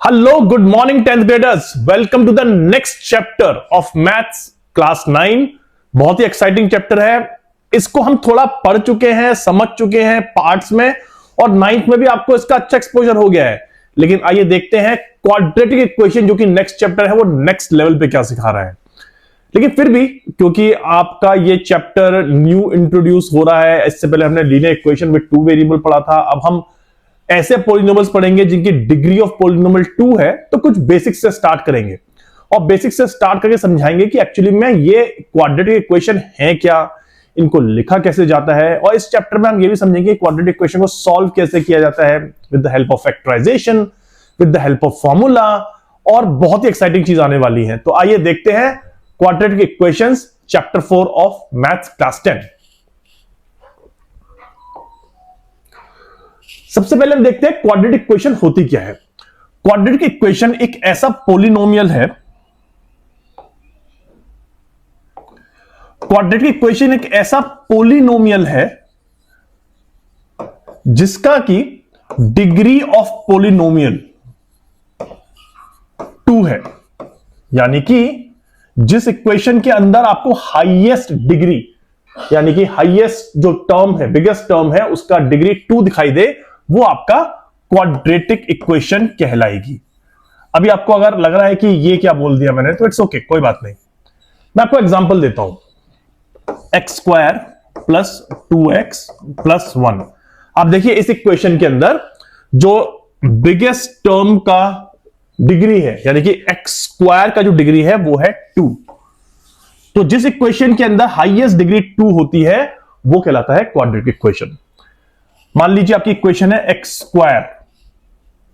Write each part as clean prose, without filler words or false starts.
Hello good morning 10th graders, welcome to the next chapter of maths class 9। बहुत ही exciting chapter है। इसको हम थोड़ा पढ़ चुके हैं, समझ चुके हैं पार्ट्स में, और 9th में भी आपको इसका अच्छा एक्सपोजर हो गया है। लेकिन आइए देखते हैं क्वाड्रेटिक इक्वेशन जो कि नेक्स्ट चैप्टर है वो नेक्स्ट लेवल पे क्या सिखा रहा है। लेकिन फिर भी क्योंकि आपका ये चैप्टर न्यू इंट्रोड्यूस हो रहा है, इससे पहले हमने linear equation with two variable पढ़ा था, अब हम ऐसे पॉलिनोमियल्स पढ़ेंगे जिनकी डिग्री ऑफ पॉलिनोमियल 2 है। तो कुछ बेसिक्स से स्टार्ट करेंगे और बेसिक्स से स्टार्ट करके समझाएंगे कि एक्चुअली में ये क्वाड्रेटिक इक्वेशन है क्या, इनको लिखा कैसे जाता है, और इस चैप्टर में हम ये भी समझेंगे क्वाड्रेटिक इक्वेशन को सॉल्व कैसे किया जाता है with the help of factorisation, with the help of formula, और बहुत ही एक्साइटिंग चीज आने वाली है। तो आइए देखते हैं quadratic equations chapter 4 of maths class 10। सबसे पहले हम देखते हैं क्वाड्रेटिक इक्वेशन होती क्या है। क्वाड्रेटिक इक्वेशन एक ऐसा पॉलिनोमियल है, क्वाड्रेटिक इक्वेशन एक ऐसा पॉलिनोमियल है जिसका की डिग्री ऑफ पॉलिनोमियल 2 है। यानी कि जिस इक्वेशन के अंदर आपको हाईएस्ट डिग्री, यानी कि हाईएस्ट जो टर्म है, बिगेस्ट टर्म है, उसका डिग्री 2 दिखाई दे, वो आपका क्वाड्रेटिक इक्वेशन कहलाएगी। अभी आपको अगर लग रहा है कि ये क्या बोल दिया मैंने, तो इट्स ओके, कोई बात नहीं। मैं आपको एग्जांपल देता हूं। X square plus 2x plus 1। आप देखिए इस इक्वेशन के अंदर जो बिगेस्ट टर्म का डिग्री है, यानी कि एक्स स्क्वायर का जो डिग्री है वो है 2। तो जिस इक्वेशन के अंदर हाईएस्ट डिग्री 2 होती है वो कहलाता है क्वाड्रेटिक इक्वेशन। मान लीजिए आपकी इक्वेशन है एक्स स्क्वायर,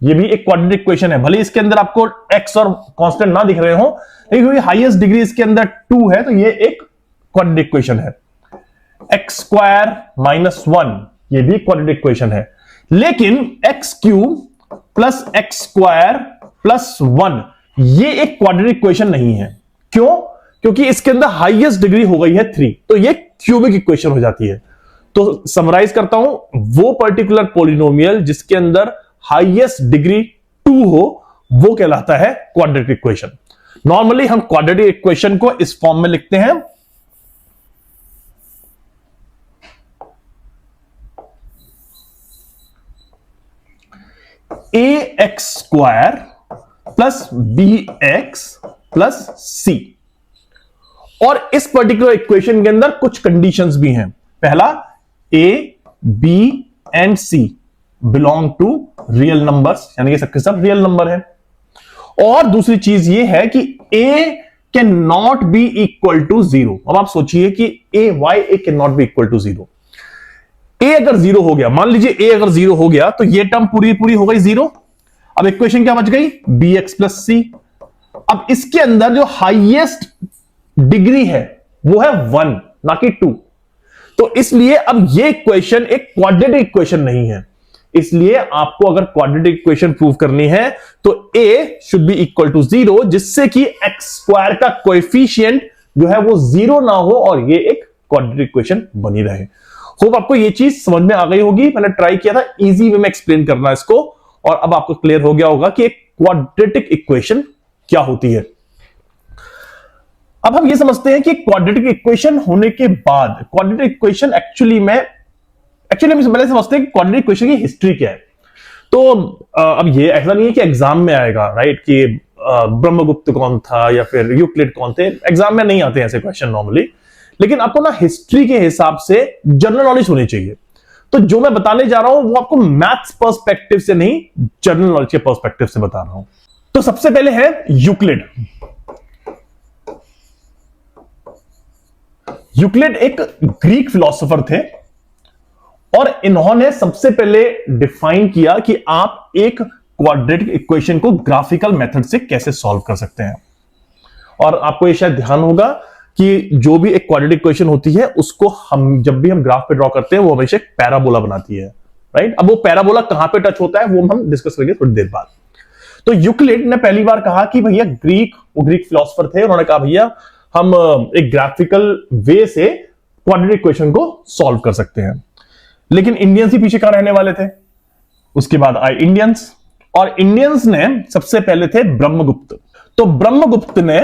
ये भी एक क्वाड्रेटिक इक्वेशन है, भले इसके अंदर आपको एक्स और कांस्टेंट ना दिख रहे हो, लेकिन क्योंकि हाईएस्ट डिग्री इसके अंदर 2 है तो ये एक क्वाड्रेटिक इक्वेशन है। एक्स स्क्वायर माइनस 1, ये भी क्वाड्रेटिक इक्वेशन है। लेकिन x cube plus x square plus 1 ये एक क्वाड्रेटिक इक्वेशन नहीं है। क्यों? क्योंकि इसके अंदर हाईएस्ट डिग्री हो गई है 3, तो ये क्यूबिक इक्वेशन हो जाती है। तो समराइज करता हूं, वो पर्टिकुलर पॉलिनोमियल जिसके अंदर हाईएस्ट डिग्री 2 हो वो कहलाता है क्वाड्रेटिक इक्वेशन। नॉर्मली हम क्वाड्रेटिक इक्वेशन को इस फॉर्म में लिखते हैं, A X square plus B x plus C. और इस पर्टिकुलर इक्वेशन के अंदर कुछ कंडीशंस भी हैं। पहला, A B and C belong to real numbers, यानी कि सबके सब रियल नंबर है। और दूसरी चीज ये है कि A can not be equal to 0। अब आप सोचिए कि A why A can not be equal to 0। A अगर 0 हो गया, मान लीजिए ए अगर 0 हो गया तो ये टर्म पूरी पूरी हो गई 0। अब इक्वेशन क्या बच गई? बी एक्स प्लस सी। अब इसके अंदर जो हाईएस्ट डिग्री है वो है 1, ना कि 2। तो इसलिए अब ये इक्वेशन एक क्वाड्रेटिक इक्वेशन नहीं है। इसलिए आपको अगर क्वाड्रेटिक इक्वेशन प्रूव करनी है तो a should be equal to 0, जिससे कि एक्स स्क्वायर का कोएफिशिएंट जो है वो 0 ना हो और ये एक क्वाड्रेटिक इक्वेशन बनी रहे। होप आपको ये चीज समझ में आ गई होगी। मैंने ट्राई किया था इजी वे में एक्सप्लेन करना इसको, और अब आपको क्लियर हो गया होगा कि एक क्वाड्रेटिक इक्वेशन क्या होती है। अब हम ये समझते हैं कि क्वाड्रेटिक इक्वेशन होने के बाद क्वाड्रेटिक इक्वेशन एक्चुअली हम पहले समझते हैं कि क्वाड्रेटिक इक्वेशन की हिस्ट्री क्या है। तो अब ये ऐसा नहीं है कि एग्जाम में आएगा, राइट, कि ब्रह्मगुप्त कौन था या फिर यूक्लिड कौन थे। एग्जाम में नहीं आते हैं ऐसे क्वेश्चन नॉर्मली, लेकिन आपको ना हिस्ट्री के हिसाब से जनरल नॉलेज होनी चाहिए। तो जो मैं बताने जा रहा हूं वो आपको मैथ्स पर्सपेक्टिव से नहीं, जनरल नॉलेज के पर्सपेक्टिव से बता रहा हूं। तो सबसे पहले है यूक्लिड। यूक्लिड एक ग्रीक फिलोसोफर थे और इन्होंने सबसे पहले डिफाइन किया कि आप एक क्वाड्रेटिक इक्वेशन को ग्राफिकल मेथड से कैसे सॉल्व कर सकते हैं। और आपको ये शायद ध्यान होगा कि जो भी एक क्वाड्रेटिक इक्वेशन होती है उसको हम जब भी हम ग्राफ पे ड्रॉ करते हैं वो हमेशा एक पैराबोला बनाती है, राइट। अब वो पैराबोला कहां पे टच होता है वो हम डिस्कस करेंगे थोड़ी देर बाद। तो यूक्लिड ने पहली बार कहा कि भैया वो ग्रीक फिलोसोफर थे, उन्होंने कहा भैया हम एक ग्राफिकल वे से क्वाड्रेटिक इक्वेशन को सॉल्व कर सकते हैं। लेकिन इंडियंस ही पीछे कहां रहने वाले थे। उसके बाद आए इंडियंस और इंडियंस ने सबसे पहले थे ब्रह्मगुप्त। तो ब्रह्मगुप्त ने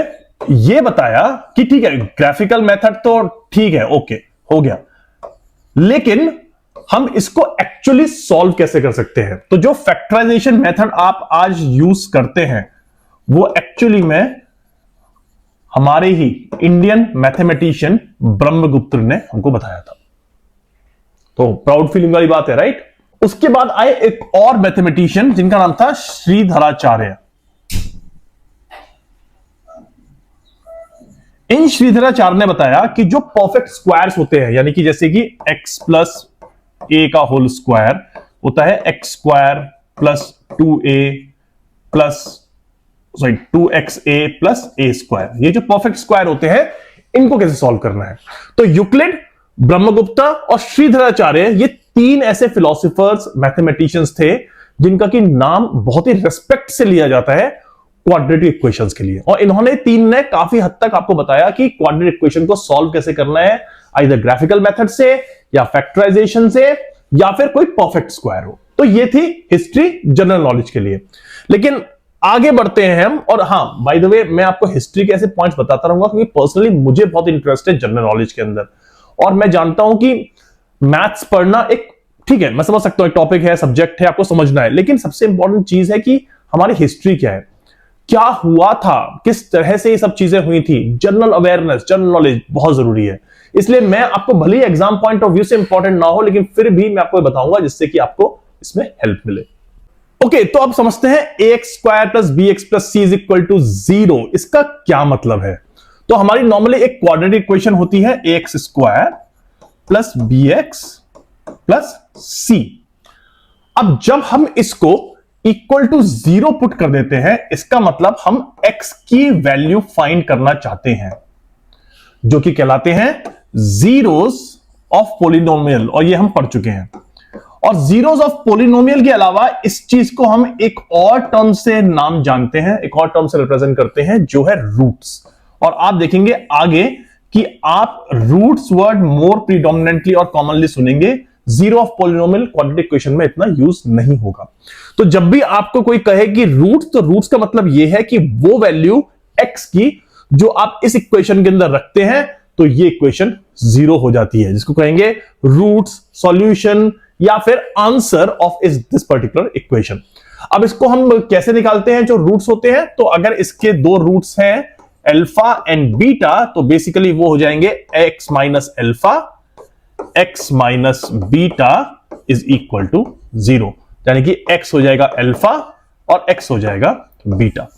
यह बताया कि ठीक है, ग्राफिकल मेथड तो ठीक है, ओके हो गया, लेकिन हम इसको एक्चुअली सॉल्व कैसे कर सकते हैं। तो जो फैक्टराइजेशन मेथड आप आज यूज करते हैं वो एक्चुअली में हमारे ही इंडियन मैथमेटिशियन ब्रह्मगुप्त ने हमको बताया था। तो प्राउड फीलिंग वाली बात है, राइट। उसके बाद आए एक और मैथमेटिशियन जिनका नाम था श्रीधराचार्य। इन श्रीधराचार्य ने बताया कि जो परफेक्ट स्क्वायर्स होते हैं, यानी कि जैसे कि x प्लस ए का होल स्क्वायर होता है x square plus 2a plus 2xa plus a square, ये जो परफेक्ट स्क्वायर होते हैं इनको कैसे सॉल्व करना है। तो यूक्लिड, ब्रह्मगुप्ता और श्रीधराचार्य, ये तीन ऐसे फिलोसोफर्स मैथमेटिशियंस थे जिनका कि नाम बहुत ही रेस्पेक्ट से लिया जाता है क्वाड्रेटिक इक्वेशंस के लिए। और इन्होंने तीन ने काफी हद तक आपको बताया कि क्वाड्रेटिक इक्वेशन को सॉल्व कैसे करना है, आइदर ग्राफिकल मेथड से या फैक्टराइजेशन से या फिर कोई परफेक्ट स्क्वायर हो। तो ये थी हिस्ट्री जनरल नॉलेज के लिए। लेकिन आगे बढ़ते हैं हम। और हां, बाय द वे, मैं आपको हिस्ट्री के ऐसे पॉइंट्स बताता रहूंगा क्योंकि पर्सनली मुझे बहुत इंटरेस्ट है जनरल नॉलेज के अंदर। और मैं जानता हूं कि मैथ्स पढ़ना एक, ठीक है, मैं समझ सकता हूं एक टॉपिक है, सब्जेक्ट है, आपको समझना है, लेकिन सबसे इंपॉर्टेंट चीज है कि हमारी हिस्ट्री क्या है, क्या हुआ था, किस तरह से ये सब चीजें हुई थी। जनरल अवेयरनेस, जनरल नॉलेज बहुत जरूरी है। इसलिए मैं आपको भले ही एग्जाम पॉइंट ऑफ व्यू से इंपॉर्टेंट ना हो, लेकिन फिर भी मैं आपको बताऊंगा जिससे कि आपको इसमें हेल्प मिले। ओके, तो अब समझते हैं ax square plus bx plus c is equal to 0। इसका क्या मतलब है। तो हमारी नॉर्मली एक क्वाड्रेटिक इक्वेशन होती है ax square plus bx plus c। अब जब हम इसको इक्वल टू 0 पुट कर देते हैं, इसका मतलब हम x की वैल्यू फाइंड करना चाहते हैं, जो कि कहलाते हैं जीरोस ऑफ पॉलिनोमियल, और ये हम पढ़ चुके हैं। और जीरोस ऑफ पॉलिनोमियल के अलावा इस चीज को हम एक और टर्म से नाम जानते हैं, एक और टर्म से रिप्रेजेंट करते हैं, जो है रूट्स। और आप देखेंगे आगे कि आप रूट्स वर्ड मोर प्रीडोमिनेंटली और कॉमनली सुनेंगे। Zero of polynomial quadratic equation में इतना यूज नहीं होगा। तो जब भी आपको कोई कहे कि रूट्स, तो रूट्स का मतलब यह है कि वो वैल्यू x की जो आप इस इक्वेशन के अंदर रखते हैं, तो ये इक्वेशन जीरो हो जाती है, जिसको कहेंगे रूट्स, सॉल्यूशन या फिर आंसर ऑफ इस दिस पर्टिकुलर इक्वेशन। अब इसको हम कैसे निकालते हैं जो रूट्स होते हैं। तो अगर इसके दो रूट्स हैं अल्फा एंड बीटा, तो बेसिकली वो हो जाएंगे x minus alpha, x minus beta is equal to 0, यानी कि x हो जाएगा अल्फा और x हो जाएगा बीटा।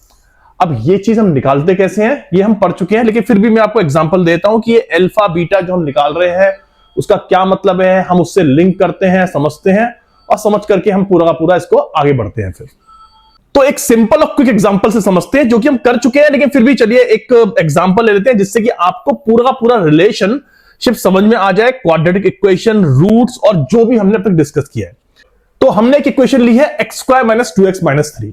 अब ये चीज हम निकालते कैसे हैं, ये हम पढ़ चुके हैं, लेकिन फिर भी मैं आपको एग्जांपल देता हूं कि ये अल्फा बीटा जो हम निकाल रहे हैं उसका क्या मतलब है। हम उससे लिंक करते हैं, समझते हैं, और समझ करके हम पूरा का पूरा इसको आगे बढ़ते हैं। फिर तो एक सिंपल और क्विक एग्जांपल से समझते हैं, जो कि हम कर चुके हैं, लेकिन फिर भी चलिए एक एग्जांपल ले लेते हैं जिससे कि आपको पूरा का पूरा रिलेशनशिप समझ में आ जाए, क्वाड्रेटिक इक्वेशन, रूट्स और जो भी हमने अब तक डिस्कस किया है। तो हमने एक इक्वेशन ली है x square minus 2x minus 3।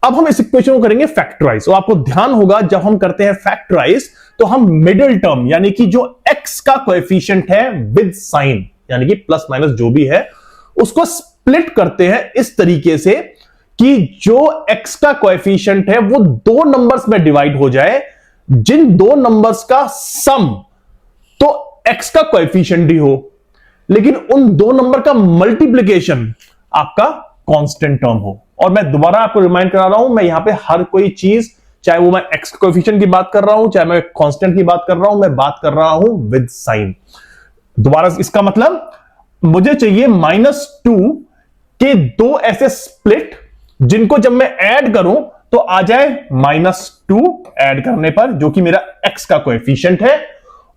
अब हम इस इक्वेशन को करेंगे फैक्टराइज। तो आपको ध्यान होगा जब हम करते हैं फैक्टराइज तो हम मिडिल टर्म, यानी कि जो x का कोएफिशिएंट है विद साइन, यानी कि प्लस माइनस जो भी है, उसको स्प्लिट करते हैं इस तरीके से कि जो x का कोएफिशिएंट है वो दो नंबर्स में डिवाइड हो जाए, जिन दो नंबर्स का सम तो x का कोएफिशिएंट ही हो, लेकिन उन दो नंबर का मल्टीप्लिकेशन आपका कांस्टेंट टर्म हो। और मैं दोबारा आपको रिमाइंड करा रहा हूं, मैं यहां पे हर कोई चीज, चाहे वो मैं x कोएफिशिएंट की बात कर रहा हूं, चाहे मैं कांस्टेंट की बात कर रहा हूं, मैं बात कर रहा हूं विद साइन। दोबारा इसका मतलब मुझे चाहिए -2 के दो ऐसे स्प्लिट जिनको जब मैं ऐड करूं तो आ जाए -2 ऐड करने पर, जो कि मेरा x का कोएफिशिएंट है,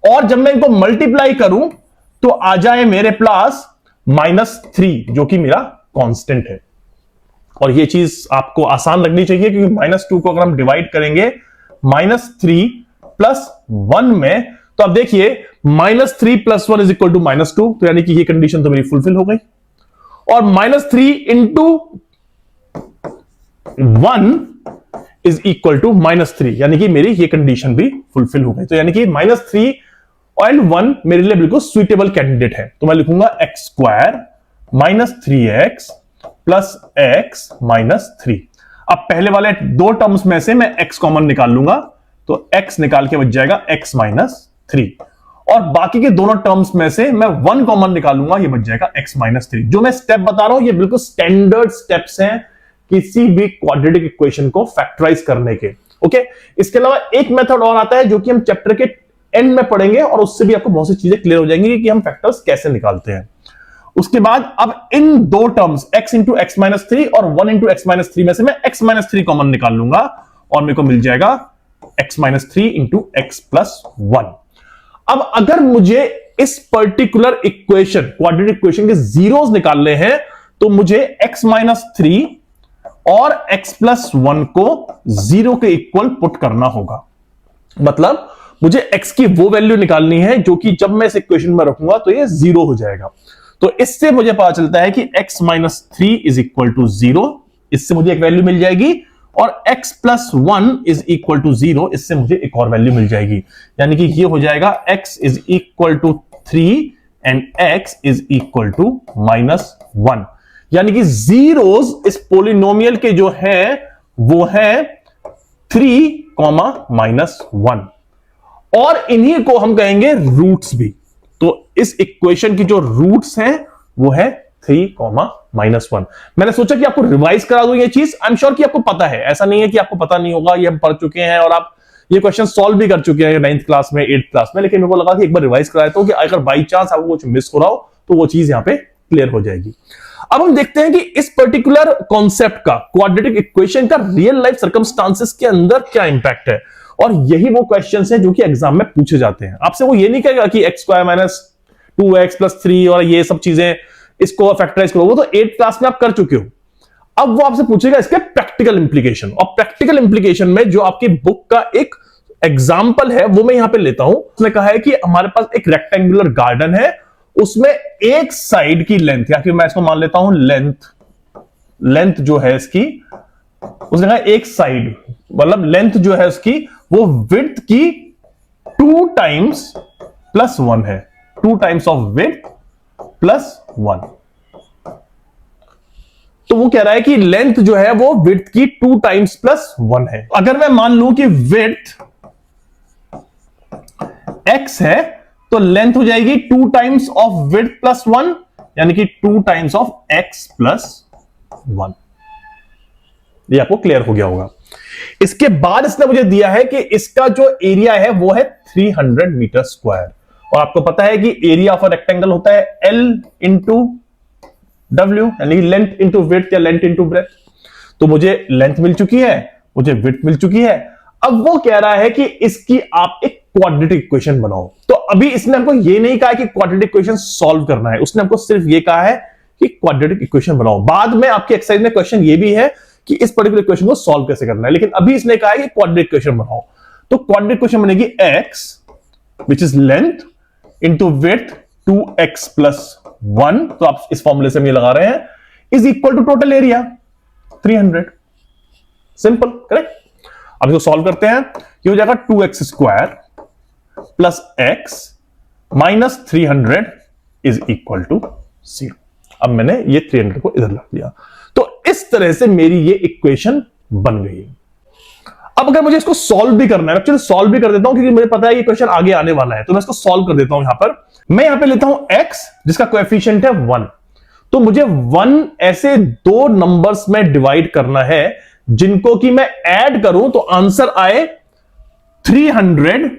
और जब मैं इनको मल्टीप्लाई करूं तो आ जाए मेरे प्लस -3 जो कि मेरा कांस्टेंट है। और ये चीज आपको आसान लगनी चाहिए क्योंकि -2 को अगर हम डिवाइड करेंगे -3 प्लस 1 में, तो अब देखिए -3 प्लस 1 इज इक्वल टू -2, तो यानी कि ये कंडीशन तो मेरी फुलफिल हो गई। और -3 इंटू 1 इज इक्वल टू -3, यानी कि मेरी ये कंडीशन भी फुलफिल हो गई। तो यानी कि -3 एंड 1 मेरे लिए बिल्कुल सुइटेबल कैंडिडेट है। तो मैं लिखूंगा x square minus 3x plus x minus 3। अब पहले वाले दो टर्म्स में से मैं x कॉमन निकाल लूंगा, तो x निकाल के बच जाएगा x माइनस 3, और बाकी के दोनों टर्म्स में से मैं 1 कॉमन निकालूंगा, ये बच जाएगा x माइनस 3। जो मैं स्टेप बता रहा हूं ये बिल्कुल स्टैंडर्ड स्टेप्स हैं किसी भी क्वाड्रेटिक इक्वेशन को फैक्टराइज करने के। ओके, इसके अलावा एक मेथड और आता है जो कि हम चैप्टर के एंड में पढ़ेंगे, और उससे भी आपको बहुत सी चीजें क्लियर हो जाएंगी कि हम फैक्टर्स कैसे निकालते हैं। उसके बाद अब इन दो terms x into x minus 3 और 1 इंटू एक्स माइनस 3 में से मैं x माइनस 3 कॉमन निकाल लूंगा, और मेरे को मिल जाएगा x minus 3 into x plus 1। अब अगर मुझे इस पर्टिकुलर इक्वेशन, क्वाड्रेटिक इक्वेशन के जीरोस निकालने हैं, तो मुझे x माइनस 3 और x प्लस 1 को जीरो के इक्वल पुट करना होगा। मतलब मुझे x की वो वैल्यू निकालनी है जो कि जब मैं इस इक्वेशन में रखूंगा तो ये जीरो हो जाएगा। तो इससे मुझे पता चलता है कि x minus 3 is equal to 0, इससे मुझे एक वैल्यू मिल जाएगी, और x plus 1 is equal to 0, इससे मुझे एक और वैल्यू मिल जाएगी। यानी कि ये हो जाएगा x is equal to 3 and x is equal to minus 1। यानी कि जीरोस इस पोलिनोमियल के जो है वो है 3 कॉमा माइनस 1, और इन्हीं को हम कहेंगे रूट्स भी। तो इस इक्वेशन की जो रूट्स हैं वो है 3 कॉमा माइनस 1। मैंने सोचा कि आपको रिवाइज करा दूं ये चीज। आई एम श्योर कि आपको पता है, ऐसा नहीं है कि आपको पता नहीं होगा, ये हम पढ़ चुके हैं और आप ये क्वेश्चन सॉल्व भी कर चुके हैं 9th क्लास में, 8th क्लास में, लेकिन मेरे को लगा कि एक बार रिवाइज करा देता हूं कि अगर बाई चांस आपको कुछ मिस हो रहा हो तो वो चीज यहां पे क्लियर हो जाएगी। अब हम देखते हैं कि इस पर्टिकुलर कॉन्सेप्ट का, क्वाड्रेटिक इक्वेशन का रियल लाइफ सर्कमस्टांसेस के अंदर क्या इंपैक्ट है, और यही वो क्वेश्चंस हैं जो कि एग्जाम में पूछे जाते हैं। आपसे वो ये नहीं कहेगा कि x square minus 2x plus 3 और ये सब चीजें इसको फैक्टराइज करो, वो तो 8th क्लास में आप कर चुके हो। अब वो आपसे पूछेगा इसके प्रैक्टिकल इंप्लीकेशन, और प्रैक्टिकल इंप्लीकेशन में जो आपकी बुक का एक एग्जाम्पल है वो मैं यहां पे लेता हूं। उसने कहा है कि हमारे पास एक रेक्टेंगुलर गार्डन है, उसमें एक साइड की लेंथ, या फिर मैं इसको मान लेता हूं लेंथ जो है इसकी, उसने कहा एक साइड मतलब लेंथ जो है उसकी वो विड्थ की 2 टाइम्स प्लस 1 है, 2 टाइम्स ऑफ विड्थ प्लस 1। तो वो कह रहा है कि लेंथ जो है वो विड्थ की 2 टाइम्स प्लस 1 है। अगर मैं मान लूं कि विड्थ x है तो लेंथ हो जाएगी 2 टाइम्स ऑफ विड्थ प्लस 1, यानी कि 2 टाइम्स ऑफ x प्लस 1। ये आपको क्लियर हो गया होगा। इसके बाद इसने मुझे दिया है कि इसका जो एरिया है वो है 300 मीटर स्क्वायर, और आपको पता है कि एरिया ऑफ अ रेक्टेंगल होता है L इंटू W, यानी लेंथ इंटू विड्थ या लेंथ इंटू ब्रेथ। तो मुझे लेंथ मिल चुकी है, मुझे विड्थ मिल चुकी है। अब वो कह रहा है कि इसकी आप एक क्वाड्रेटिक इक्वेशन बनाओ। तो अभी इसने हमको ये नहीं कहा कि क्वाड्रेटिक इक्वेशन सॉल्व करना है, उसने हमको सिर्फ ये कहा है कि क्वाड्रेटिक इक्वेशन बनाओ। बाद में आपकी एक्सरसाइज में क्वेश्चन ये भी है कि इस पर्टिकुलर इक्वेशन को सॉल्व कैसे करना है, लेकिन अभी इसने कहा है कि क्वाड्रेटिक इक्वेशन बनाओ। तो क्वाड्रेटिक इक्वेशन बनेगी x which is length into width 2x plus 1, तो आप इस फॉर्मूले से हम ये लगा रहे हैं, is equal to total area 300। Simple, correct. अब इसको सॉल्व करते हैं, ये हो जाएगा 2x square plus x minus 300 is equal to 0। अब मैंने ये 300 को इधर रख दिया, तो इस तरह से मेरी ये इक्वेशन बन गई। अब अगर मुझे इसको सॉल्व भी करना है, एक्चुअली सॉल्व भी कर देता हूं क्योंकि मुझे पता है ये क्वेश्चन आगे आने वाला है, तो मैं इसको सॉल्व कर देता हूं। यहां पर मैं यहां पे लेता हूं x जिसका कोएफिशिएंट है 1, तो मुझे 1 ऐसे दो नंबर्स में डिवाइड करना है जिनको कि मैं ऐड करूं तो आंसर आए 300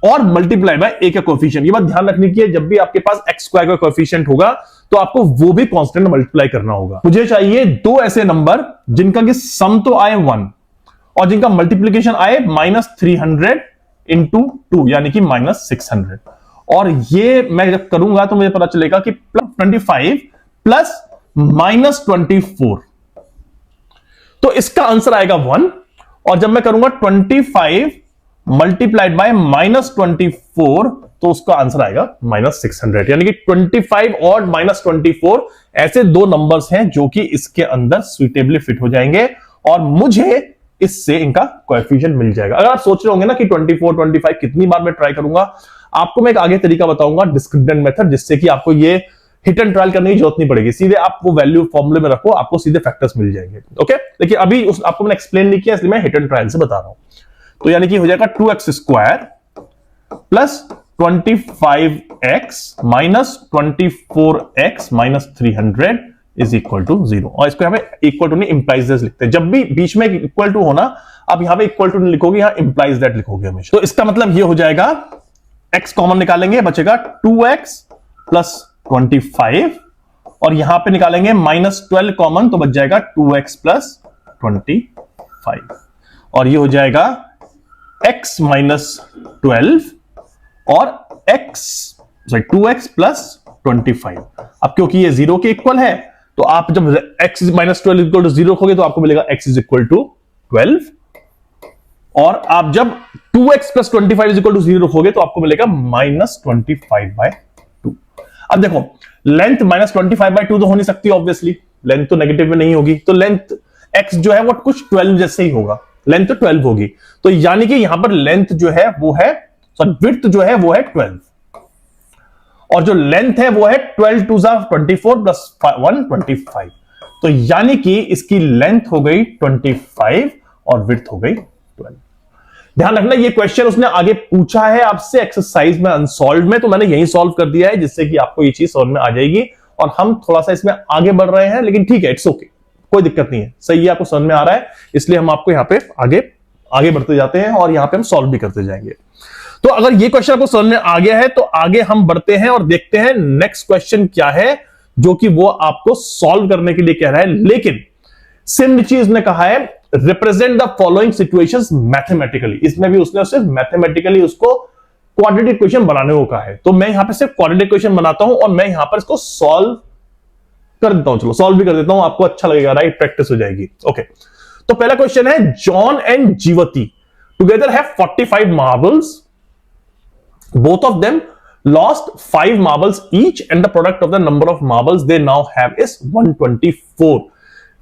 और मल्टीप्लाई बाय a का कोएफिशिएंट। ये बात ध्यान रखनी की है, जब भी आपके पास x स्क्वायर का कोएफिशिएंट होगा तो आपको वो भी कांस्टेंट मल्टीप्लाई करना होगा। मुझे चाहिए दो ऐसे नंबर जिनका कि सम तो आए 1 और जिनका मल्टीप्लीकेशन आए -300 इंटू 2 यानी कि -600। और ये मैं जब करूंगा तो मुझे पता चलेगा कि 25 प्लस -24, तो इसका आंसर आएगा 1। और जब मैं करूंगा 25 मल्टीप्लाइड बाय -24 तो उसका आंसर आएगा -600, यानी कि 25 और -24 ऐसे दो नंबर्स हैं जो कि इसके अंदर सुइटेबली फिट हो जाएंगे और मुझे इससे इनका कोएफिशिएंट मिल जाएगा। अगर आप सोच रहे होंगे ना कि 24, 25 कितनी बार मैं ट्राई करूंगा, आपको मैं एक आगे तरीका बताऊंगा, डिस्क्रिमिनेंट मेथड, जिससे कि आपको ये हिट एंड ट्रायल करने की जरूरत नहीं पड़ेगी, सीधे आप वो वैल्यू फॉर्मूले में रखो, आपको सीधे फैक्टर्स मिल जाएंगे। ओके, देखिए अभी आपको मैंने एक्सप्लेन नहीं किया, इसलिए मैं हिट एंड ट्रायल से बता रहा हूं। तो यानी कि हो जाएगा 2x square plus 25x minus 24x minus 300 is equal to 0। और इसको यहां पे इक्वल टू नहीं इंप्लाइज दैट लिखते हैं। जब भी बीच में इक्वल टू होना, आप यहां पे इक्वल टू नहीं लिखोगे, यहां इंप्लाइज दैट लिखोगे हमेशा। तो इसका मतलब ये हो जाएगा, x कॉमन निकालेंगे, बचेगा 2x प्लस 25, और यहां पे निकालेंगे माइनस 12 कॉमन, तो बच जाएगा 2x प्लस 25, और ये हो जाएगा x माइनस 12 और x 2x प्लस 25। अब क्योंकि ये 0 के इक्वल है, तो आप जब x माइनस 12 इक्वल टू 0 रखोगे तो आपको मिलेगा x इज इक्वल टू 12, और आप जब 2x plus 25 is equal to 0 रखोगे तो आपको मिलेगा माइनस 25/2। अब देखो, लेंथ माइनस 25/2 तो हो नहीं सकती, ऑब्वियसली लेंथ तो नेगेटिव में नहीं होगी, तो लेंथ x जो है वो कुछ 12 जैसे ही होगा, लेंथ तो 12 होगी। तो यानी कि यहां पर लेंथ जो है वो है, सॉरी विड्थ जो है वो है 12, और जो लेंथ है वो है 12 2 24 प्लस 1 25। तो यानी कि इसकी लेंथ हो गई 25 और विड्थ हो गई 12। ध्यान रखना, ये क्वेश्चन उसने आगे पूछा है आपसे एक्सरसाइज में अनसॉल्व में, तो मैंने यही सॉल्व कर दिया है जिससे कि आपको ये चीज समझ में आ जाएगी। और हम थोड़ा सा इसमें आगे बढ़ रहे हैं, लेकिन ठीक है, इट्स ओके, कोई दिक्कत नहीं है, सही है, आपको समझ में आ रहा है, इसलिए हम आपको यहां पे आगे बढ़ते जाते हैं और यहां पे हम सॉल्व भी करते जाएंगे। तो अगर ये क्वेश्चन आपको समझ में आ गया है तो आगे हम बढ़ते हैं और देखते हैं नेक्स्ट क्वेश्चन क्या है, जो कि वो आपको सॉल्व करने के लिए कह रहा है। लेकिन सेम चीज ने कहा है, represent the following situations mathematically. इसमें भी उसने सिर्फ मैथमेटिकली उसको क्वाड्रेटिक क्वेश्चन बनाने को कहा है। तो मैं यहां पे सिर्फ क्वाड्रेटिक क्वेश्चन बनाता हूं और मैं यहां पर इसको सॉल्व कर देता हूं। चलो सॉल्व भी कर देता हूं, आपको अच्छा लगेगा, राइट, प्रैक्टिस हो जाएगी। ओके, तो पहला क्वेश्चन है, John and Jeevati together have 45 marbles, both of them lost 5 marbles each and the product of the number of marbles they now have is 124.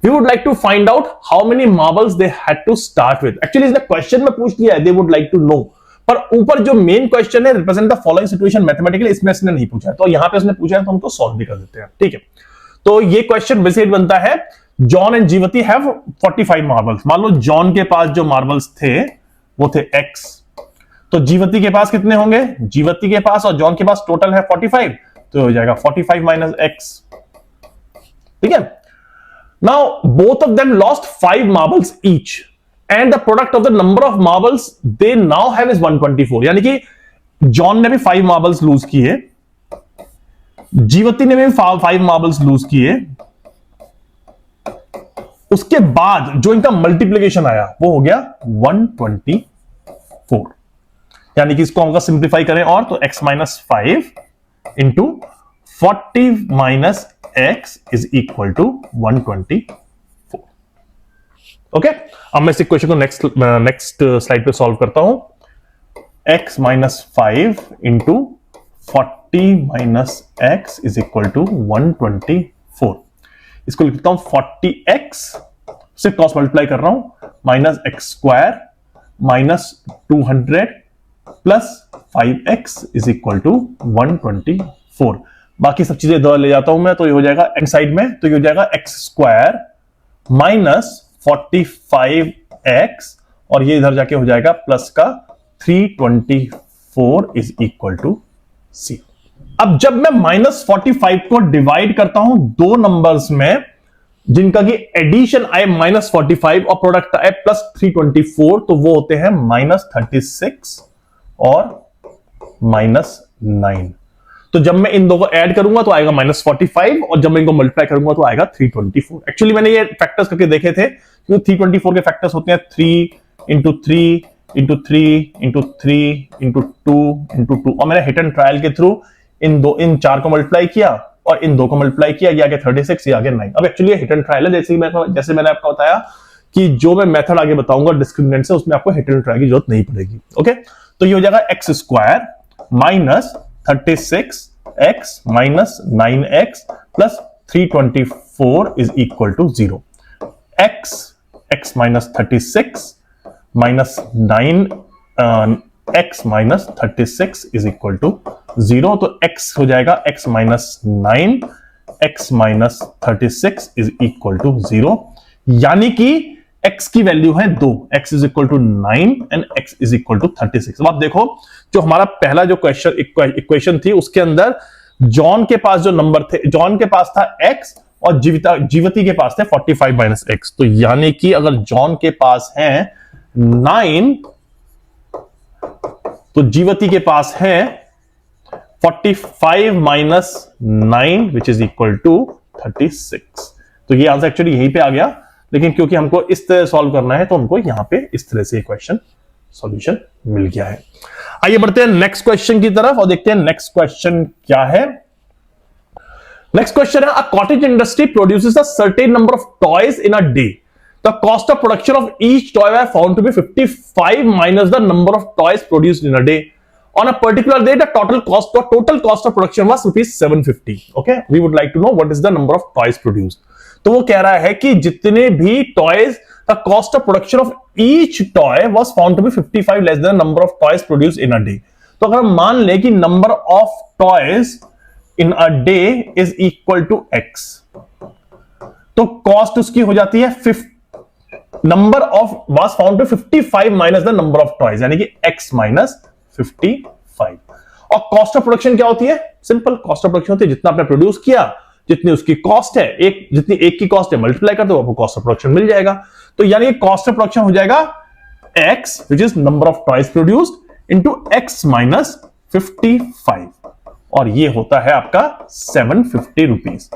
We would like to find out how many marbles they had to start with. Actually इसने question में पूछ लिया है, they would like to know, पर ऊपर जो main question है, represent the following situation mathematically, इसमें इसने नहीं पूछा है, तो यहां पे उसने पूछा है तो हम तो सॉल्व भी कर देते हैं। ठीक है, तो ये क्वेश्चन बेसिकली बनता है, जॉन एंड जीवती हैव 45 मार्बल्स। मान लो जॉन के पास जो मार्बल्स थे वो थे x, तो जीवती के पास कितने होंगे, जीवती के पास और जॉन के पास टोटल है 45, तो हो जाएगा 45 माइनस x। ठीक है, now both of them lost 5 marbles each and the product of the number of marbles they now have is 124। यानी कि जॉन ने भी 5 मार्बल्स लूज किए, जीवती ने भी 5 मार्बल्स लूज किए, उसके बाद जो इनका मल्टीप्लिकेशन आया वो हो गया 124। यानी कि इसको हम सिंप्लीफाई करें और तो x minus 5 into 40 minus x is equal to 124। Okay, अब मैं इस इक्वेशन को नेक्स्ट स्लाइड पे सॉल्व करता हूं। x minus 5 into 40 minus x is equal to 124। इसको लिखता हूं 40x से क्रॉस मल्टीप्लाई कर रहा हूं, minus x square minus 200 plus 5x is equal to 124। बाकी सब चीजें इधर ले जाता हूं मैं, तो ये हो जाएगा एंड साइड में, तो ये हो जाएगा एक्स स्क्वायर माइनस 45x, और ये इधर जाके हो जाएगा प्लस का 324 इज इक्वल टू 0। अब जब मैं माइनस 45 को डिवाइड करता हूं दो नंबर्स में जिनका कि एडिशन आए माइनस 45 और प्रोडक्ट आए प्लस 324, तो वो होते हैं माइनस 36 और माइनस 9। तो जब मैं इन दो को ऐड करूंगा तो आएगा माइनस 45, और जब मैं इनको मल्टीप्लाई करूंगा तो आएगा 324। एक्चुअली मैंने ये फैक्टर्स करके देखे थे, क्योंकि 324 के फैक्टर्स होते हैं 3 into 3 into 3 into 3 into 2 into 2, और मैंने हिट एंड ट्रायल के थ्रू इन 4 को मल्टीप्लाई किया और इन 2 को मल्टीप्लाई किया, ये आगे 36, ये आगे 9। अब एक्चुअली हिट एंड ट्रायल है, जैसे मैंने आपको बताया कि जो मैं मेथड आगे बताऊंगा डिस्क्रिमिनेंट से, उसमें आपको हिट एंड ट्रायल की जरूरत नहीं पड़ेगी। ओके, तो ये हो जाएगा x square minus 36x minus 9x plus 324 is equal to 0। x minus 36 minus 9x minus 36 is equal to 0, तो x हो जाएगा x minus 9, x minus 36 is equal to 0, यानी कि x की वैल्यू है 2, x is equal to 9 and x is equal to 36। अब आप देखो, जो हमारा पहला जो क्वेश्चन इक्वेशन थी उसके अंदर जॉन के पास जो नंबर थे, जॉन के पास था x और जीवती के पास थे 45 माइनस एक्स, तो यानी कि अगर जॉन के पास है 9 तो जीवती के पास है 45 minus 9 which is equal to 36। तो ये आंसर एक्चुअली यहीं पे आ गया, लेकिन क्योंकि हमको इस तरह सॉल्व करना है तो हमको यहां पे इस तरह से क्वेश्चन सॉल्यूशन मिल गया है। आइए बढ़ते हैं नेक्स्ट क्वेश्चन की तरफ और देखते हैं नेक्स्ट क्वेश्चन क्या है। नेक्स्ट क्वेश्चन है, a cottage industry produces a certain number of toys in a day, the cost of production of each toy were found to be 55 minus the number of toys produced in a day, on a particular day the total cost of production was rupees 750. okay, we would like to know what is the number of toys produced. तो वो कह रहा है कि जितने भी toys, the cost of production of each toy was found to be 55 less than the number of toys produced in a day. तो अगर हम मान लें कि number of toys in a day is equal to x, तो cost उसकी हो जाती है number of was found to 55 minus the number of toys, यानी कि x minus 55। और कॉस्ट ऑफ प्रोडक्शन क्या होती है? सिंपल, कॉस्ट ऑफ प्रोडक्शन होती है जितना आपने प्रोड्यूस किया, जितनी उसकी कॉस्ट है, जितनी एक की कॉस्ट है मल्टीप्लाई कर दो, आपको कॉस्ट ऑफ प्रोडक्शन मिल जाएगा। तो यानी कॉस्ट ऑफ प्रोडक्शन हो जाएगा x which is number of toys produced into x minus 55, और ये होता है आपका 750 रुपीज।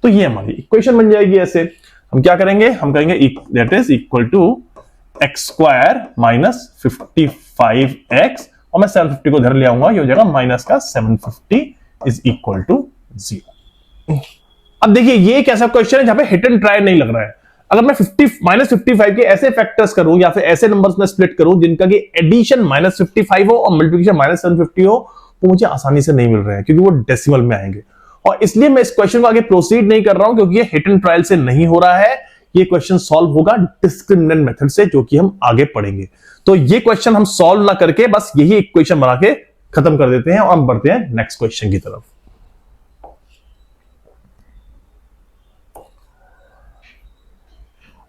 तो ये हमारी इक्वेशन बन जाएगी। ऐसे हम क्या करेंगे, हम कहेंगे that is equal to x square minus 55x, और मैं 750 को इधर ले आऊंगा, ये हो जाएगा माइनस का 750 इज इक्वल टू 0। अब देखिए ये एक ऐसा क्वेश्चन है जहां पे हिट एंड ट्राई नहीं लग रहा है। अगर मैं 50 माइनस 55 के ऐसे फैक्टर्स करूं या फिर ऐसे नंबर्स में स्प्लिट करूं जिनका कि एडिशन माइनस 55 हो और मल्टीप्लिकेशन माइनस 750 हो, तो मुझे आसानी से नहीं मिल रहे हैं क्योंकि वो डेसिमल में आएंगे, और इसलिए मैं इस क्वेश्चन को आगे प्रोसीड नहीं कर रहा हूं क्योंकि ये हिट एंड ट्रायल से नहीं हो रहा है। ये क्वेश्चन सॉल्व होगा डिस्क्रिमिनेंट मेथड से, जो कि हम आगे पढ़ेंगे। तो ये क्वेश्चन हम सॉल्व ना करके बस यही इक्वेशन बना के खत्म कर देते हैं और हम बढ़ते हैं नेक्स्ट क्वेश्चन की तरफ।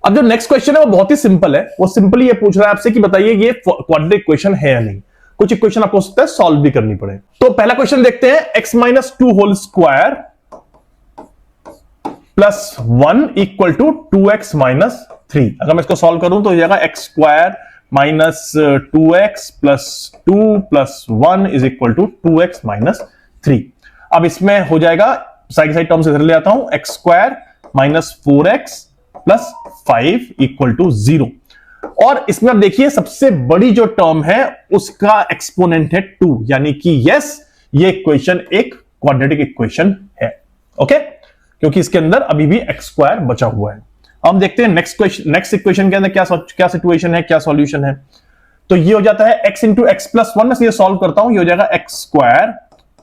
अब जो नेक्स्ट क्वेश्चन है वो बहुत ही सिंपल है। वो सिंपली ये पूछ रहा है आपसे कि बताइए ये क्वाड्रेटिक इक्वेशन है या नहीं। कुछ इक्वेशन आपको हो सकता है सॉल्व भी करनी पड़े। तो पहला क्वेश्चन देखते हैं, x minus 2 whole square plus 1 equal to 2x minus 3। अगर मैं इसको सॉल्व करूं तो हो जाएगा x square minus 2x plus 2 plus 1 is equal to 2x minus 3। अब इसमें हो जाएगा, साइड साइड टर्म्स इधर ले आता हूं, x square minus 4x plus 5 equal to 0। और इसमें अब देखिए सबसे बड़ी जो टर्म है उसका एक्सपोनेंट है 2, यानी कि यस ये इक्वेशन एक क्वाड्रेटिक इक्वेशन है। ओके, क्योंकि इसके अंदर अभी भी x स्क्वायर बचा हुआ है। हम देखते हैं नेक्स्ट इक्वेशन के अंदर क्या सिचुएशन है, क्या सॉल्यूशन है। तो ये हो जाता है x इंटू एक्स प्लस 1, मैं ये सॉल्व करता हूं, ये हो जाएगा x square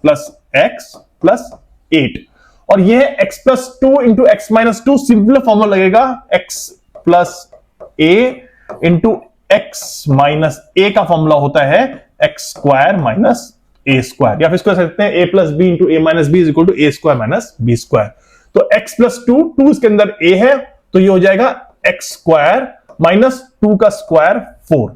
plus x plus 8, और ये है x plus 2 into x minus 2, simple formula लगेगा x plus a into x minus a का फॉर्मूला होता है x square minus a square, या फिर इसको कह सकते हैं a plus B into a minus B is equal to a square minus b square. तो x प्लस 2 इसके अंदर a है, तो ये हो जाएगा x स्क्वायर माइनस 2 का स्क्वायर 4।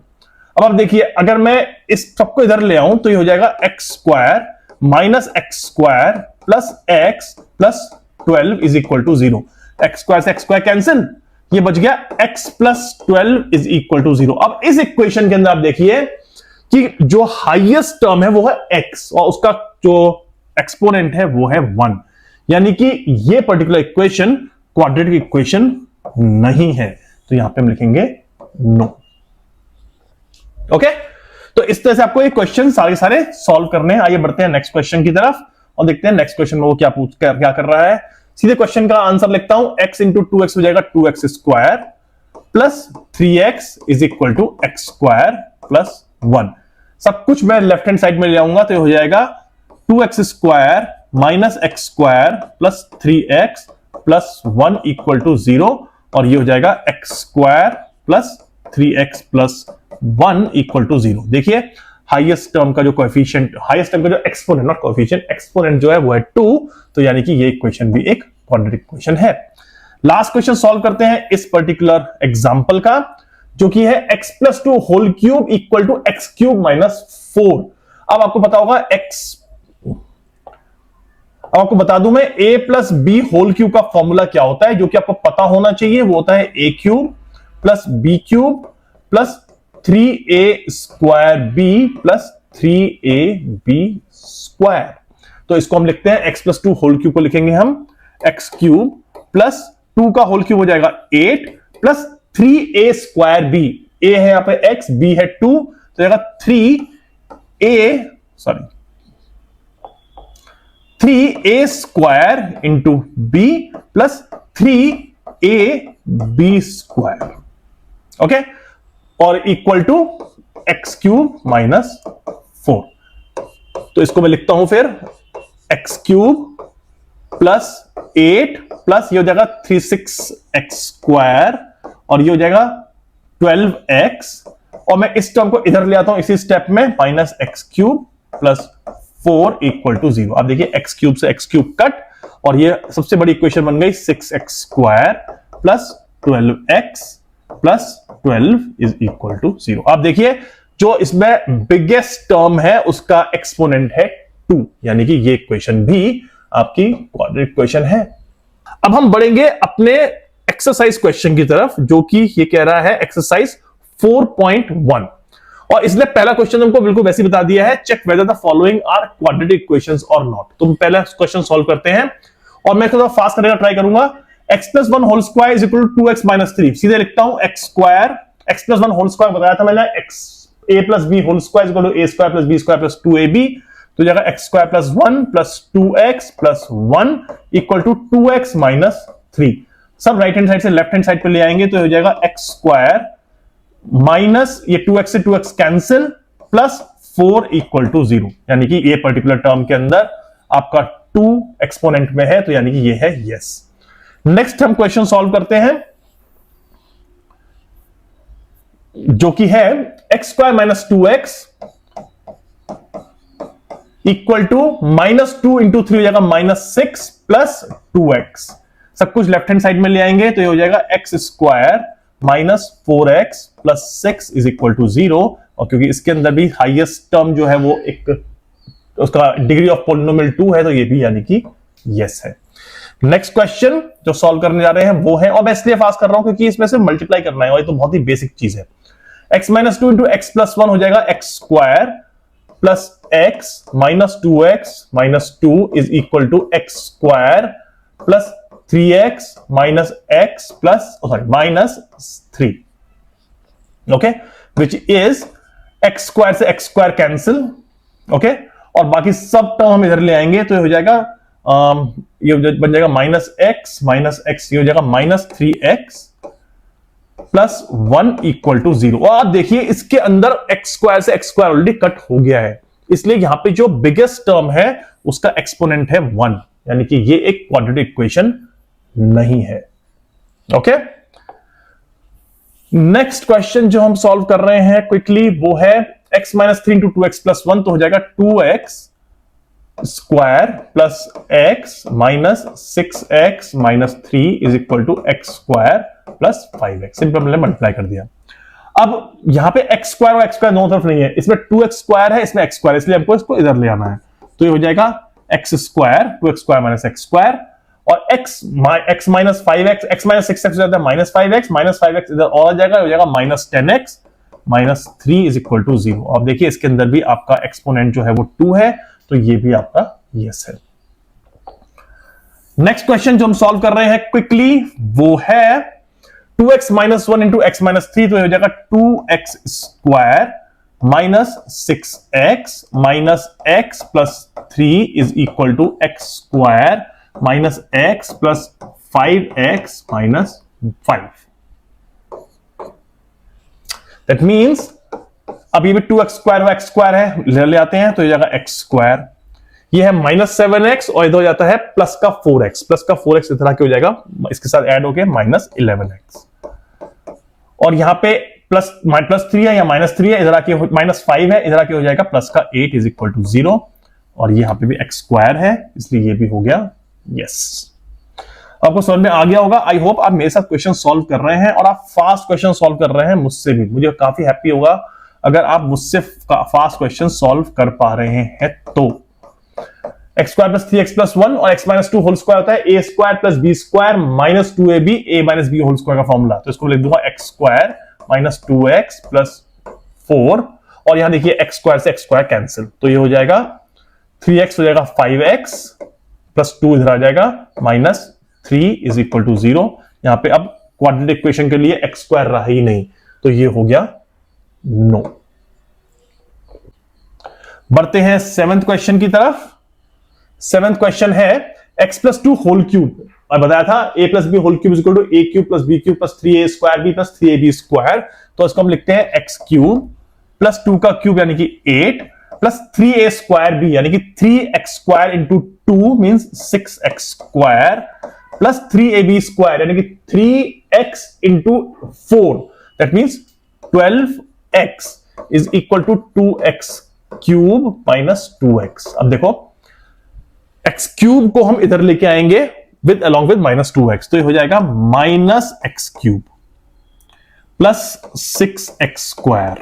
अब आप देखिए अगर मैं इस सबको इधर ले आऊं तो ये हो जाएगा x square minus x square plus x plus 12 is equal to 0। X square से एक्स स्क्वायर कैंसिल, ये बच गया x plus 12 is equal to 0। अब इस इक्वेशन के अंदर आप देखिए कि जो हाईएस्ट टर्म है वो है x और उसका जो एक्सपोनेंट है वो है 1, यानी कि ये पर्टिकुलर इक्वेशन क्वाड्रेटिक इक्वेशन नहीं है। तो यहां पे हम लिखेंगे नो। ओके, तो इस तरह से आपको ये क्वेश्चन सारे सॉल्व करने हैं। आइए बढ़ते हैं नेक्स्ट क्वेश्चन की तरफ और देखते हैं नेक्स्ट क्वेश्चन में वो क्या कर रहा है। सीधे क्वेश्चन का आंसर लिखता हूं, x इंटू 2x हो जाएगा 2x square plus 3x is equal to x square plus 1। सब कुछ मैं लेफ्ट हैंड साइड में ले आऊंगा तो ये हो जाएगा 2x square minus x square plus 3x plus 1 equal to 0, और ये हो जाएगा x square plus 3x plus 1 equal to 0। देखिए हाईएस्ट टर्म का जो कोएफिशिएंट, हाईएस्ट टर्म का जो एक्सपोनेंट, नॉट कोएफिशिएंट, एक्सपोनेंट जो है वो है 2, तो यानी कि ये इक्वेशन भी एक क्वाड्रेटिक इक्वेशन है। लास्ट क्वेश्चन सॉल्व करते हैं इस पर्टिकुलर एग्जांपल का, जो कि है x+2 whole cube equal to x³ - 4। अब आपको पता होगा अब आपको बता दूं मैं a+b होल क्यूब का फॉर्मूला क्या होता है, जो कि आपको पता होना चाहिए। वो होता है a³ + b³ + 3a² b + 3ab²। तो इसको हम लिखते हैं x+2 होल क्यूब को लिखेंगे हम x³ + 2 का होल क्यूब हो जाएगा 8 + 3a² b। a है यहां पे x, b है 2, तो जाएगा 3a² into b + 3ab², okay, और इक्वल टू x³ - 4। तो इसको मैं लिखता हूं फिर x³ + 8 प्लस ये हो जाएगा 36x² और ये हो जाएगा 12x, और मैं इस टर्म को इधर ले आता हूं इसी स्टेप में, -x³ + 4 = 0। आप देखिए x³ से x³ कट, और ये सबसे बड़ी इक्वेशन बन गई 6x² + 12x + 12 = 0। आप देखिए जो इसमें बिगेस्ट टर्म है उसका एक्सपोनेंट है 2, यानी कि ये इक्वेशन भी आपकी क्वाड्रेटिक इक्वेशन है। अब हम बढ़ेंगे अपने एक्सरसाइज क्वेश्चन की तरफ, जो कि ये कह रहा है एक्सरसाइज 4.1, और इसने पहला क्वेश्चन हमको बिल्कुल वैसे बता दिया है, check whether the following are quadratic equations और नॉट। तो पहला क्वेश्चन सॉल्व करते हैं, और मैं थोड़ा फास्ट करने का ट्राई करूंगा। x+1 whole square is equal to 2x - 3। सीधे लिखता हूं x+1 होल स्क्वायर बताया था मैंने, a+b whole square is equal to a² + b² + 2ab, तो जाएगा x² + 1 + 2x + 1 = 2x - 3। सब राइट हैंड साइड से लेफ्ट हैंड साइड पे ले आएंगे तो हो जाएगा x² माइनस ये 2x से 2x कैंसिल प्लस 4 = 0, यानी कि ये पर्टिकुलर टर्म के अंदर आपका 2 एक्सपोनेंट में है, तो यानी कि ये है यस। नेक्स्ट हम क्वेश्चन सॉल्व करते हैं, जो कि है x² - 2x इक्वल टू -2 × 3 हो जाएगा -6 + 2x। सब कुछ लेफ्ट हैंड साइड में ले आएंगे तो ये हो जाएगा x² - 4x + 6 = 0, और क्योंकि इसके अंदर भी हाईएस्ट टर्म जो है वो एक उसका डिग्री ऑफ पॉलिनोमियल 2 है, तो ये भी यानी कि यस है। नेक्स्ट क्वेश्चन जो सॉल्व करने जा रहे हैं वो है, और मैं इसलिए फास्ट कर रहा हूं क्योंकि इसमें से मल्टीप्लाई करना है और ये तो बहुत ही बेसिक चीज है। x - 2 × x + 1 हो जाएगा x² + x - 2x - 2 = x² + 3x - x - 3, okay, which is x² से x² कैंसिल, ओके, और बाकी सब टर्म हम इधर ले आएंगे तो ये हो जाएगा ये बन जाएगा -x - x, ये हो जाएगा -3x + 1 = 0। और आप देखिए इसके अंदर x² से x² ऑलरेडी कट हो गया है, इसलिए यहां पे जो बिगेस्ट टर्म है उसका एक्सपोनेंट है 1, यानी कि ये एक क्वाड्रेटिक इक्वेशन नहीं है, ओके। नेक्स्ट क्वेश्चन जो हम सॉल्व कर रहे हैं क्विकली वो है x - 3 × 2x + 1, तो हो जाएगा 2x² + x - 6x - 3 = x² + 5x। Simple मैंने मल्टीप्लाई कर दिया। अब यहां पे x² और x² दोनों तरफ नहीं है, इसमें 2x² है, इसमें x², इसलिए हमको इसको इधर ले आना है, तो ये हो जाएगा x², 2x² - x², और x - 5x, x - 6x हो जाता है -5x, -5x इधर और आ जाएगा, हो जाएगा -10x - 3 = 0। अब देखिए इसके अंदर भी आपका एक्सपोनेंट जो है वो 2 है, तो ये भी आपका यस है। नेक्स्ट क्वेश्चन जो हम सॉल्व कर रहे हैं क्विकली वो है 2x - 1 × x - 3, तो ये हो जाएगा 2x² - 6x - x + 3 = x² - x + 5x - 5। That means अब ये भी 2x² और x² है, ले आते हैं तो ये जाएगा x², ये है -7x, और इधर हो जाता है प्लस का 4x, प्लस का 4x इधर आके हो जाएगा, इसके साथ ऐड हो गया -11x, और यहां पे +3 है या -3 है, इधर आके -5 है, इधर आके हो जाएगा प्लस का 8 इज इक्वल टू 0, और यहां पे भी x स्क्वायर है, इसलिए ये भी हो गया यस। आपको समझ में आ गया होगा। आई होप आप मेरे साथ क्वेश्चन सॉल्व कर रहे हैं और आप फास्ट क्वेश्चन सॉल्व कर रहे हैं मुझसे भी। मुझे काफी हैप्पी होगा अगर आप मुझसे फास्ट क्वेश्चन सॉल्व कर पा रहे हैं तो। x square plus 3x plus 1 और x माइनस 2 होल स्क्वायर होता है a square plus b square minus 2ab a minus b whole square का फॉर्मूला। तो इसको लिख दूंगा x square minus 2x plus 4, और यहां देखिए x स्क्वायर से x स्क्वायर कैंसिल, तो ये हो जाएगा 3x हो जाएगा 5x प्लस 2 इधर आ जाएगा माइनस 3 इज इक्वल टू 0। यहां पे अब क्वाड्रेटिक इक्वेशन के लिए x स्क्वायर रहा ही नहीं, तो ये हो गया नो। बढ़ते हैं 7th क्वेश्चन की तरफ। 7th क्वेश्चन है x प्लस 2 होल क्यूब। और बताया था a plus B whole cube is equal to a cube plus b cube plus 3a square b plus 3ab square. तो इसको हम लिखते हैं x क्यूब प्लस 2 का क्यूब यानी कि 8 प्लस 3a स्क्वायर b यानी कि 3x square into 2 means 6x square plus 3ab square यानी कि 3x into 4 that means 12x is equal to 2x cube minus 2x। अब देखो x क्यूब को हम इधर लेके आएंगे with along with minus 2x, तो ये हो जाएगा minus x cube plus 6x square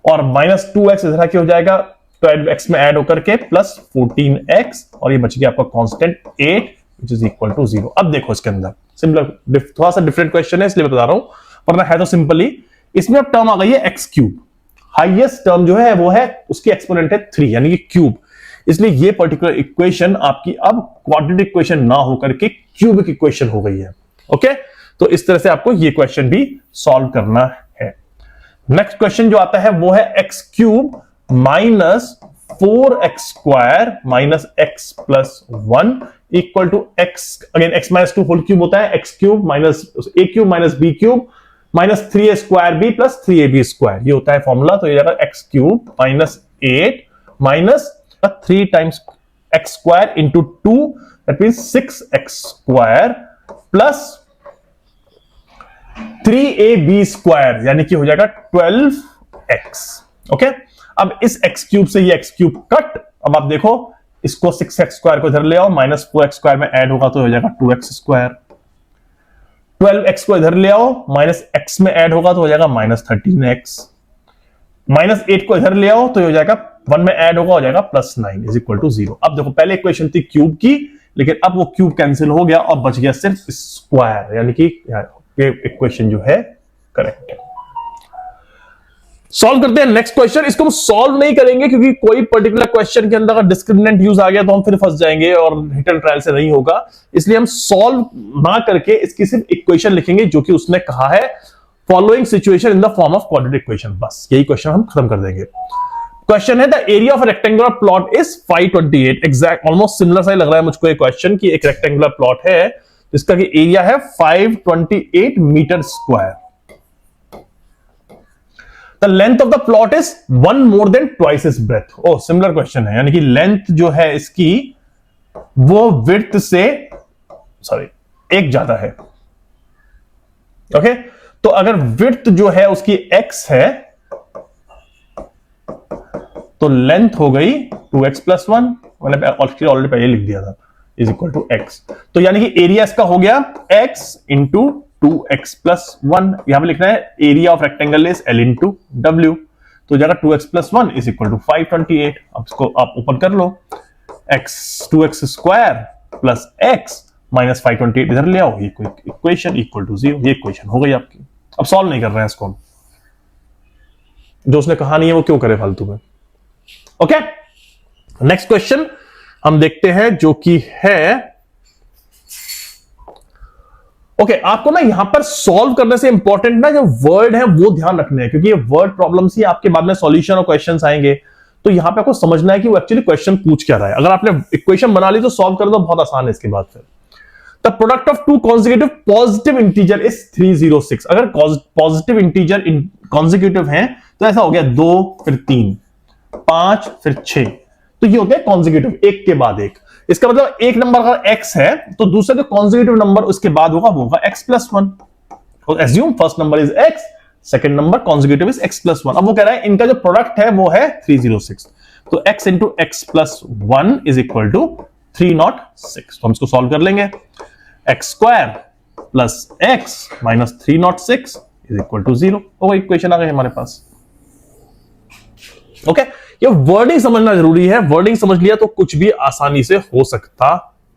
और माइनस 2x इधर आके हो जाएगा 12x में ऐड होकर के प्लस 14x, और ये बच गया आपका constant 8 which is equal to 0। अब देखो इसके अंदर सिंपल थोड़ा सा डिफरेंट क्वेश्चन है इसलिए बता रहा हूं, वरना है तो सिंपल ही। इसमें अब टर्म आ गई है x क्यूब, हाईएस्ट टर्म जो है वो है उसकी एक्सपोनेंट है 3 यानी कि क्यूब, इसलिए ये पर्टिकुलर इक्वेशन आपकी अब क्वाड्रेटिक इक्वेशन ना होकर के क्यूबिक इक्वेशन हो गई है। ओके, तो इस तरह से आपको ये क्वेश्चन भी सॉल्व करना है। नेक्स्ट क्वेश्चन जो आता है वो है x cube minus 4x square minus x plus 1 equal to x, again x minus 2 whole cube होता है x cube minus a cube minus b cube minus 3a square b plus 3ab square, ये होता है formula. तो ये जाएगा x cube minus 8 minus 3 times x square into 2 that means 6x square plus 3ab square यानी कि हो जाएगा 12x। ओके, अब इस x क्यूब से ये x क्यूब कट, अब आप देखो इसको 6x स्क्वायर को इधर ले आओ, माइनस 4x स्क्वायर में ऐड होगा तो हो जाएगा 2x स्क्वायर, 12x को इधर ले आओ, माइनस x में ऐड होगा तो हो जाएगा माइनस 13x, माइनस 8 को इधर ले आओ तो हो जाएगा 1 में ऐड होगा हो जाएगा प्लस 9 इज इक्वल टू 0। अब देखो पहले इक्वेशन थी क्यूब की, लेकिन अब वो क्यूब कैंसिल हो गया और बच गया सिर्फ स्क्वायर, यानी कि ये इक्वेशन जो है करेक्ट है। सॉल्व करते हैं नेक्स्ट क्वेश्चन। इसको हम सॉल्व नहीं करेंगे क्योंकि कोई पर्टिकुलर क्वेश्चन के अंदर अगर डिस्क्रिमिनेंट यूज आ गया तो हम फिर फंस जाएंगे और हिट एंड ट्रायल से नहीं होगा, इसलिए हम सॉल्व ना करके इसकी सिर्फ इक्वेशन लिखेंगे जो कि उसने कहा है following situation in the form of quadratic equation, बस यही क्वेश्चन हम खत्म कर देंगे। क्वेश्चन है the area of rectangular plot is 528, exact almost similar सा लग रहा है मुझको ये क्वेश्चन कि एक रेक्टेंगुलर प्लॉट है जिसका कि एरिया है 528 metre square. The length of the plot is 1 more than twice is breadth. Oh similar question है, यानी कि लेंथ जो है इसकी वो विड्थ से एक ज्यादा है। ओके, तो अगर विड्थ जो है उसकी x है तो लेंथ हो गई 2x प्लस 1, मैंने ऑलरेडी पहले लिख दिया था, इज इक्वल टू x। तो यानी कि एरिया इसका हो गया x इंटू 2x प्लस 1। यहां पे लिखना है area of rectangle is L into W, तो जाएगा 2x plus 1 is equal to 528। अब इसको आप ऊपर कर लो, x square plus x minus 528 इधर ले आओ, ये इक्वेशन इक्वल टू 0, ये इक्वेशन हो गई आपकी। अब सॉल्व नहीं कर रहे हैं इसको, जो उसने कहा नहीं है वो क्यों करे फालतू में। ओके, नेक्स्ट क्वेश्चन हम देखते हैं जो कि है आपको ना यहां पर सॉल्व करने से इंपॉर्टेंट ना जो वर्ड है वो ध्यान रखने हैं, क्योंकि ये वर्ड प्रॉब्लम्स ही आपके बाद में सॉल्यूशन और क्वेश्चंस आएंगे, तो यहां पे आपको समझना है कि वो एक्चुअली क्वेश्चन पूछ क्या रहा है। अगर आपने इक्वेशन बना ली तो सॉल्व कर दो, बहुत आसान है इसके बाद। फिर the product of 2 consecutive positive integer is 306। अगर पॉजिटिव इंटीजर कॉन्जिक्यूटिव हैं तो ऐसा हो गया 2 फिर 3 5 फिर 6, तो ये होते हैं कॉन्जिक्यूटिव, एक के बाद एक। इसका मतलब एक नंबर अगर x है तो दूसरा जो कॉन्जिक्यूटिव नंबर उसके बाद होगा वो होगा x plus 1। Assume first number is x, second number consecutive is x plus 1। अब वो कह रहा है इनका जो प्रोडक्ट है वो है 306, तो x into x plus 1 is equal to 306। तो हम इसको सॉल्व कर लेंगे। X square plus x minus 306 is equal to 0। वो इक्वेशन आ गई हमारे पास। ओके, ये वर्डिंग समझना जरूरी है, वर्डिंग समझ लिया तो कुछ भी आसानी से हो सकता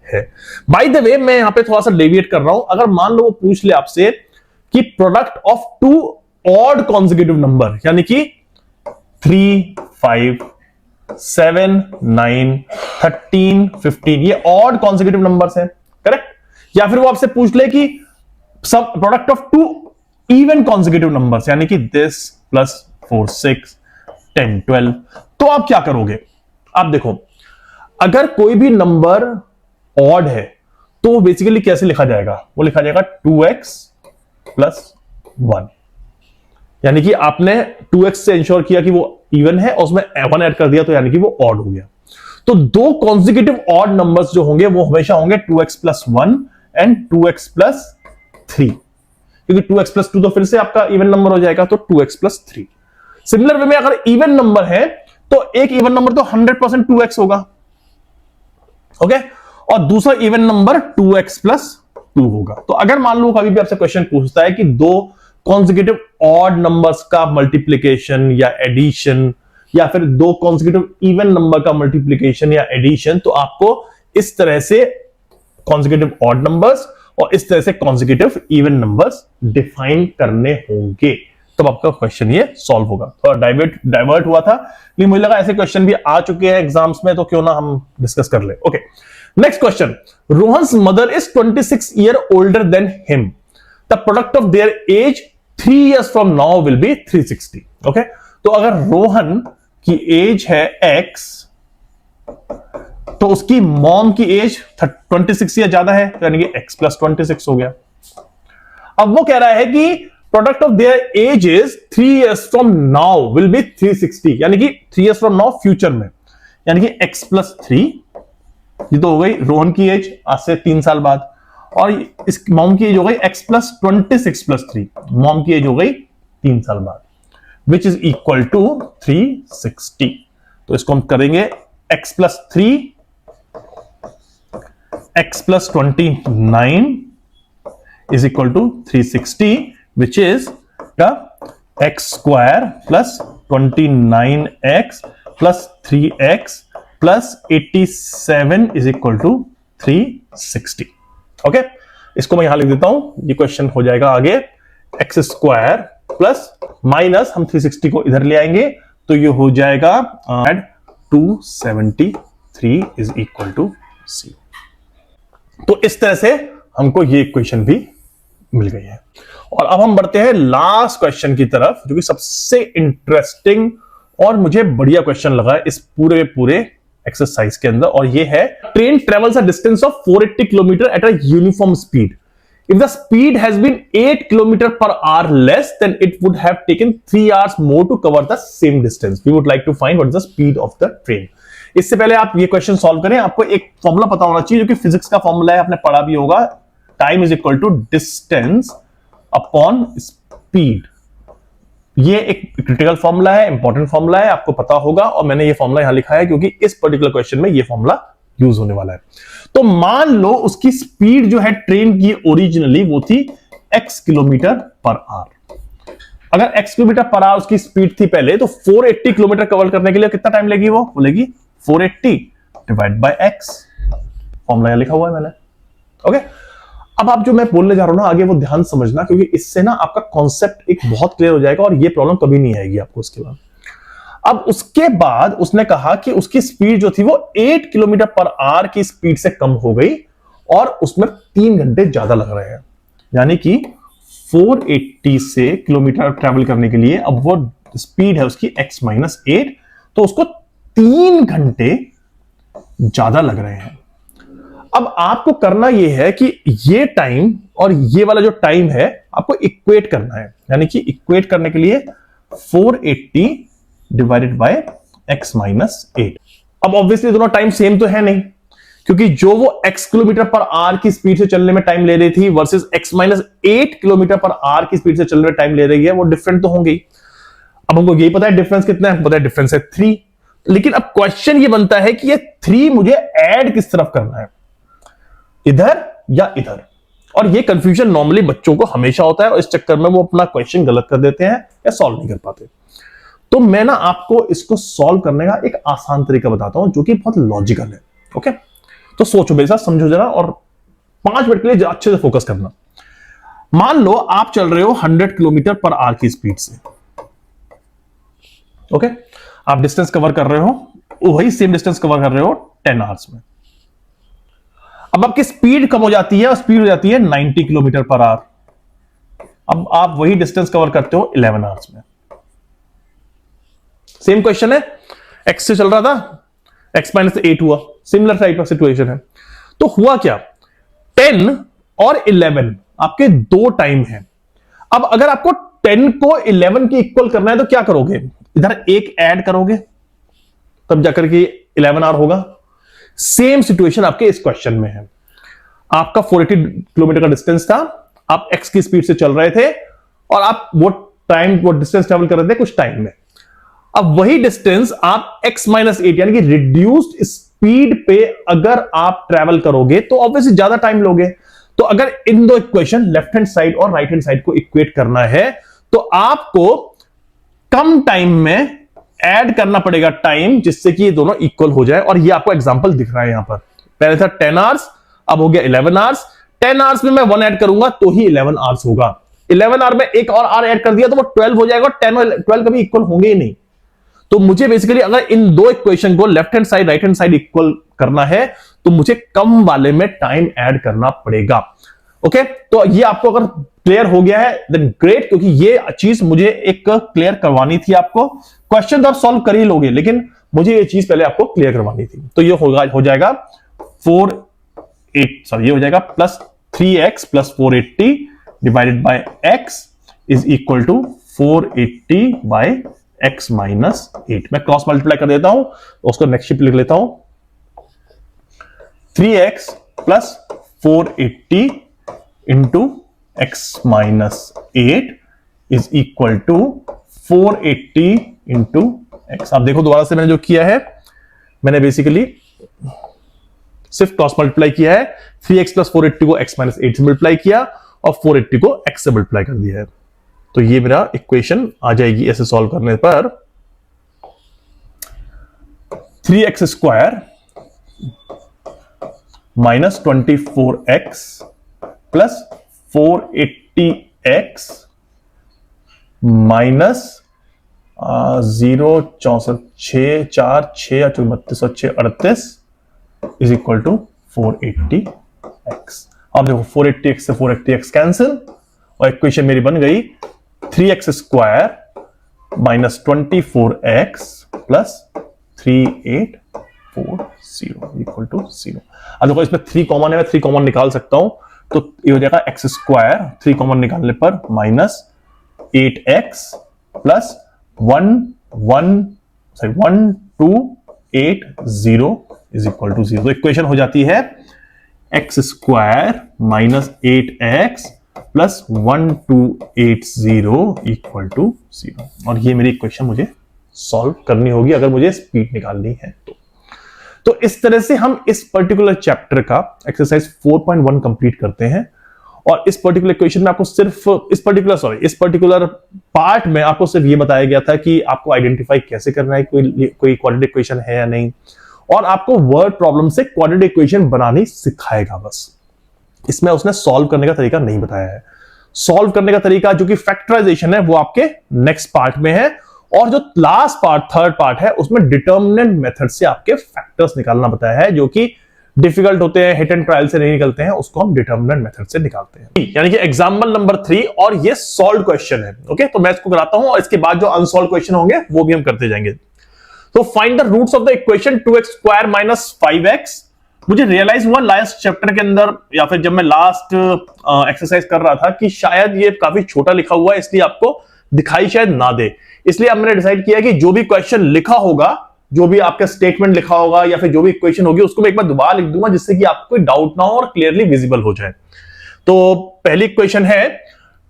है। बाय द वे मैं यहां पे थोड़ा सा डेविएट कर रहा हूं। अगर मान लो वो पूछ ले आपसे कि product of two odd consecutive number, यानी कि 3, 5, 7, 9, 13, 15, ये ऑड कॉन्जिक्यूटिव नंबर्स हैं, करेक्ट। या फिर वो आपसे पूछ ले कि सब product of two even consecutive numbers, यानी कि दिस प्लस 4, 6, 10, 12, तो आप क्या करोगे? आप देखो, अगर कोई भी नंबर ऑड है तो बेसिकली कैसे लिखा जाएगा? वो लिखा जाएगा 2x प्लस 1, यानी कि आपने 2x से इंश्योर किया कि वो इवन है और उसमें 1 ऐड कर दिया तो यानी कि वो ऑड हो गया। तो दो कॉन्जिक्यूटिव ऑड नंबर्स जो होंगे वो हमेशा होंगे 2x plus 1 and 2x plus 3, क्योंकि 2x प्लस 2 तो फिर से आपका इवन नंबर हो जाएगा, तो 2x प्लस 3। सिमिलर वे में अगर इवन नंबर है तो एक इवन नंबर तो 100% 2x होगा, ओके, और दूसरा इवन नंबर 2x प्लस 2 होगा। तो अगर मान लो कभी भी आपसे क्वेश्चन पूछता है कि दो कॉन्जिक्यूटिव ऑड नंबर्स का मल्टीप्लिकेशन या एडिशन, या फिर दो कॉन्जिक्यूटिव इवन नंबर का मल्टीप्लिकेशन या एडिशन, तो आपको इस तरह से कॉन्जिक्यूटिव ऑड नंबर्स और इस तरह से कॉन्जिक्यूटिव इवन नंबर्स डिफाइन करने होंगे, तब आपका क्वेश्चन ये सॉल्व होगा। थोड़ा डाइवर्ट हुआ था, लेकिन मुझे लगा ऐसे क्वेश्चन भी आ चुके हैं एग्जाम्स में, तो क्यों ना हम डिस्कस कर ले। Okay, next question. Rohan's mother is 26 year older than him, the product of their age 3 years from now will be 360। Okay, तो अगर रोहन की एज है x, तो उसकी मॉम की एज 26 ईयर ज्यादा है, यानी कि x प्लस 26 हो गया। अब वो कह रहा है कि product of their age is 3 years from now will be 360, यानी कि 3 years फ्रॉम नाउ फ्यूचर में, यानी कि x प्लस 3, ये तो हो गई रोहन की एज आज से 3 साल बाद, और इस मॉम की एज हो गई x प्लस 26 प्लस 3, मॉम की एज हो गई 3 साल बाद, विच इज इक्वल टू 360। तो इसको हम करेंगे x plus 3, x plus 29 is equal to 360, which is the x square plus 29x plus 3x plus 87 is equal to 360। Okay, इसको मैं यहां लिख देता हूं, ये क्वेश्चन हो जाएगा आगे x स्क्वायर प्लस माइनस हम 360 को इधर ले आएंगे तो ये हो जाएगा 273 इज इक्वल टू c। तो इस तरह से हमको ये इक्वेशन भी मिल गई है। और अब हम बढ़ते हैं लास्ट क्वेश्चन की तरफ, जो कि सबसे इंटरेस्टिंग और मुझे बढ़िया क्वेश्चन लगा इस पूरे एक्सरसाइज के अंदर, और ये है train travels a distance of 480 kilometre at a uniform speed. If the speed has been 8 kilometre per hour less, then it would have taken 3 hours more to cover the same distance. We would like to find what is the speed of the train. इससे पहले आप ये question solve करें, आपको एक formula पता होना चाहिए, जो कि फिजिक्स का फॉर्मूला है, आपने पढ़ा भी होगा, time is equal to distance upon speed. ये एक क्रिटिकल फॉर्मूला है, इंपॉर्टेंट फॉर्मूला है, आपको पता होगा, और मैंने ये फॉर्मूला यहां लिखा है क्योंकि इस पर्टिकुलर क्वेश्चन में ये फॉर्मूला यूज होने वाला है। तो मान लो उसकी स्पीड जो है ट्रेन की ओरिजिनली वो थी x किलोमीटर पर आवर। अगर x किलोमीटर पर आवर उसकी स्पीड थी पहले, तो 480 किलोमीटर कवर करने के लिए कितना टाइम लेगी? वो बोलेगी 480 डिवाइड बाय x। फॉर्मूला यहां लिखा हुआ है मैंने। ओके, अब आप जो मैं बोलने जा रहा हूं ना आगे, वो ध्यान समझना, क्योंकि इससे ना आपका कॉन्सेप्ट एक बहुत क्लियर हो जाएगा और ये प्रॉब्लम कभी नहीं आएगी आपको उसके बाद। अब उसके बाद उसने कहा कि उसकी स्पीड जो थी वो 8 किलोमीटर पर आवर की स्पीड से कम हो गई और उसमें 3 घंटे ज्यादा लग रहे हैं, यानी कि 480 से किलोमीटर ट्रेवल करने के लिए अब वो स्पीड है उसकी x माइनस 8, तो उसको 3 घंटे ज्यादा लग रहे हैं। अब आपको करना यह है कि ये टाइम और ये वाला जो टाइम है आपको इक्वेट करना है, यानी कि इक्वेट करने के लिए 480 डिवाइडेड बाय x माइनस 8। अब ऑब्वियसली दोनों टाइम सेम तो है नहीं, क्योंकि जो वो x किलोमीटर पर आर की स्पीड से चलने में टाइम ले रही थी वर्सेस x माइनस 8 किलोमीटर पर आर की स्पीड से चलने में टाइम ले रही है, वो डिफरेंट तो होंगी। अब हमको यही पता है डिफरेंस कितना है, पता है डिफरेंस है 3। लेकिन अब क्वेश्चन ये बनता है कि ये 3 मुझे ऐड किस तरफ करना है, इधर या इधर। और ये कंफ्यूजन नॉर्मली बच्चों को हमेशा होता है और इस चक्कर में वो अपना क्वेश्चन गलत कर देते हैं या सॉल्व नहीं कर पाते। तो मैं ना आपको इसको सॉल्व करने का एक आसान तरीका बताता हूं जो कि बहुत लॉजिकल है। ओके, तो सोचो मेरे साथ, समझो जरा और 5 मिनट के लिए अच्छे से फोकस करना। मान लो आप चल रहे हो 100 किलोमीटर पर आवर की स्पीड से। ओके, आप डिस्टेंस कवर कर रहे हो, वही सेम डिस्टेंस कवर कर रहे हो 10 आवर्स में। अब आपकी स्पीड कम हो जाती है और स्पीड हो जाती है 90 किलोमीटर पर आवर। अब आप वही डिस्टेंस कवर करते हो 11 आवर्स में। सेम क्वेश्चन है, एक्स से चल रहा था, एक्स माइनस 8 हुआ, सिमिलर टाइप ऑफ सिचुएशन है। तो हुआ क्या, 10 और 11 आपके दो टाइम है। अब अगर आपको 10 को 11 के इक्वल करना है तो क्या करोगे, इधर एक ऐड करोगे तब जाकर के 11 आवर होगा। सेम सिचुएशन आपके इस क्वेश्चन में है। आपका 480 किलोमीटर का डिस्टेंस था, आप एक्स की स्पीड से चल रहे थे और आप वो डिस्टेंस ट्रेवल कर रहे थे कुछ टाइम में। अब वही डिस्टेंस आप x माइनस 8 यानी कि रिड्यूस्ड स्पीड पे अगर आप ट्रेवल करोगे तो ऑब्वियसली ज्यादा टाइम लोगे। तो अगर इन दो इक्वेशन लेफ्ट हैंड साइड और राइट हैंड साइड को इक्वेट करना है तो आपको कम टाइम में ऐड करना पड़ेगा टाइम, जिससे कि ये दोनों इक्वल हो जाए। और ये आपको एग्जांपल दिख रहा है यहां पर, पहले था 10 आवर्स, अब हो गया 11 आवर्स। 10 आवर्स में मैं 1 ऐड करूंगा तो ही 11 आवर्स होगा। 11 आवर में एक और आर ऐड कर दिया तो वो 12 हो जाएगा। 10 और 12 कभी इक्वल होंगे ही नहीं। तो मुझे बेसिकली अगर इन दो इक्वेशन को left hand side right hand side equal करना है तो मुझे कम वाले में टाइम ऐड करना पड़ेगा। ओके, तो ये आपको अगर क्लियर हो गया है देन ग्रेट, क्योंकि ये चीज मुझे एक क्लियर करवानी थी आपको। क्वेश्चन तो आप सॉल्व कर ही लोगे, लेकिन मुझे ये चीज पहले आपको क्लियर करवानी थी। तो ये हो जाएगा ये हो जाएगा plus 3x plus 480 divided by x is equal to 480 by x minus 8। मैं क्रॉस मल्टीप्लाई कर देता हूं, उसको नेक्स्ट शिफ्ट लिख लेता हूं। 3x plus 480 into x minus 8 is equal to 480 into x. आप देखो दोबारा से मैंने जो किया है, मैंने बेसिकली सिर्फ क्रॉस मल्टीप्लाई किया है। 3x प्लस 480 को x माइनस 8 से मल्टीप्लाई किया और 480 को x से मल्टीप्लाई कर दिया है। तो ये मेरा इक्वेशन आ जाएगी ऐसे सॉल्व करने पर 3x square minus 24x plus 480x minus 0 64 6 4 6 32 6 38 is equal to 480x। अब देखो 480x से 480x कैंसिल और इक्वेशन मेरी बन गई 3x square minus 24x plus 3840 equal to 0। अब देखो इसमें 3 कॉमन है, मैं 3 कॉमन निकाल सकता हूं, तो ये हो जाएगा x स्क्वायर 3 कॉमन निकालने पर minus 8x plus 1280 is equal to 0। तो इक्वेशन हो जाती है x square minus 8x plus 1280 equal to 0। और ये मेरी इक्वेशन मुझे सॉल्व करनी होगी अगर मुझे स्पीड निकालनी है तो इस तरह से हम इस पर्टिकुलर चैप्टर का एक्सरसाइज 4.1 कंप्लीट करते हैं। और इस पर्टिकुलर इक्वेशन में आपको सिर्फ इस पर्टिकुलर पार्ट में आपको सिर्फ ये बताया गया था कि आपको आइडेंटिफाई कैसे करना है कोई क्वाड्रेटिक इक्वेशन है या नहीं, और आपको वर्ड प्रॉब्लम से क्वाड्रेटिक इक्वेशन बनानी सिखाएगा बस। इसमें उसने सॉल्व करने का तरीका नहीं बताया है। सॉल्व करने का तरीका जो कि फैक्टराइजेशन है वो आपके नेक्स्ट पार्ट में है, और जो लास्ट पार्ट थर्ड पार्ट है उसमें डिटर्मिनेंट मेथड से आपके फैक्टर्स निकालना बताया है, जो कि डिफिकल्ट होते हैं, हिट एंड ट्रायल से नहीं निकलते हैं, उसको हम डिटर्मिनेंट मेथड से निकालते हैं। यानी कि एग्जांपल नंबर 3 और ये सॉल्व क्वेश्चन है। ओके, तो मैं इसको कराता हूं और इसके बाद जो अनसॉल्व क्वेश्चन होंगे वो भी हम करते जाएंगे। तो find the roots of the equation 2x square minus 5x। मुझे रियलाइज हुआ लास्ट चैप्टर के अंदर या फिर जब मैं लास्ट एक्सरसाइज कर रहा था कि शायद ये काफी छोटा लिखा हुआ है, इसलिए आपको दिखाई शायद ना दे। इसलिए अब मैंने डिसाइड किया कि जो भी क्वेश्चन लिखा होगा जो भी आपका स्टेटमेंट लिखा होगा या फिर जो भी इक्वेशन होगी उसको मैं एक बार दोबारा लिख दूंगा जिससे कि आपको कोई डाउट ना हो और क्लियरली विजिबल हो जाए। तो पहली इक्वेशन है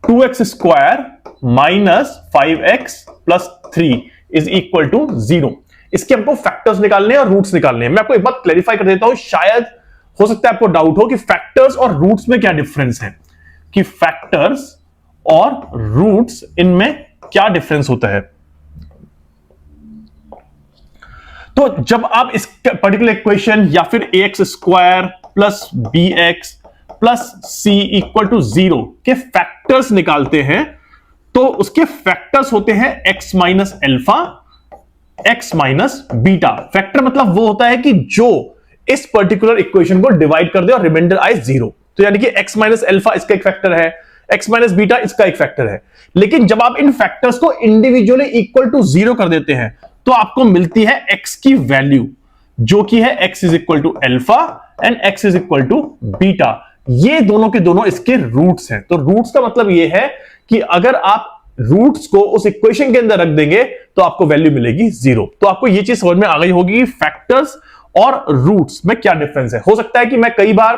2x square minus 5x plus 3 is equal to 0। इसके हमको फैक्टर्स निकालने हैं और रूट्स निकालने हैं। मैं आपको एक बात क्लैरिफाई कर देता हूं, शायद हो सकता है आपको डाउट हो कि फैक्टर्स और रूट्स में क्या डिफरेंस है, कि फैक्टर्स और रूट्स इनमें क्या डिफरेंस होता है। तो जब आप इस पर्टिकुलर इक्वेशन या फिर ax square plus bx plus c equal to 0 के फैक्टर्स निकालते हैं तो उसके फैक्टर्स होते हैं x minus alpha, x minus beta. Factor मतलब वो होता है कि जो इस पर्टिकुलर इक्वेशन को डिवाइड कर दे और रिमाइंडर आए 0। तो यानी कि x माइनस एल्फा इसका एक फैक्टर है, x माइनस बीटा इसका एक फैक्टर है। लेकिन जब आप इन फैक्टर्स को इंडिविजुअली इक्वल टू 0 कर देते हैं तो आपको मिलती है x की वैल्यू, जो कि है x is equal to alpha and x is equal to beta. ये दोनों के दोनों इसके रूट्स हैं। तो रूट्स का मतलब ये है कि अगर आप रूट्स को उस इक्वेशन के अंदर रख देंगे तो आपको वैल्यू मिलेगी 0। तो आपको ये चीज समझ में आ गई होगी फैक्टर्स और रूट्स में क्या डिफरेंस है। हो सकता है कि मैं कई बार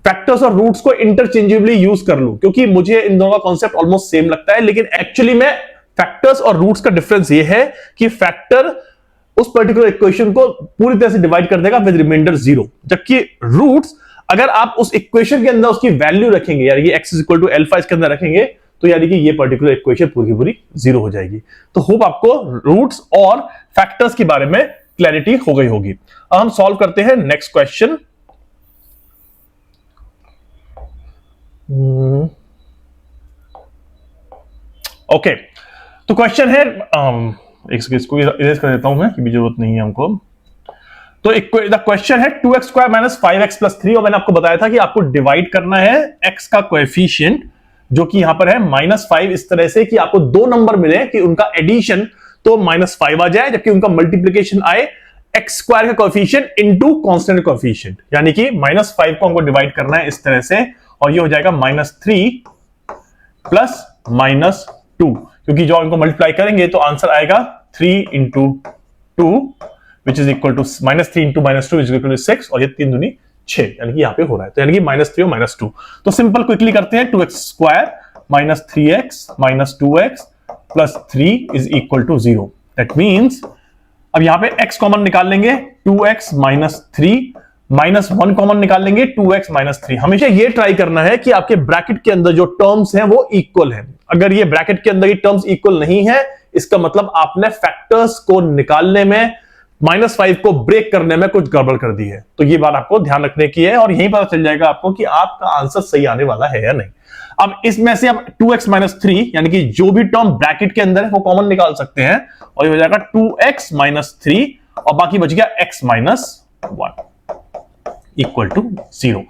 फैक्टर्स और रूट्स को इंटरचेंजेबली यूज कर लूं क्योंकि मुझे इन दोनों का कॉन्सेप्ट ऑलमोस्ट सेम लगता है, लेकिन एक्चुअली में फैक्टर्स और रूट्स का डिफरेंस ये है कि फैक्टर उस पर्टिकुलर इक्वेशन को पूरी तरह से डिवाइड कर देगा विद रिमाइंडर 0, जबकि रूट्स अगर आप उस इक्वेशन के अंदर उसकी वैल्यू रखेंगे, यानी कि x is equal to alpha इसके अंदर रखेंगे, तो यानी कि ये पर्टिकुलर इक्वेशन पूरी की पूरी 0 हो जाएगी। तो होप आपको रूट्स और फैक्टर्स के बारे में क्लैरिटी हो गई होगी। अब हम सॉल्व करते हैं नेक्स्ट क्वेश्चन। ओके, तो क्वेश्चन है इसको इरेज कर देता हूं मैं, कि जरूरत नहीं है हमको। तो द क्वेश्चन है 2x square minus 5x plus 3, और मैंने आपको बताया था कि आपको डिवाइड करना है x का कोएफिशिएंट जो कि यहां पर है -5, इस तरह से कि आपको दो नंबर मिले कि उनका एडिशन तो -5 आ जाए, जबकि उनका मल्टीप्लीकेशन आए x स्क्वायर का कोएफिशिएंट इनटू कांस्टेंट कोएफिशिएंट। यानी कि -5 को हमको डिवाइड करना है इस तरह से, और ये हो जाएगा -3 प्लस -2, क्योंकि जो इनको मल्टीप्लाई करेंगे तो आंसर आएगा 3 into 2 which is equal to -3 into -2 is equal to 6, और ये 3 दूनी 6, यानी कि यहां पे हो रहा है। तो यानी कि -3 और -2। तो सिंपल क्विकली करते हैं, 2x square minus 3x minus 2x plus 3 is equal to 0। That means अब यहां पे x कॉमन निकाल लेंगे, 2x माइनस 3 माइनस 1 कॉमन निकाल लेंगे, 2x माइनस 3। हमेशा ये ट्राई करना है कि आपके ब्रैकेट के अंदर जो टर्म्स हैं वो इक्वल हैं। अगर ये ब्रैकेट के अंदर ये टर्म्स इक्वल नहीं है, इसका मतलब आपने फैक्टर्स को निकालने में, -5 को ब्रेक करने में कुछ गड़बड़ कर दी है। तो ये बात आपको ध्यान रखने की है, और यही पता चल जाएगा आपको कि आपका आंसर सही आने वाला है या नहीं। अब इसमें से आप 2x माइनस 3 यानी कि जो भी टर्म ब्रैकेट के अंदर है वो कॉमन निकाल सकते हैं, और ये हो जाएगा 2x माइनस 3, और बाकी बच गया x माइनस 1 इक्वल टू 0।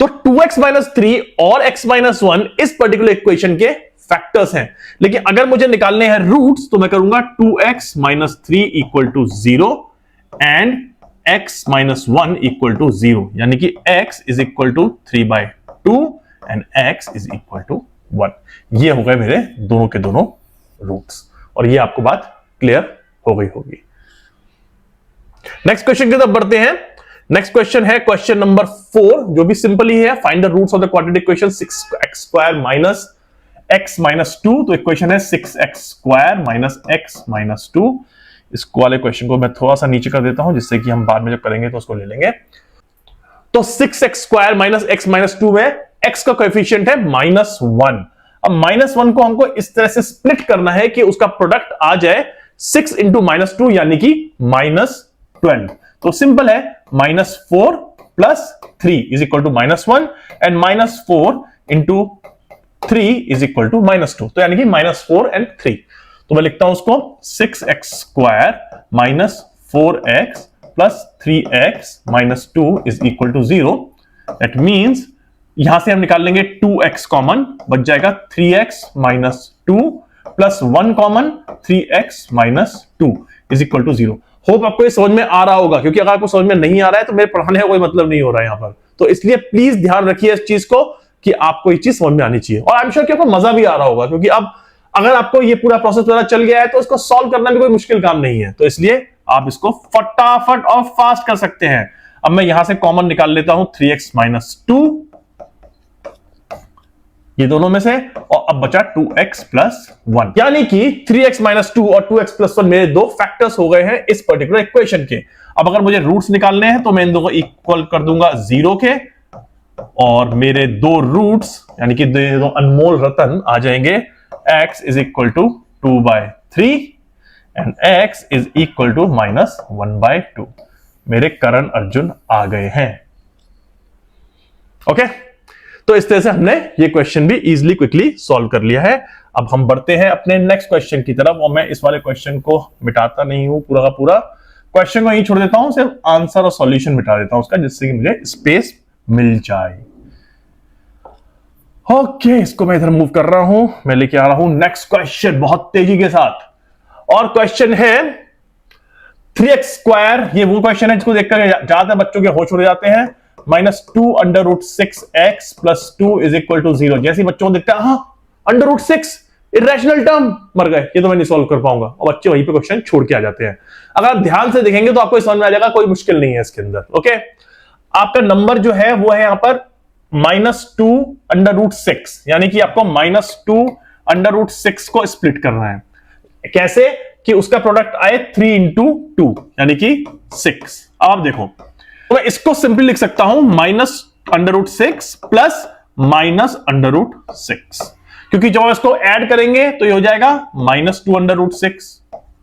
तो 2x माइनस 3 और x माइनस 1 इस पर्टिकुलर इक्वेशन के फैक्टर्स हैं। लेकिन अगर मुझे निकालने हैं रूट्स तो मैं करूंगा 2x minus 3 equal to 0 and x minus 1 equal to 0, यानी कि x is equal to 3/2 and x is equal to 1। ये हो गए मेरे दोनों के दोनों रूट्स, और ये आपको बात क्लियर हो गई होगी। नेक्स्ट क्वेश्चन की तरफ बढ़ते हैं। नेक्स्ट क्वेश्चन है क्वेश्चन नंबर 4, जो भी सिंपल ही है, find the roots of the quadratic equation 6x square minus x minus 2। तो इक्वेशन है 6x square minus x minus 2। इसको वाले क्वेश्चन को मैं थोड़ा सा नीचे कर देता हूं, जिससे कि हम बाद में जब करेंगे तो उसको ले लेंगे। तो 6x square minus x minus 2 में x का कोएफिशिएंट है -1। अब -1 को हमको इस तरह से स्प्लिट करना है कि उसका प्रोडक्ट आ जाए 6 इंटू -2, यानी कि -12। तो सिंपल है, -4 plus 3 is equal to -1 and -4 into 3 is equal to -2, तो यानी कि -4 एंड 3। तो मैं लिखता हूं उसको 6x square minus 4x plus 3x minus 2 is equal to 0। That means यहां से हम निकाल लेंगे 2x कॉमन, बच जाएगा 3x minus 2 plus 1 common 3x minus 2 is equal to 0। Hope आपको ये समझ में आ रहा होगा, क्योंकि अगर आपको समझ में नहीं आ रहा है तो मेरे पढ़ाने का कोई मतलब नहीं हो रहा है यहां पर। तो इसलिए प्लीज ध्यान रखिए इस चीज को कि आपको ये चीज समझ में आनी चाहिए, और आई एम श्योर कि आपको मजा भी आ रहा होगा, क्योंकि अब अगर आपको ये पूरा प्रोसेस पता चल गया है तो इसको सॉल्व करना भी कोई मुश्किल काम नहीं है। तो इसलिए आप इसको फटाफट और फास्ट कर सकते हैं। अब मैं यहां से कॉमन निकाल लेता हूं 3x माइनस 2, ये दोनों में से, और अब बचा 2x प्लस 1, यानी कि 3x माइनस 2 और 2x प्लस 1 मेरे दो फैक्टर्स हो गए हैं इस पर्टिकुलर इक्वेशन के। अब अगर मुझे रूट्स निकालने हैं तो मैं इन दोनों को इक्वल कर दूंगा 0 के, और मेरे दो रूट्स यानी कि दो अनमोल रतन आ जाएंगे। x is equal to 2/3 and x is equal to minus 1/2। मेरे करण अर्जुन आ गए हैं। ओके, तो इस तरह से हमने ये क्वेश्चन भी इजीली क्विकली सॉल्व कर लिया है। अब हम बढ़ते हैं अपने नेक्स्ट क्वेश्चन की तरफ, और मैं इस वाले क्वेश्चन को मिटाता नहीं हूं, पूरा का पूरा क्वेश्चन को यहीं छोड़ देता हूं, सिर्फ आंसर और सॉल्यूशन मिटा देता हूं उसका, जिससे कि मुझे स्पेस मिल जाए। ओके, इसको मैं इधर मूव कर रहा हूं, मैं लेके आ रहा हूं नेक्स्ट क्वेश्चन बहुत तेजी के साथ। और क्वेश्चन है 3x स्क्वायर। ये वो क्वेश्चन है जिसको देखकर ज्यादातर बच्चों के होश उड़ जाते हैं। -2 under root 6x plus 2 is equal to 0। जैसे बच्चों को देखता है, हाँ अंडर रूट 6 इरेशनल टर्म, मर गए, ये तो मैं नहीं सॉल्व कर पाऊंगा, और बच्चे वहीं पे क्वेश्चन छोड़ के आ जाते हैं। अगर आप ध्यान से देखेंगे तो आपको समझ में आ जाएगा, कोई मुश्किल नहीं है इसके अंदर। ओके, आपका नंबर जो है वो है यहां पर -2 अंडर रूट 6, यानी कि आपको -2 अंडर रूट 6 को स्प्लिट करना है। कैसे कि उसका प्रोडक्ट आए 3 इंटू 2 यानी कि 6। अब आप देखो, तो मैं इसको सिंपली लिख सकता हूं -√6 प्लस -√6, क्योंकि जब इसको ऐड करेंगे तो ये हो जाएगा -2√6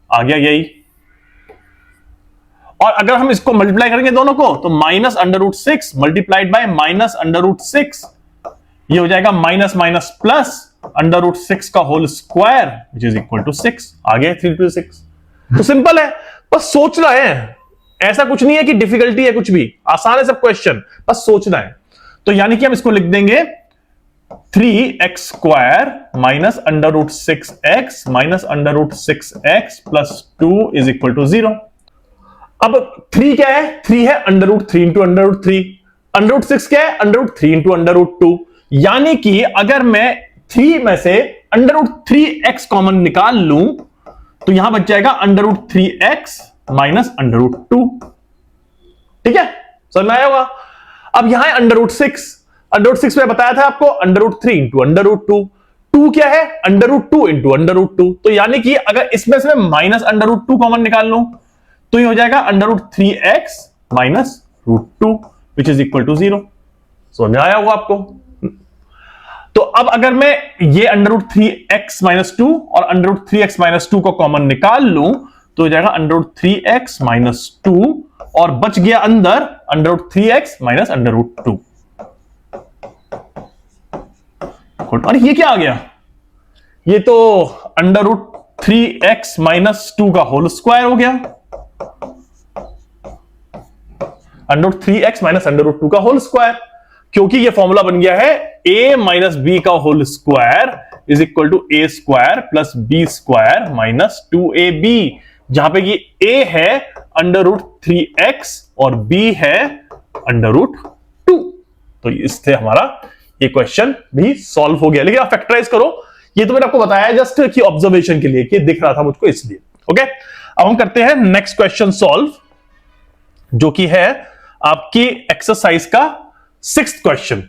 आ गया यही। और अगर हम इसको मल्टीप्लाई करेंगे दोनों को तो -√6 मल्टीप्लाइड बाय -√6, ये हो जाएगा माइनस माइनस प्लस √6 का whole square which is equal to 6 आ गया 3 to 6। तो सिंपल है, बस सोचना है, ऐसा कुछ नहीं है कि डिफिकल्टी है, कुछ भी आसान है सब क्वेश्चन, बस सोचना है। तो यानी कि हम इसको लिख देंगे 3x square minus √6x minus √6x plus 2 is equal to 0। अब 3 क्या है? 3 है √3 इंटू √3, √6 क्या है? √3 इंटू √2। यानी कि अगर मैं 3 में से √3x कॉमन निकाल लूं तो यहां बच जाएगा √3x माइनस √2। ठीक है, समझ में आया होगा। अब यहां है √6 में बताया था आपको √3 इंटू √2, 2 क्या है? √2 इंटू √2। तो यानी कि अगर इसमें से मैं माइनस √2 कॉमन निकाल लूं तो ये हो जाएगा √3x minus √2 which is equal to 0। समझ में आया होगा आपको। तो अब अगर मैं ये √3x माइनस 2 और √3x माइनस 2 को कॉमन निकाल लूं तो हो जाएगा √3x माइनस 2 और बच गया अंदर √3x माइनस √2। और ये क्या आ गया? ये तो √3x माइनस 2 का होल स्क्वायर हो गया, √3x माइनस √2 का होल स्क्वायर, क्योंकि ये फॉर्मूला बन गया है a माइनस बी का whole square is equal to a square plus b square minus 2ab, जहां पे ये a है √3x और b है √2। तो इससे हमारा ये क्वेश्चन भी सॉल्व हो गया। लेकिन आप फैक्टराइज करो, ये तो मैंने आपको बताया जस्ट कि ऑब्जर्वेशन के लिए, कि दिख रहा था मुझको इसलिए। ओके, अब हम करते हैं नेक्स्ट क्वेश्चन सॉल्व, जो कि है आपकी एक्सरसाइज का 6th question.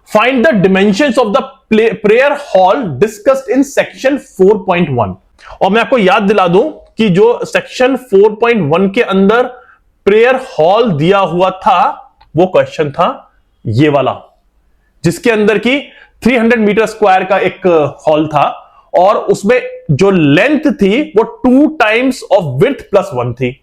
Find the dimensions of the prayer hall discussed in section 4.1। और मैं आपको याद दिला दूं कि जो सेक्शन 4.1 के अंदर प्रेयर हॉल दिया हुआ था वो क्वेश्चन था ये वाला, जिसके अंदर की 300 मीटर स्क्वायर का एक हॉल था और उसमें जो लेंथ थी वो 2 टाइम्स ऑफ विड्थ प्लस 1 थी,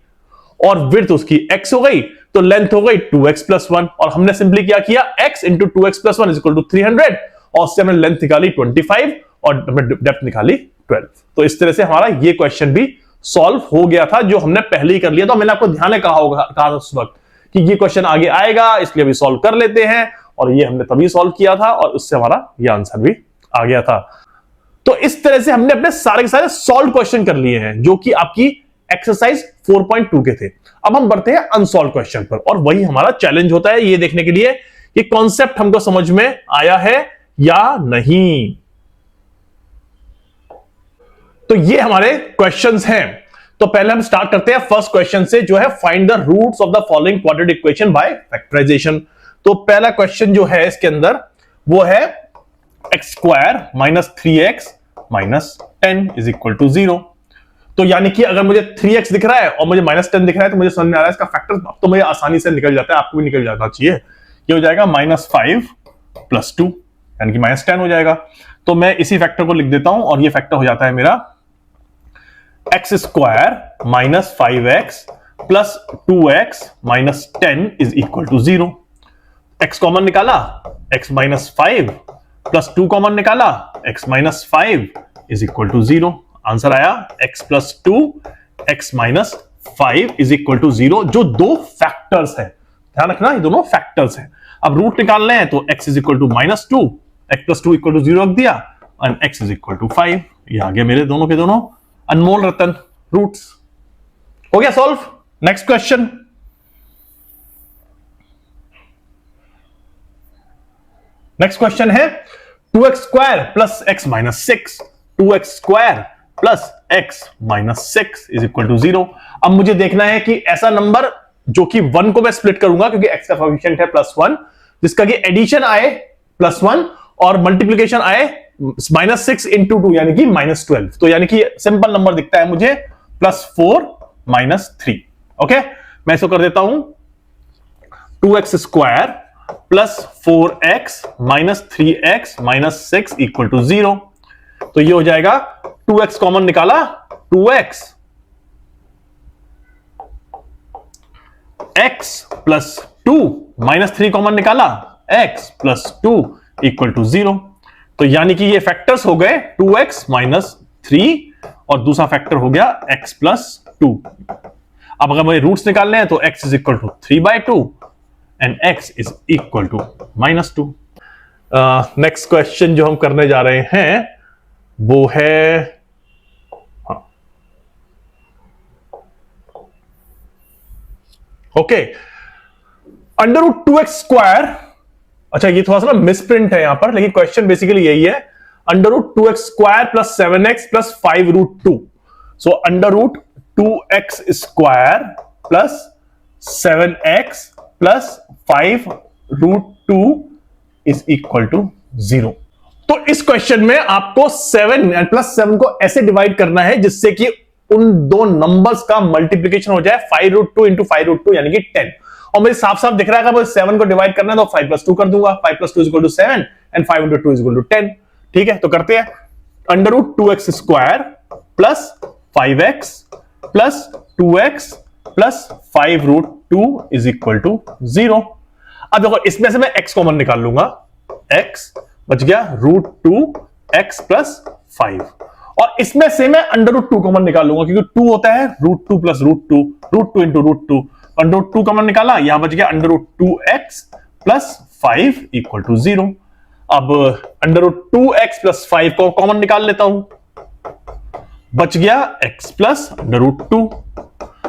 और विड्थ उसकी x हो गई तो लेंथ हो गई 2x प्लस 1, और हमने सिंपली क्या किया x into 2x plus 1 is equal to 300, और उससे हमने लेंथ निकाली 25 और डेप्थ निकाली 12। तो इस तरह से हमारा ये क्वेश्चन भी सॉल्व हो गया था, जो हमने पहले ही कर लिया था। मैंने आपको ध्यान में कहा था उस वक्त कि ये क्वेश्चन आगे आएगा, इसलिए अभी सॉल्व कर लेते हैं, और ये हमने तभी सॉल्व किया था और उससे हमारा ये आंसर भी आ गया था। तो इस तरह से हमने अपने सारे के सारे सॉल्व क्वेश्चन कर लिए हैं, जो कि आपकी एक्सरसाइज 4.2 के थे। अब हम बढ़ते हैं अनसॉल्व क्वेश्चन पर, और वही हमारा चैलेंज होता है ये देखने के लिए कि कॉन्सेप्ट हमको समझ में आया है या नहीं। तो ये हमारे क्वेश्चंस हैं। तो पहले हम स्टार्ट करते हैं फर्स्ट क्वेश्चन से, जो है find the roots of the following quadratic equation by factorisation. तो पहला क्वेश्चन जो है इसके अंदर वो है x square minus 3x minus 10 is equal to 0। तो यानी कि अगर मुझे 3x दिख रहा है और मुझे माइनस 10 दिख रहा है तो मुझे समझ में आ रहा है इसका फैक्टर अब तो मुझे आसानी से निकल जाता है, आपको भी निकल जाना चाहिए। ये हो जाएगा -5 + 2 यानी कि -10 हो जाएगा। तो मैं इसी फैक्टर को लिख देता हूं और ये फैक्टर हो जाता है मेरा x square minus 5x plus 2x minus 10 is equal to 0। x common निकाला, x माइनस 5 प्लस 2 कॉमन निकाला, x minus 5 is equal to 0। Answer आया x plus 2 x minus 5 is equal to 0, जो दो फैक्टर्स है, ध्यान रखना ये दोनों फैक्टर्स हैं। अब रूट निकालने हैं तो x is equal to -2, x plus 2 equal to 0 रख दिया and x is equal to 5। ये आ गया मेरे दोनों के दोनों अनमोल रतन रूट्स। हो गया solve. Next question, next question है 2x square plus x minus 6, 2x square plus x minus 6 is equal to 0। अब मुझे देखना है कि ऐसा नंबर जो कि 1 को मैं स्प्लिट करूंगा क्योंकि x का कोएफिशिएंट है +1, जिसका कि एडिशन आए +1 और मल्टीप्लिकेशन आए -6 into 2 यानी कि -12। तो यानी कि सिंपल नंबर दिखता है मुझे +4 -3। ओके, मैं इसको कर देता हूं 2x square plus 4x minus 3x minus 6 equal to 0। तो ये हो जाएगा 2x कॉमन निकाला, 2x x plus 2 minus 3 common निकाला, x प्लस 2 इक्वल टू 0। तो यानी कि ये फैक्टर्स हो गए 2x माइनस 3 और दूसरा फैक्टर हो गया x प्लस 2। अब अगर मुझे रूट्स निकालने हैं तो x is equal to 3/2 and x is equal to -2। Next question जो हम करने जा रहे हैं वो है ओके √2x स्क्वायर। अच्छा ये थोड़ा सा ना मिसप्रिंट है यहां पर, लेकिन क्वेश्चन बेसिकली यही है √2x square plus 7x plus 5√2। So √2x square plus 7x plus 5√2 is equal to 0। तो इस क्वेश्चन में आपको 7 एंड +7 को ऐसे डिवाइड करना है जिससे कि उन दो नंबर्स का मल्टीप्लीकेशन हो जाए 5√2 इंटू 5√2 यानी कि 10। और मुझे साफ साफ दिख रहा है कि मुझे 7 को डिवाइड करना है तो 5 + 2 कर दूंगा, 5 + 2 is equal to 7 and 5 × 2 is equal to 10। ठीक है, तो करते हैं √2x square plus 5x plus 2x plus 5√2 is equal to 0। अब देखो इसमें से मैं x कॉमन निकाल लूंगा, x बच गया √2x प्लस 5 और इसमें से मैं √2 कॉमन निकाल लूंगा क्योंकि 2 होता है √2 प्लस √2, √2 इंटू √2, √2 कॉमन निकाला, यहां बच गया √2x प्लस 5 इक्वल टू 0। अब √2x प्लस 5 को कॉमन निकाल लेता हूं, बच गया x प्लस √2।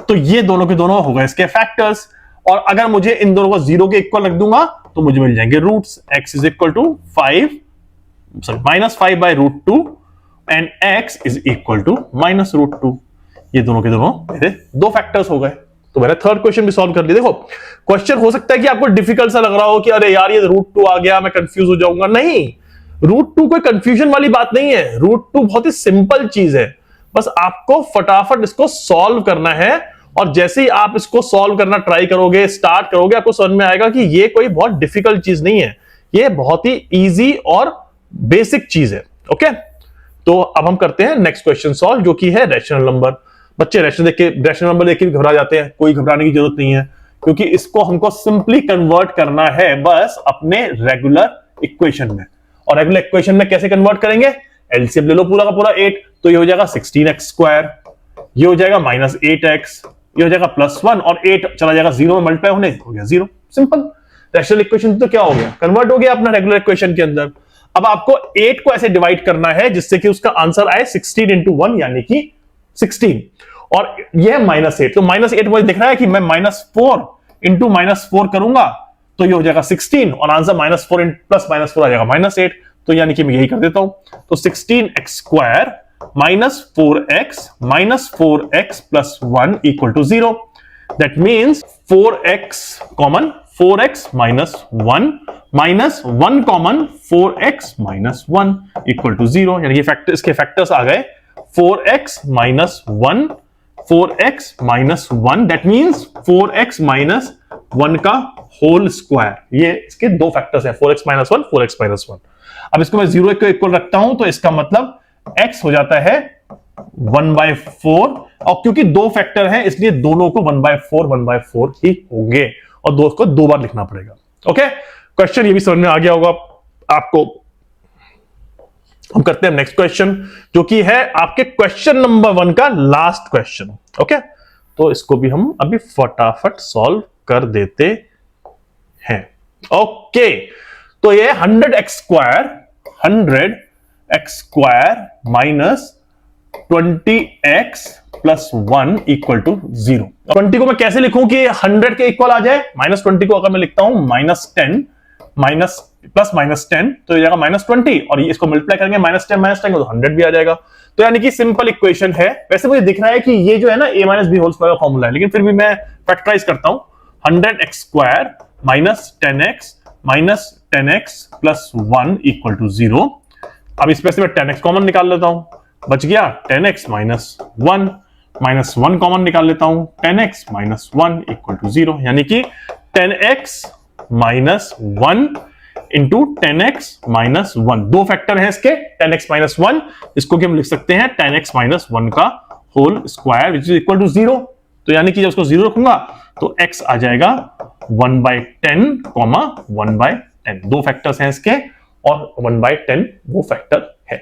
तो ये दोनों के दोनों हो गए इसके फैक्टर्स और अगर मुझे इन दोनों को 0 के इक्वल रख दूंगा तो मुझे मिल जाएंगे roots. x is equal to -5/√2 and x is equal to -√2। ये दोनों के दोनों मेरे दो फैक्टर्स हो गए। तो मैंने थर्ड क्वेश्चन भी सॉल्व कर लिया। देखो क्वेश्चन हो सकता है कि आपको डिफिकल्ट सा लग रहा हो कि अरे यार ये √2 आ गया, मैं कंफ्यूज हो जाऊंगा। नहीं, √2 कोई कंफ्यूजन वाली बात नहीं है। √2 बहुत ही सिंपल चीज है, बस आपको फटाफट इसको सॉल्व करना है और जैसे ही आप इसको सॉल्व करना ट्राई करोगे, स्टार्ट करोगे, आपको समझ में आएगा कि ये कोई बहुत डिफिकल्ट चीज नहीं है, ये बहुत ही इजी और बेसिक चीज है। ओके, तो अब हम करते हैं नेक्स्ट क्वेश्चन सॉल्व, जो कि है रैशनल नंबर। बच्चे रैशनल नंबर देख के घबरा जाते हैं, कोई घबराने की जरूरत नहीं है क्योंकि इसको हमको सिंपली कन्वर्ट करना है बस अपने रेगुलर इक्वेशन में। और रेगुलर इक्वेशन में कैसे कन्वर्ट करेंगे? एलसीएम ले लो पूरा का पूरा 8, तो ये हो जाएगा 16x स्क्वायर, ये हो जाएगा -8x, ये हो जाएगा +1 और 8 चला जाएगा 0 में मल्टीप्लाई होने, हो गया 0। सिंपल रैशनल इक्वेशन तो क्या हो गया, कन्वर्ट हो गया अपना रेगुलर इक्वेशन के अंदर। अब आपको 8 को ऐसे डिवाइड करना है जिससे कि उसका आंसर आए 16 × 1 यानी कि 16 और यह -8। तो -8 मुझे दिख रहा है कि मैं -4 × -4 करूंगा तो ये हो जाएगा 16 और आंसर -4 + -4 आ जाएगा -8। तो यानी कि मैं यही कर देता हूं। तो 16x square minus 4x plus 1 equal to 0. That means 4x common 4x minus 1 minus 1 common 4x minus 1 equal to 0. यानी ये फैक्टर, इसके फैक्टर्स आ गए 4x minus 1, 4x minus 1, that means 4x minus 1 का होल स्क्वायर. ये इसके दो factors हैं 4x minus 1, 4x minus 1. अब इसको मैं 0 को इक्वल रखता हूं तो इसका मतलब x हो जाता है 1/4, और क्योंकि दो फैक्टर हैं इसलिए दोनों को 1/4 ही होंगे और दो को दो बार लिखना पड़ेगा. ओके, क्वेश्चन ये भी समझ में आ गया होगा आपको. हम करते हैं नेक्स्ट क्वेश्चन, जो कि है आपके क्वेश्चन नंबर 1 का लास्ट क्वेश्चन. ओके, तो इसको भी हम अभी फटाफट सॉल्व कर देते हैं. ओके, तो ये 100x square minus 20x plus 1 equal to 0. 20 को मैं कैसे लिखूं कि 100 के इक्वल आ जाए? -20 को अगर मैं लिखता हूं -10 माइनस प्लस -10 तो ये जाएगा -20, और इसको मल्टीप्लाई करेंगे -10 तो 100 भी आ जाएगा. तो यानी कि सिंपल इक्वेशन है. वैसे मुझे दिख रहा है कि ये जो है ना a - b होल स्क्वायर का फॉर्मूला है, लेकिन फिर भी मैं फैक्टराइज करता हूं. 100x square minus 10x plus 1 equal to 0. अब इसमें से मैं 10x कॉमन निकाल लेता हूं, बच गया 10x माइनस 1 कॉमन निकाल लेता हूं, 10x माइनस 1 इक्वल टू 0. यानी कि 10x minus 1 into 10x minus 1. दो फैक्टर हैं इसके 10x माइनस 1, इसको कि हम लिख सकते हैं 10x माइनस 1 का whole square which is equal to 0. तो यानी कि जब उसको 0 रखूंगा तो x आ जाएगा 1/10, 1/10. दो फैक्टर्स हैं इसके और 1/10 वो फैक्टर है.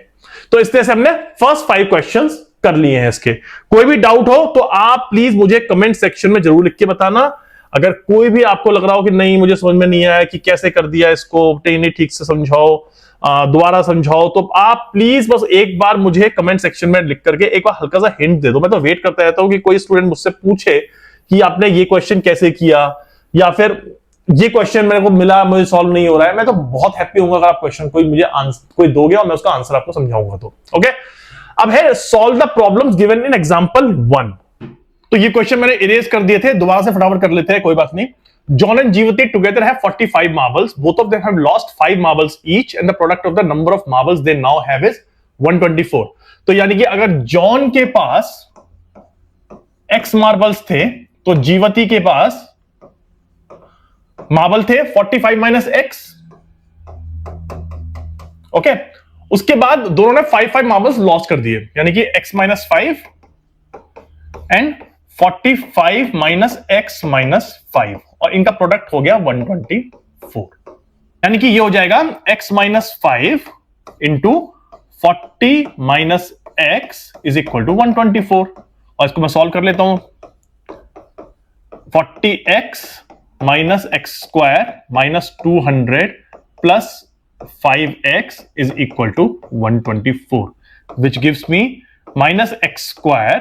तो इस तरह से हमने फर्स्ट 5 क्वेश्चंस कर लिए हैं इसके. कोई भी डाउट हो तो आप प्लीज मुझे कमेंट सेक्शन में जरूर लिख के बताना. अगर कोई भी आपको लग रहा हो कि नहीं मुझे समझ में नहीं आया कि कैसे कर दिया इसको, नहीं ठीक से समझाओ, दोबारा समझाओ, तो आप प्लीज बस एक बार मुझे कमेंट सेक्शन में लिख करके एक बार हल्का सा हिंट दे दो. मैं तो वेट करता रहता हूं कि कोई स्टूडेंट मुझसे पूछे कि आपने ये क्वेश्चन कैसे किया, या फिर ये क्वेश्चन मेरे को मिला मुझे सॉल्व नहीं हो रहा है. मैं तो बहुत हैप्पी होऊंगा अगर आप क्वेश्चन कोई मुझे कोई दोगे और मैं उसका आंसर आपको समझाऊंगा. तो ओके, अब है solve the problems given in example 1. तो ये क्वेश्चन मैंने इरेज कर दिए थे, दोबारा से फटाफट कर लेते हैं, कोई बात नहीं. John and Jeevati together have 45 marbles. Both of them have lost 5 marbles each, and the product of the number of marbles they now have is 124. तो यानी कि अगर जॉन के पास x मार्बल्स थे तो जीवती के पास मार्बल थे 45 माइनस x. ओके, उसके बाद दोनों ने 5 मार्बल्स लॉस कर दिए, यानी कि x minus 5 and 45 minus x minus 5, और इनका प्रोडक्ट हो गया 124. यानी कि ये हो जाएगा x minus 5 into 40 minus x is equal to 124. और इसको मैं सॉल्व कर लेता हूं. 40x minus x square minus 200 plus 5x is equal to 124, which gives me minus x square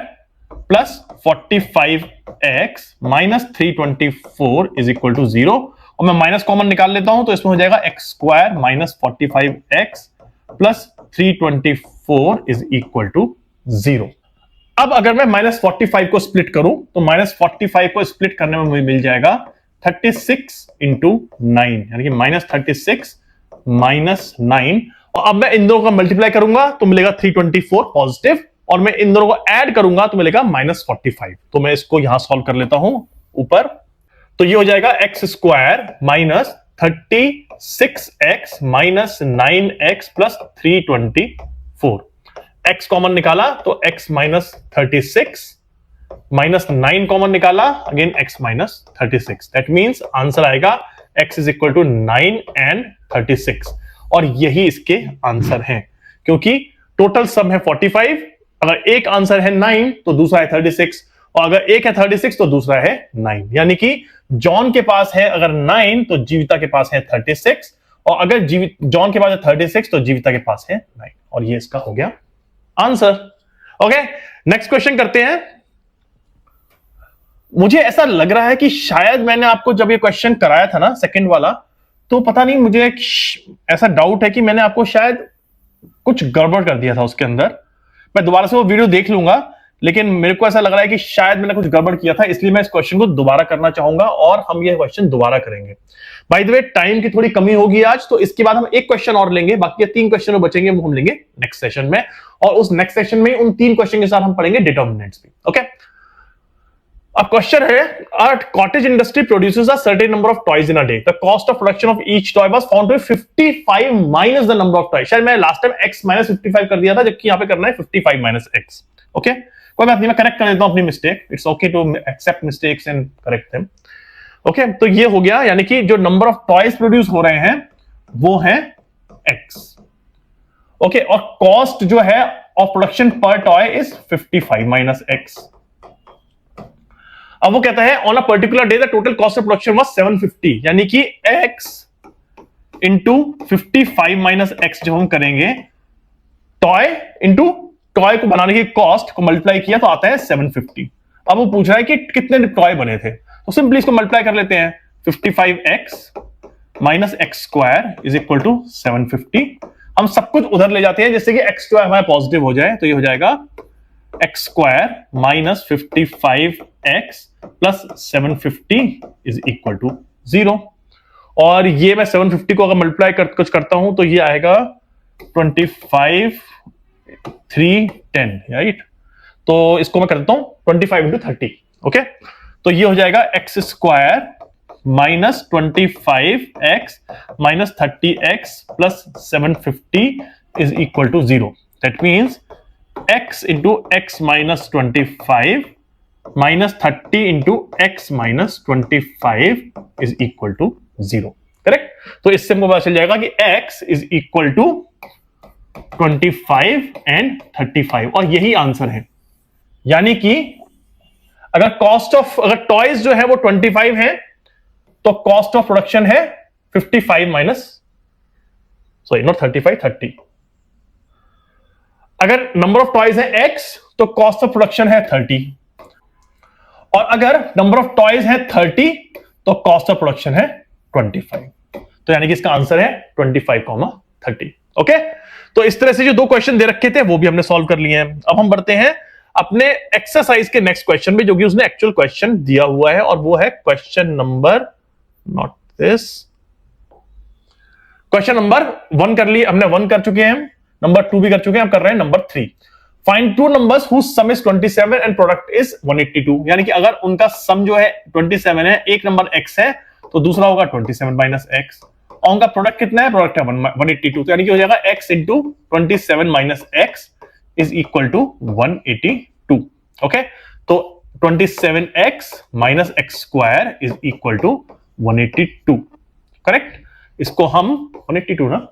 plus 45x minus 324 is equal to 0. और मैं minus common निकाल लेता हूं तो इसमें हो जाएगा x square minus 45x plus 324 is equal to 0. अब अगर मैं माइनस 45 को स्प्लिट करूं तो माइनस 45 को स्प्लिट करने में मुझे मिल जाएगा 36 इंटू 9, यानी कि माइनस 36 माइनस 9. और अब मैं इन दोनों का मल्टीप्लाई करूंगा तो मिलेगा 324 पॉजिटिव, और मैं इन दोनों को ऐड करूंगा तो मिलेगा माइनस 45. तो मैं इसको यहां सॉल्व कर लेता हूं ऊपर. तो ये हो जाएगा x square minus 36x minus 9x plus 324. x common निकाला तो x माइनस 36 माइनस 9 कॉमन निकाला, again x minus 36. That means answer आएगा x is equal to 9 and 36. और यही इसके आंसर हैं, क्योंकि टोटल सम है 45. अगर एक आंसर है 9 तो दूसरा है 36, और अगर एक है 36 तो दूसरा है 9. यानी कि जॉन के पास है अगर 9 तो जीविता के पास है 36, और अगर जॉन के पास है 36 तो जीविता के पास है 9. और ये इसका हो गया आंसर. ओके, नेक्स्ट क्वेश्चन करते हैं. मुझे ऐसा लग रहा है कि शायद मैंने आपको जब ये क्वेश्चन कराया था ना सेकंड वाला, तो पता नहीं मुझे ऐसा डाउट है कि मैंने आपको शायद कुछ गड़बड़ कर दिया था उसके अंदर. मैं दोबारा से वो वीडियो देख लूंगा, लेकिन मेरे को ऐसा लग रहा है कि शायद मैंने कुछ गड़बड़ किया था, इसलिए मैं इस क्वेश्चन को दोबारा करना चाहूंगा और हम ये क्वेश्चन दोबारा करेंगे। बाय द वे टाइम की थोड़ी कमी होगी आज, तो इसके बाद हम एक क्वेश्चन और लेंगे, बाकी 3 क्वेश्चन बचेंगे वो हम लेंगे नेक्स्ट सेशन में, और उस नेक्स्ट सेशन में उन 3 क्वेश्चन के साथ हम पढ़ेंगे डिटर्मिनेंट्स भी। ओके, अब क्वेश्चन है, a cottage industry produces a certain number of toys in a day. The cost of production of each toy was found to be 55 minus the number of toys. शायद मैं last time x minus 55 कर दिया था, जबकि यहां पे करना है 55 minus x. ओके, कोई बात नहीं, मैं करेक्ट कर देता हूं अपनी mistake. It's okay to accept mistakes and correct them. Okay, तो ये हो गया, यानी कि जो नंबर ऑफ टॉयज प्रोड्यूस हो रहे हैं वो है x. ओके, और कॉस्ट जो है of production per toy is 55 minus x. अब वो कहता है on a particular day the total cost of production was 750, यानी कि x इंटू 55 माइनस एक्स जब हम करेंगे, टॉय इंटू टॉय को बनाने की कॉस्ट को मल्टीप्लाई किया तो आता है 750. अब वो पूछ रहा है कि कितने टॉय बने थे, तो सिंपली इसको मल्टीप्लाई कर लेते हैं. 55x minus x square is equal to 750. हम सब कुछ उधर ले जाते हैं जिससे कि एक्स स्क्वायर हमारा पॉजिटिव हो जाए, तो ये हो जाएगा x square minus 55x plus 750 is equal to 0. और ये मैं 750 को अगर मल्टीप्लाई कुछ करता हूं तो ये आएगा 25 3 10, राइट. तो इसको मैं करता हूं 25 इंटू 30. ओके, तो ये हो जाएगा x square minus 25x minus 30x plus 750 is equal to 0. That means x into x minus 25 minus 30 into x minus 25 is equal to 0. Correct. तो इससे हमको पता चल जाएगा कि x is equal to 25 and 35, और यही आंसर है. यानी कि अगर टॉयज जो है वो 25 है तो कॉस्ट ऑफ प्रोडक्शन है 55 माइनस, सॉरी नॉट 35, 30. अगर नंबर ऑफ टॉयज है x तो कॉस्ट ऑफ प्रोडक्शन है 30, और अगर नंबर ऑफ टॉयज है 30 तो कॉस्ट ऑफ प्रोडक्शन है 25. तो यानी कि इसका आंसर है 25,30. ओके, तो इस तरह से जो 2 क्वेश्चन दे रखे थे वो भी हमने सॉल्व कर लिए हैं. अब हम बढ़ते हैं अपने एक्सरसाइज के नेक्स्ट क्वेश्चन में, जो कि उसने एक्चुअल क्वेश्चन दिया हुआ है, और वो है question number, not this, question number 1 कर लिए हमने, 1 कर चुके हैं, नंबर 2 भी कर चुके हैं, हम कर रहे हैं number 3. Find 2 numbers whose sum is 27 and product is 182. यानी कि अगर उनका सम जो है 27 है, एक नंबर x है तो दूसरा होगा 27 माइनस x, और उनका प्रोडक्ट कितना है, प्रोडक्ट है 182. तो यानी कि हो जाएगा x into 27 minus x is equal to 182. Okay, तो 27x minus x square is equal to 182. Correct. इसको हम 182 ना,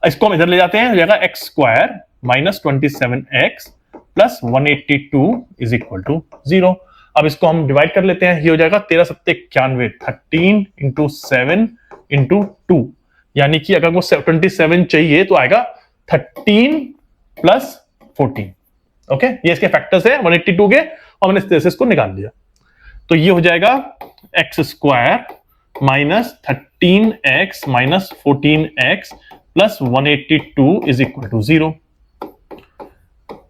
इसको हम इधर ले जाते हैं, हो जाएगा x square minus 27x plus 182 is equal to 0. अब इसको हम डिवाइड कर लेते हैं, ये हो जाएगा 13 7 91, 13 इंटू 7 इंटू 2, यानी कि अगर वो 27 चाहिए तो आएगा 13 प्लस 14. ओके, ये इसके फैक्टर्स है 182 के, और मैंने इस तरह से इसको निकाल लिया. तो ये हो जाएगा x square minus 13x minus 14x plus 182 is equal to 0.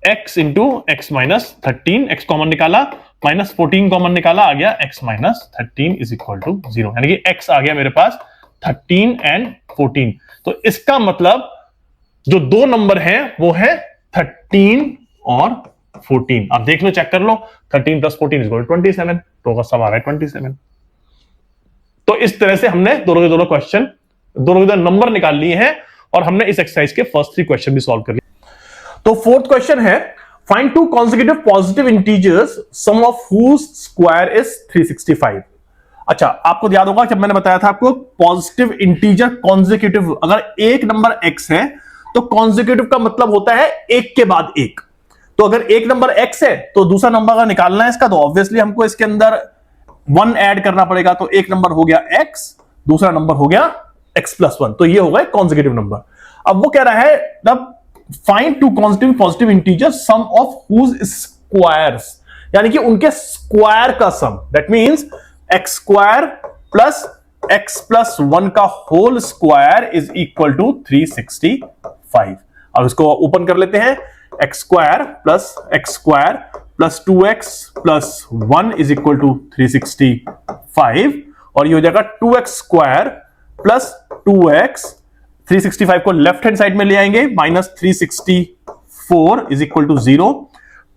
x into x minus 13, x common निकाला, माइनस 14 कॉमन निकाला, आ गया x minus 13 is equal to 0. यानी कि x आ गया मेरे पास 13 एंड 14. तो इसका मतलब जो 2 नंबर हैं वो है 13 और 14. आप देख लो, चेक कर लो, 13 प्लस 14 इज इक्वल टू 27. तो का सब आ रहा है 27. तो इस तरह से हमने दोनों क्वेश्चन, दोनों नंबर निकाल लिए हैं, और हमने इस एक्सरसाइज के फर्स्ट 3 क्वेश्चन भी सॉल्व कर लिए. तो 4th क्वेश्चन है, find 2 consecutive positive integers sum of whose square is 365. अच्छा, आपको याद होगा जब मैंने बताया था आपको पॉजिटिव इंटीजर कॉन्जिक्यूटिव, अगर एक नंबर x है तो कॉन्जिक्यूटिव का मतलब होता है एक के बाद एक. तो अगर एक नंबर x है तो दूसरा नंबर अगर निकालना है इसका, तो ऑब्वियसली हमको इसके अंदर 1 ऐड करना पड़ेगा. तो एक नंबर हो गया x, दूसरा नंबर हो गया x प्लस 1, तो ये होगा कॉन्जिक्यूटिव नंबर. अब वो कह रहा है तब find 2 consecutive positive integers sum of whose squares, यानी कि उनके स्क्वायर का sum. That means x square plus x plus 1 का whole square is equal to 365. अब इसको ओपन कर लेते हैं, X square plus 2x plus 1 is equal to 365, और ये हो जाएगा 2x स्क्वायर प्लस 2x, 365 को लेफ्ट हैंड साइड में ले आएंगे, minus 364 is equal to 0,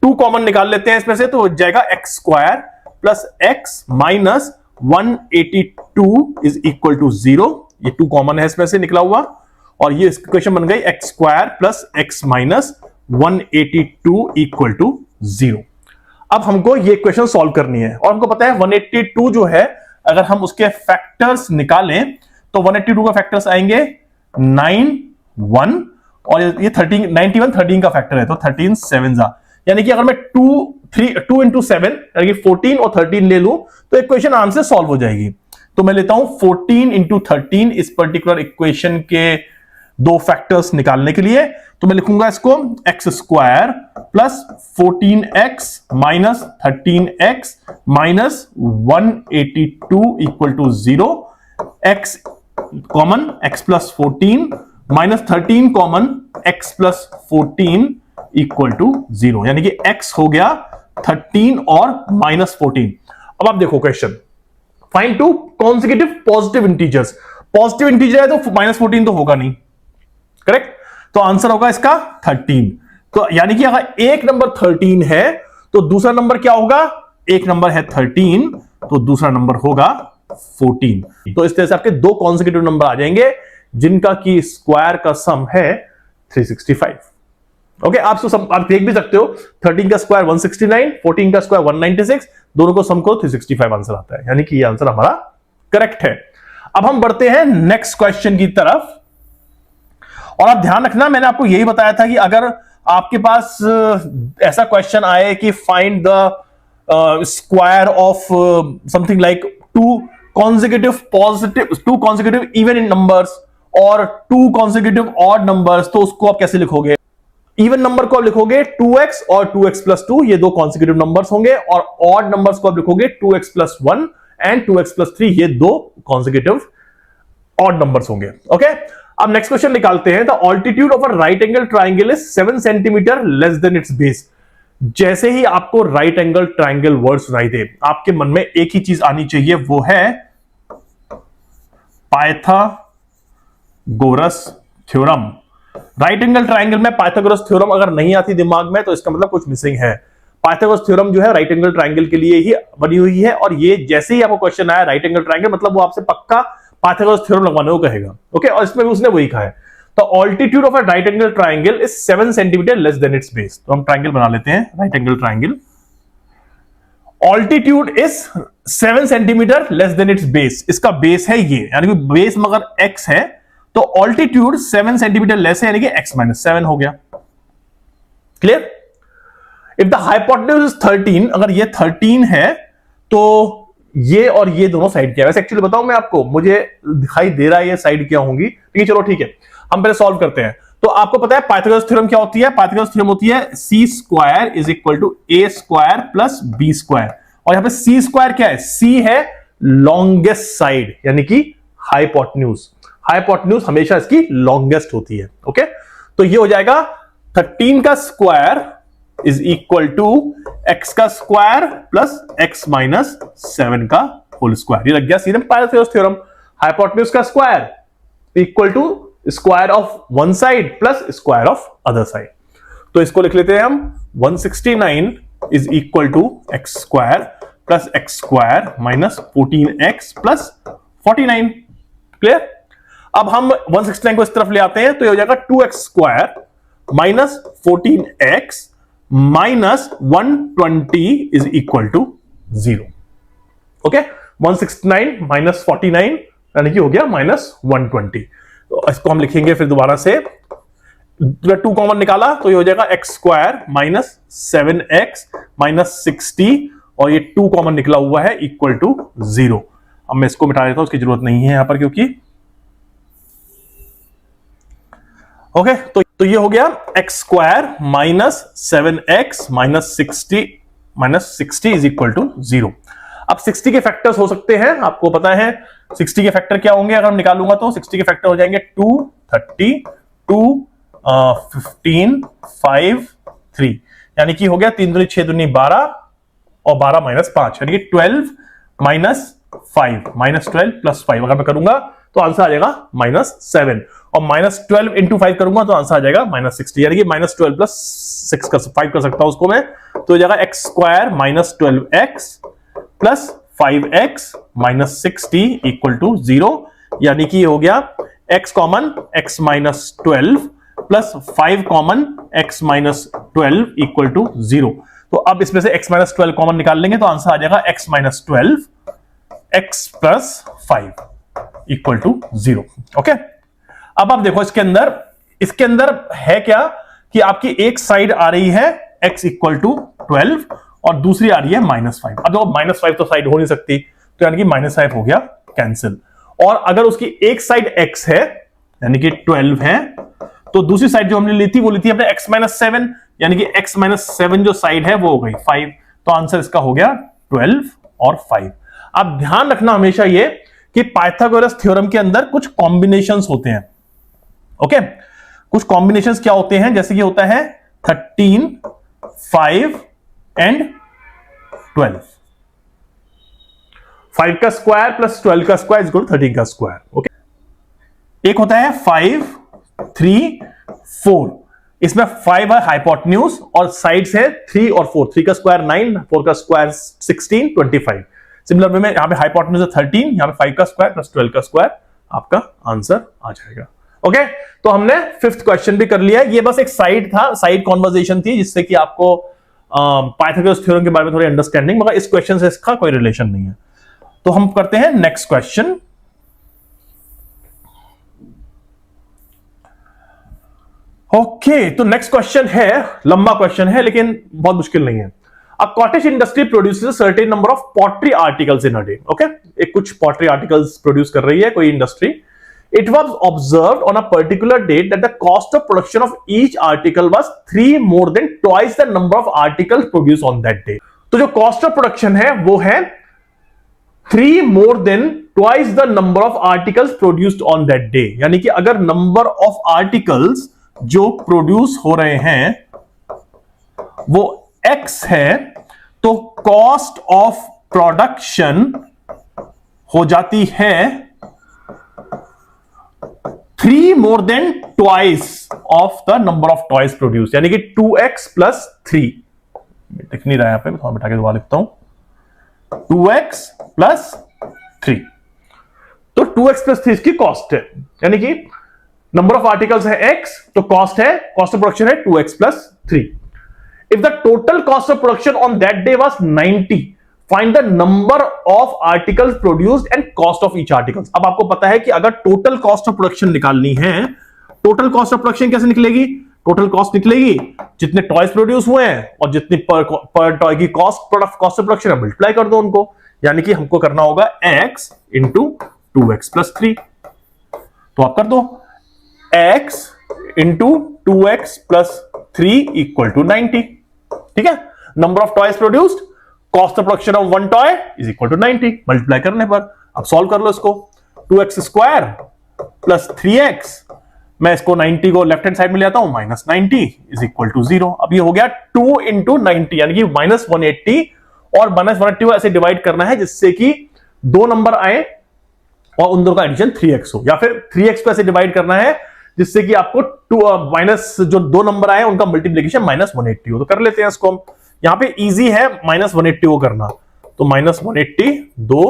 2 common निकाल लेते हैं इसमें से, तो हो जाएगा x square plus x minus 182 is equal to 0, ये 2 कॉमन है इसमें से निकला हुआ, और ये इक्वेशन बन गई x square plus x minus 182 equal to 0। अब हमको ये इक्वेशन सॉल्व करनी है, और हमको पता है 182 जो है, अगर हम उसके फैक्टर्स निकालें तो 182 का फैक्टर्स आएंगे 9, 1, और ये 13, 91 13 का फैक्टर है, तो 13 7 यानी कि अगर मैं 2 इंटू 7 यानी कि 14 और 13 ले लूं तो इक्वेशन आराम से सॉल्व हो जाएगी। तो मैं लेता हूं 14 इंटू 13 इस पर्टिकुलर इक्वेशन के 2 फैक्टर्स निकालने के लिए, तो मैं लिखूंगा इसको x square plus 14x minus 13x minus 182 equal to 0, x common x plus 14 minus 13 common x plus 14 equal to 0, यानी कि x हो गया 13 और माइनस 14। अब आप देखो question, find two consecutive positive integers, positive integer है तो माइनस 14 तो होगा नहीं, करेक्ट, तो आंसर होगा इसका 13। तो यानी कि अगर एक नंबर 13 है तो दूसरा नंबर क्या होगा, एक नंबर है 13 तो दूसरा नंबर होगा 14। तो इस तरह से आपके 2 कॉन्सेक्यूटिव नंबर आ जाएंगे जिनका की स्क्वायर का सम है 365। ओके, आप देख भी सकते हो 13 का स्क्वायर 169, 14 का स्क्वायर 196, दोनों को सम करो 365 आंसर आता है, यानी कि ये आंसर हमारा करेक्ट है। अब हम बढ़ते हैं नेक्स्ट क्वेश्चन की तरफ, और आप ध्यान रखना मैंने आपको यही बताया था कि अगर आपके पास ऐसा क्वेश्चन आए कि find the square of something like 2 consecutive even in numbers और 2 consecutive ऑड नंबर्स, तो उसको आप कैसे लिखोगे, इवन नंबर को आप लिखोगे 2x और 2x प्लस 2, ये 2 कॉन्सेक्यूटिव नंबर्स होंगे, और ऑड नंबर्स को आप लिखोगे 2x plus 1 and 2x plus 3, ये 2 कॉन्सेक्यूटिव ऑड नंबर्स होंगे। ओके, अब नेक्स्ट क्वेश्चन निकालते हैं। The altitude of a right angle triangle is 7 centimetre less than it's base. जैसे ही आपको राइट एंगल ट्राइंगल वर्ड सुनाई दे, आपके मन में एक ही चीज आनी चाहिए, वो है Pythagoras theorem. Right angle triangle में पाइथागोरस थ्योरम अगर नहीं आती दिमाग में तो इसका मतलब कुछ मिसिंग है। पाइथागोरस थ्योरम जो है राइट एंगल ट्राइंगल के लिए ही बनी हुई है, और ये जैसे ही आपको क्वेश्चन आया राइट एंगल ट्राइंगल, मतलब वो आपसे पक्का पाइथागोरस थ्योरम लगवाने को कहेगा। ओके, और इसमें भी उसने वही कहा है। तो altitude of a right angle triangle is 7 centimetre less than it's base. तो हम ट्राइंगल बना लेते हैं, right angle triangle. Altitude is 7 centimetre less than it's base. इसका बेस है ये, यानी कि बेस मगर x है तो ऑल्टीट्यूड 7 सेंटीमीटर लेस है, यानी कि x माइनस 7 हो गया। Clear? If the hypotenuse is 13, अगर ये 13 है तो ये और ये दोनों साइड क्या है? वैसे एक्चुअली बताऊं मैं आपको, मुझे दिखाई दे रहा है ये साइड क्या होंगी, ठीक है, चलो ठीक है, हम पहले सॉल्व करते हैं। तो आपको पता है पाइथागोरस थ्योरम क्या होती है? पाइथागोरस थ्योरम होती है C square is equal to A square plus B square, और यहां पे सी स्क्वायर क्या है? सी है लॉन्गेस्ट साइड, यानी कि हाइपोटेन्यूज। हाइपोटेन्यूज हमेशा इसकी लॉन्गेस्ट होती है। ओके, तो ये हो जाएगा 13 का square is equal to x का स्क्वायर प्लस एक्स माइनस 7 का होल स्क्वायर। ये लग गया सीधे पाइथागोरस थ्योरम। हाइपोटेन्यूज का square equal to square of one side plus square of other side. तो इसको लिख लेते हैं हम 169 is equal to x square plus x square minus 14x plus 49। Clear? अब हम 169 को इस तरफ ले आते हैं तो ये हो जाएगा 2x square minus 14x minus 120 is equal to 0। Okay, 169 minus 49 यानी कि हो गया माइनस 120। तो इसको हम लिखेंगे फिर दोबारा से, 2 कॉमन निकाला तो ये हो जाएगा x square minus 7x minus 60, और ये 2 कॉमन निकला हुआ है इक्वल टू 0। अब मैं इसको मिटा देता हूं, उसकी जरूरत नहीं है यहां पर क्योंकि ओके, तो ये हो गया x square minus 7x minus 60 is equal to 0। अब 60 के फैक्टर्स हो सकते हैं, आपको पता है 60 के फैक्टर क्या होंगे, अगर हम निकालूंगा तो 60 के फैक्टर हो जाएंगे 230, 2 15 5 3, यानी कि हो गया 3 दूनी 6 दूनी 12 और 12 माइनस 5, यानी कि 12 माइनस 5 माइनस 12 प्लस 5 अगर मैं करूंगा तो आंसर आ जाएगा -7, और -12 इंटू 5 करूंगा तो आंसर आ जाएगा -60, यानी कि -12 प्लस 6 का 5 कर सकता हूं उसको मैं, तो हो जाएगा x square minus 12x plus 5x minus 60 equal to 0, यानी कि हो गया x common x minus 12 plus 5 common x minus 12 equal to 0। तो अब इसमें से x माइनस 12 कॉमन निकाल लेंगे तो आंसर आ जाएगा x minus 12 x plus 5 equal to 0। Okay, अब आप देखो इसके अंदर है क्या कि आपकी एक साइड आ रही है x इक्वल टू 12 और दूसरी आ रही है -5। अब देखो -5 तो साइड हो नहीं सकती, तो यानी कि -5 हो गया कैंसिल, और अगर उसकी एक साइड x है यानी कि 12 है, तो दूसरी साइड जो हमने ली थी वो ली थी हमने x माइनस 7, यानी कि x माइनस 7 जो साइड है वो हो गई 5, तो आंसर इसका हो गया 12 और 5। अब ध्यान रखना हमेशा ये कि पाइथागोरस थ्योरम के अंदर कुछ कॉम्बिनेशंस होते हैं। ओके, कुछ कॉम्बिनेशंस क्या होते हैं, जैसे कि होता है 13 5 एंड 12, 5 का स्क्वायर प्लस 12 का स्क्वायर इज इक्वल टू 13 का स्क्वायर। ओके, एक होता है 5 3 4, इसमें 5 है हाइपोटेन्यूज और साइड्स है 3 और 4, 3 का स्क्वायर 9, 4 का स्क्वायर 16 25। सिमिलर वे में यहां पे हाइपोटेन्यूज है 13, यहां पे 5 का स्क्वायर प्लस 12 का स्क्वायर, आपका आंसर आ जाएगा। ओके, तो हमने 5th क्वेश्चन भी कर लिया। ये बस एक साइड कॉन्वर्सेशन थी जिससे कि आपको पाइथागोरस थ्योरम के बारे में थोड़ी अंडरस्टैंडिंग, मगर इस क्वेश्चन से इसका कोई रिलेशन नहीं है। तो हम करते हैं नेक्स्ट क्वेश्चन। ओके, तो नेक्स्ट क्वेश्चन है, लंबा क्वेश्चन है लेकिन बहुत मुश्किल नहीं है। A cottage industry produces a certain number of pottery articles in a day. Okay, एक कुछ pottery articles produce कर रही है कोई industry. It was observed on a particular date that the cost of production of each article was 3 more than twice the number of articles produced on that day. तो जो cost of production है वो है 3 more than twice the number of articles produced on that day. यानी कि अगर number of articles जो produce हो रहे हैं वो x है तो कॉस्ट ऑफ प्रोडक्शन हो जाती है 3 more than twice of the number of toys produce, यानी कि 2x प्लस 3, दिख नहीं रहा है यहां पे, मैं थोड़ा बिठा के दोबारा लिखता हूं, 2x प्लस 3, तो 2x प्लस 3 इसकी कॉस्ट है, यानी कि नंबर ऑफ आर्टिकल्स है x, तो कॉस्ट ऑफ प्रोडक्शन है 2x plus 3। If the total cost of production on that day was 90, find the number of articles produced and cost of each article. अब आपको पता है कि अगर टोटल कॉस्ट ऑफ प्रोडक्शन निकालनी है, टोटल कॉस्ट ऑफ प्रोडक्शन कैसे निकलेगी, टोटल कॉस्ट निकलेगी जितने टॉयज प्रोड्यूस हुए हैं और जितनी पर टॉय की कॉस्ट ऑफ प्रोडक्शन है मल्टीप्लाई कर दो उनको, यानी कि हमको करना होगा x इंटू 2x प्लस 3, तो आप कर दो x into 2x plus 3 equal to 90। ठीक है, number of toys produced, cost of production of 1 toy is equal to 90, multiply करने पर अब सॉल्व कर लो इसको, 2x स्क्वायर प्लस 3x, मैं इसको 90 को लेफ्ट हैंड साइड में ले आता हूं, -90 इज इक्वल टू 0। अब ये हो गया 2 इंटू 90, यानी कि -180, और -180 को ऐसे डिवाइड करना है जिससे कि दो नंबर आए और उन दोनों का एडिशन 3x हो, या फिर 3x को ऐसे डिवाइड करना है जिससे कि आपको माइनस जो दो नंबर आए उनका मल्टीप्लिकेशन -180 हो। तो कर लेते हैं इसको हम, यहां पे इजी है -180 को करना, तो -180 2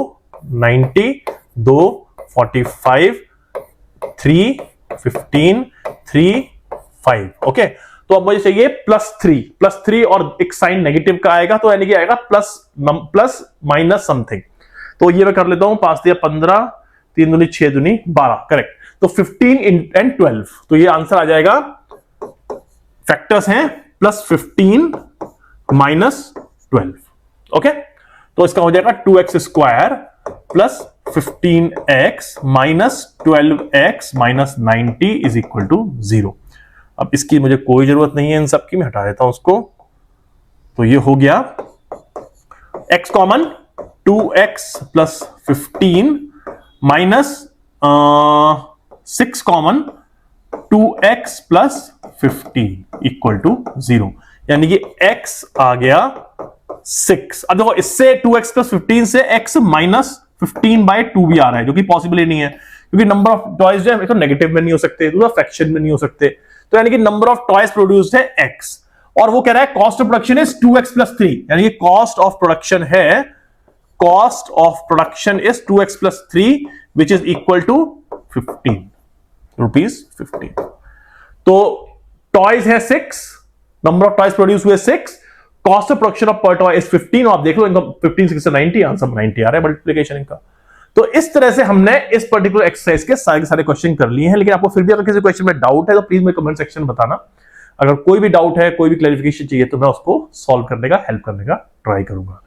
90 2 45 3 15 3 5। ओके, तो अब मुझे चाहिए +3 और एक साइन नेगेटिव का आएगा, तो यानी कि आएगा प्लस माइनस समथिंग, तो ये मैं कर लेता हूं, 5 दिया 15, 3 दूनी 6 दूनी 12, करेक्ट, तो 15 एंड 12, तो ये आंसर आ जाएगा, फैक्टर्स हैं +15 -12। ओके, तो इसका हो जाएगा 2x square plus 15x minus 12x minus 90 is equal to 0। अब इसकी मुझे कोई जरूरत नहीं है इन सब की, मैं हटा देता हूं उसको, तो ये हो गया x common 2x plus 15 minus 6 common 2x plus 15 equal to 0, यानी कि x आ गया 6। अब देखो इससे 2x प्लस 15 से x माइनस 15/2 भी आ रहा है, जो कि पॉसिबल ही नहीं है, क्योंकि नंबर ऑफ टॉयज जो है तो नेगेटिव में नहीं हो सकते, दूसरा फ्रैक्शन में नहीं हो सकते। तो यानी कि नंबर ऑफ टॉयज प्रोड्यूस्ड है x, और वो कह रहा है cost of production is 2x plus 3, यानी कि कॉस्ट ऑफ प्रोडक्शन है, cost of production is 2x plus 3 which is equal to 15 rupees 15। तो टॉयज है 6, नंबर ऑफ टॉयज प्रोड्यूस हुए 6, cost of production of per toy is 15, और आप देख लो इनका 15 6 से 90, आंसर 90 आ रहा है मल्टीप्लिकेशन इनका। तो इस तरह से हमने इस पर्टिकुलर एक्सरसाइज के सारे क्वेश्चन कर लिए हैं। लेकिन आपको फिर भी अगर किसी क्वेश्चन में डाउट है तो प्लीज मेरे कमेंट सेक्शन में बताना। अगर कोई भी डाउट है, कोई भी क्लैरिफिकेशन चाहिए, तो मैं उसको सॉल्व करने का, हेल्प करने का ट्राई करूंगा।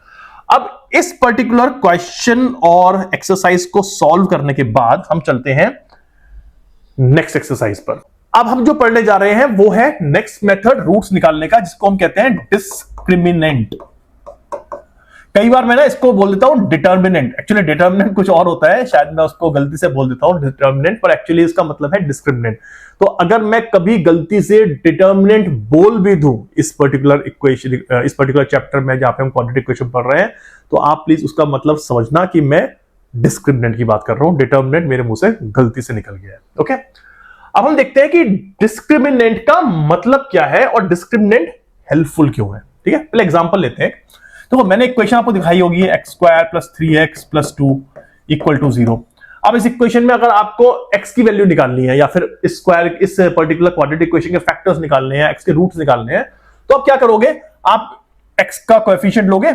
अब इस पर्टिकुलर क्वेश्चन और एक्सरसाइज को सॉल्व करने के बाद हम चलते हैं नेक्स्ट एक्सरसाइज पर। अब हम जो पढ़ने जा रहे हैं वो है नेक्स्ट मेथड रूट्स निकालने का, जिसको हम कहते हैं डिस्क्रिमिनेंट। कई बार मैं ना इसको बोल देता हूं डिटर्मिनेंट, एक्चुअली डिटर्मिनेंट कुछ और होता है, शायद मैं उसको गलती से बोल देता हूं डिटर्मिनेंट, पर एक्चुअली इसका मतलब है डिस्क्रिमिनेंट। तो अगर मैं कभी गलती से डिटर्मिनेंट बोल भी दूं इस पर्टिकुलर इक्वेशन, इस पर्टिकुलर चैप्टर में जहां पे हम क्वाड्रेटिक इक्वेशन पढ़ रहे हैं, तो आप प्लीज उसका मतलब समझना कि मैं डिस्क्रिमिनेंट की बात कर रहा हूं, डिटर्मिनेंट मेरे मुंह से गलती से निकल गया है। ओके, अब हम देखते हैं कि डिस्क्रिमिनेंट का मतलब क्या है और डिस्क्रिमिनेंट हेल्पफुल क्यों है। ठीक है, पहले एग्जांपल लेते हैं। तो मैंने इक्वेशन आपको दिखाई होगी, x square plus 3x plus 2 equal to 0। अब इस इक्वेशन में अगर आपको x की वैल्यू निकालनी है, या फिर इस स्क्वायर, इस पर्टिकुलर क्वाड्रेटिक इक्वेशन के फैक्टर्स निकालने हैं, x के रूट्स निकालने हैं, तो आप क्या करोगे, आप x का कोएफिशिएंट लोगे,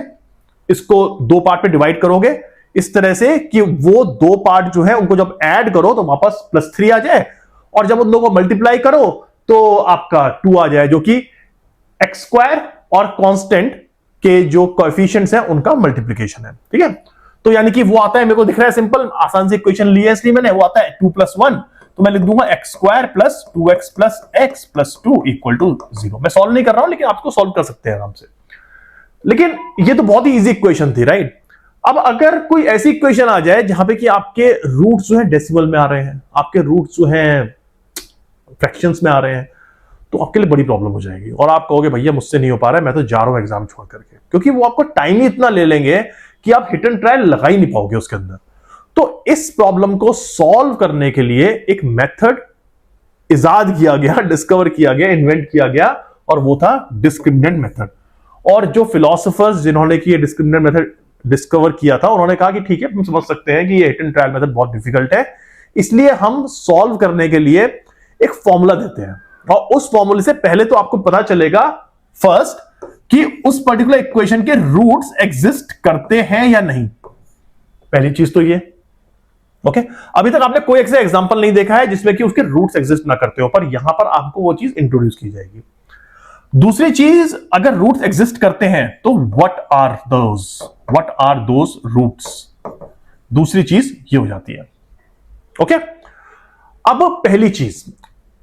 इसको दो पार्ट में डिवाइड करोगे इस तरह से कि वो दो पार्ट जो है उनको जब ऐड करो तो वापस +3 आ जाए, और जब उन दोनों को मल्टीप्लाई करो तो आपका 2 आ जाए, जो कि एक्स स्क्वायर और कांस्टेंट के जो कोएफिशिएंट्स हैं उनका मल्टीप्लिकेशन है। ठीक है, तो यानी कि वो आता है, मेरे को दिख रहा है सिंपल, आसान से इक्वेशन ली है इसलिए मैंने, वो आता है 2 + 1, तो मैं लिख दूंगा x square plus 2x plus x plus 2 equal to 0। मैं सॉल्व नहीं कर रहा हूं, लेकिन आपको सॉल्व कर सकते हैं आराम से। लेकिन ये तो बहुत ही इजी इक्वेशन थी, राइट। अब अगर कोई ऐसी इक्वेशन आ जाए जहां पे कि आपके रूट्स जो है डेसिमल में आ रहे हैं, आपके रूट्स जो है फ्रैक्शंस में आ रहे हैं, तो आपके लिए बड़ी प्रॉब्लम हो जाएगी, और आप कहोगे भैया मुझसे नहीं हो पा रहा है, मैं तो जा रहा हूं एग्जाम छोड़ करके, क्योंकि वो आपको टाइम ही इतना ले लेंगे कि आप हिट एंड ट्रायल लगा ही नहीं पाओगे उसके अंदर। तो इस प्रॉब्लम को सॉल्व करने के लिए एक मेथड इजाद किया गया, डिस्कवर किया गया, इन्वेंट किया गया, और वो था डिस्क्रिमिनेंट मेथड। और जो फिलोसोफर्स जिन्होंने कि ये डिस्क्रिमिनेंट मेथड डिस्कवर किया था, उन्होंने कहा कि ठीक है, हम समझ सकते हैं कि ये हिट एंड ट्रायल मेथड बहुत डिफिकल्ट है, इसलिए हम सॉल्व करने के लिए एक फॉर्मूला देते हैं, और उस फॉर्मूले से पहले तो आपको पता चलेगा फर्स्ट कि उस पर्टिकुलर इक्वेशन के रूट्स एग्जिस्ट करते हैं या नहीं। पहली चीज तो ये, ओके। अभी तक आपने कोई ऐसा एग्जांपल नहीं देखा है जिसमें कि उसके रूट्स एग्जिस्ट ना करते हो, पर यहां पर आपको वो चीज इंट्रोड्यूस की जाएगी। दूसरी चीज, अगर रूट्स एग्जिस्ट करते हैं तो व्हाट आर दोज रूट्स, दूसरी चीज ये हो जाती है। ओके, अब पहली चीज,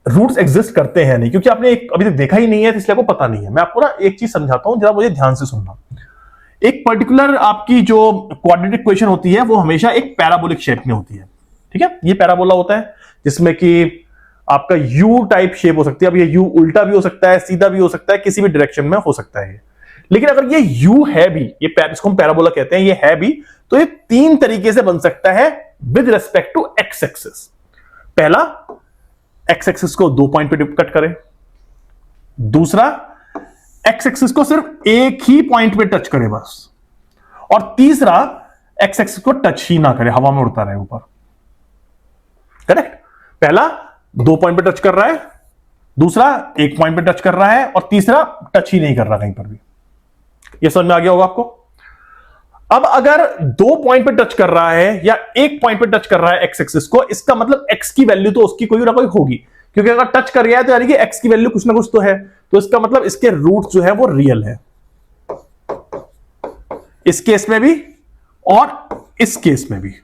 रूट्स एग्जिस्ट करते हैं नहीं, क्योंकि आपने अभी तक देखा ही नहीं है, इसलिए आपको पता नहीं है। मैं आपको ना एक चीज समझाता हूं, जरा मुझे ध्यान से सुनना। एक पर्टिकुलर आपकी जो क्वाड्रेटिक इक्वेशन होती है वो हमेशा एक पैराबोलिक शेप में होती है। ठीक है, ये पैराबोला होता है जिसमें कि आपका यू टाइप शेप हो सकती है। अब ये यू उल्टा भी हो सकता है, सीधा भी हो सकता है, किसी भी डायरेक्शन में हो सकता है। लेकिन अगर ये यू है भी, ये इसको हम पैराबोला कहते हैं, ये है भी, तो ये तीन तरीके से बन सकता है with respect to x axis. पहला, एक्स एक्सिस को 2 पॉइंट पे कट करें। दूसरा, एक्स एक्सिस को सिर्फ एक ही पॉइंट पे टच करे बस। और तीसरा, एक्स एक्सिस को टच ही ना करे, हवा में उड़ता रहे ऊपर। करेक्ट, पहला 2 पॉइंट पे टच कर रहा है, दूसरा 1 पॉइंट पे टच कर रहा है, और तीसरा टच ही नहीं कर रहा कहीं पर भी। यह समझ में आ गया होगा आपको। अब अगर 2 पॉइंट पे टच कर रहा है या 1 पॉइंट पे टच कर रहा है एक्स एक्सिस को, इसका मतलब एक्स की वैल्यू तो उसकी कोई ना कोई होगी, क्योंकि अगर टच कर गया है तो यानी कि एक्स की वैल्यू कुछ ना कुछ तो है, तो इसका मतलब इसके रूट जो है वो रियल है, इस केस में भी और इस केस में भी।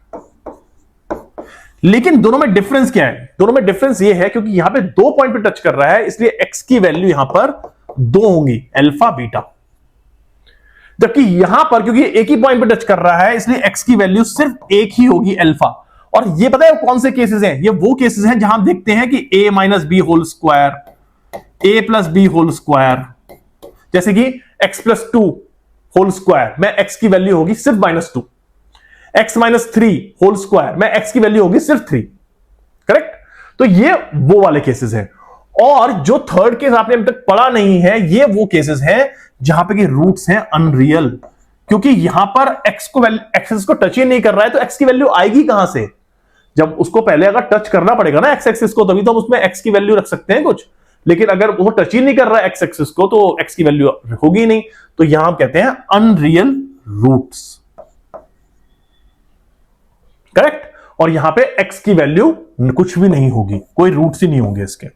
लेकिन दोनों में डिफरेंस क्या है? दोनों में डिफरेंस ये है क्योंकि यहां पे 2 पॉइंट पे टच कर रहा है, इसलिए एक्स की वैल्यू यहां पर 2 होंगी, अल्फा बीटा। जबकि यहां पर क्योंकि एक ही पॉइंट पे टच कर रहा है, इसलिए एक्स की वैल्यू सिर्फ एक ही होगी, अल्फा। और ये पता है कौन से केसेस हैं? ये वो केसेस हैं जहां देखते हैं कि a - b whole square a plus B whole square, जैसे कि x plus two whole square में x की वैल्यू होगी सिर्फ -2, x माइनस 3 होल स्क्वायर में x की वैल्यू होगी सिर्फ 3। करेक्ट? तो ये वो वाले केसेस हैं। और जो थर्ड केस आपने अभी तक पढ़ा नहीं है, ये वो केसेस हैं जहां पे कि रूट्स हैं अनरियल, क्योंकि यहां पर एक्सेस को टच ही नहीं कर रहा है, तो x की वैल्यू आएगी कहां से? जब उसको पहले अगर टच करना पड़ेगा ना एक्स एक्सिस को, तभी तो हम उसमें x की वैल्यू रख सकते हैं कुछ। लेकिन अगर वो टच ही नहीं कर रहा है एक्स एक्सिस को, तो x की वैल्यू होगी नहीं। तो यहां हम कहते हैं अनरियल रूट्स। करेक्ट? और यहां पे x की वैल्यू कुछ भी नहीं होगी, कोई रूट्स ही नहीं होंगे इसके।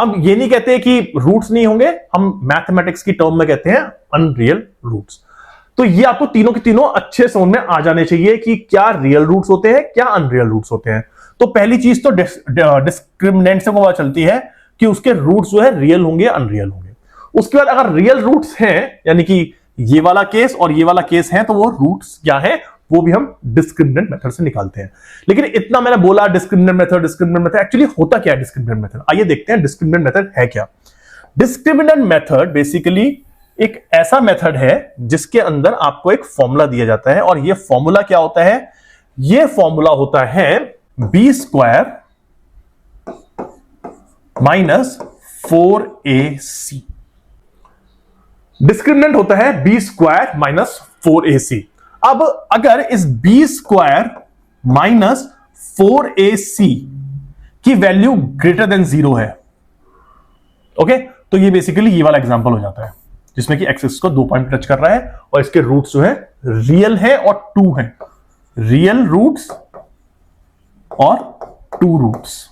हम ये नहीं कहते कि रूट्स नहीं होंगे, हम मैथमेटिक्स की टर्म में कहते हैं अनरियल रूट्स। तो ये आपको तीनों के तीनों अच्छे समझ में आ जाने चाहिए कि क्या रियल रूट्स होते हैं, क्या अनरियल रूट्स होते हैं। तो पहली चीज तो डिस्क्रिमिनेंट से पता चलती है कि उसके रूट्स जो है रियल होंगे अनरियल होंगे। उसके बाद अगर रियल रूट्स हैं, यानी कि ये वाला केस और ये वाला केस है, तो वो रूट्स क्या है वो भी हम डिस्क्रिमिनेंट मेथड से निकालते हैं। लेकिन इतना मैंने बोला डिस्क्रिमिनेंट मेथड, एक्चुअली होता क्या है डिस्क्रिमिनेंट मेथड? आइए देखते हैं डिस्क्रिमिनेंट मेथड है क्या। डिस्क्रिमिनेंट मेथड बेसिकली एक ऐसा मेथड है जिसके अंदर आपको एक फॉर्मूला दिया जाता है, और ये फॉर्मूला क्या होता है? ये फॉर्मूला होता है b square minus 4ac। Discriminant होता है बी स्क्वायर माइनस 4ac। अब अगर इस बी स्क्वायर माइनस 4ac की वैल्यू ग्रेटर देन 0 है, ओके, तो ये बेसिकली ये वाला एग्जांपल हो जाता है जिसमें कि एक्सिस को 2 पॉइंट टच कर रहा है और इसके रूट्स जो है रियल है और 2 है, रियल रूट्स और 2 रूट्स।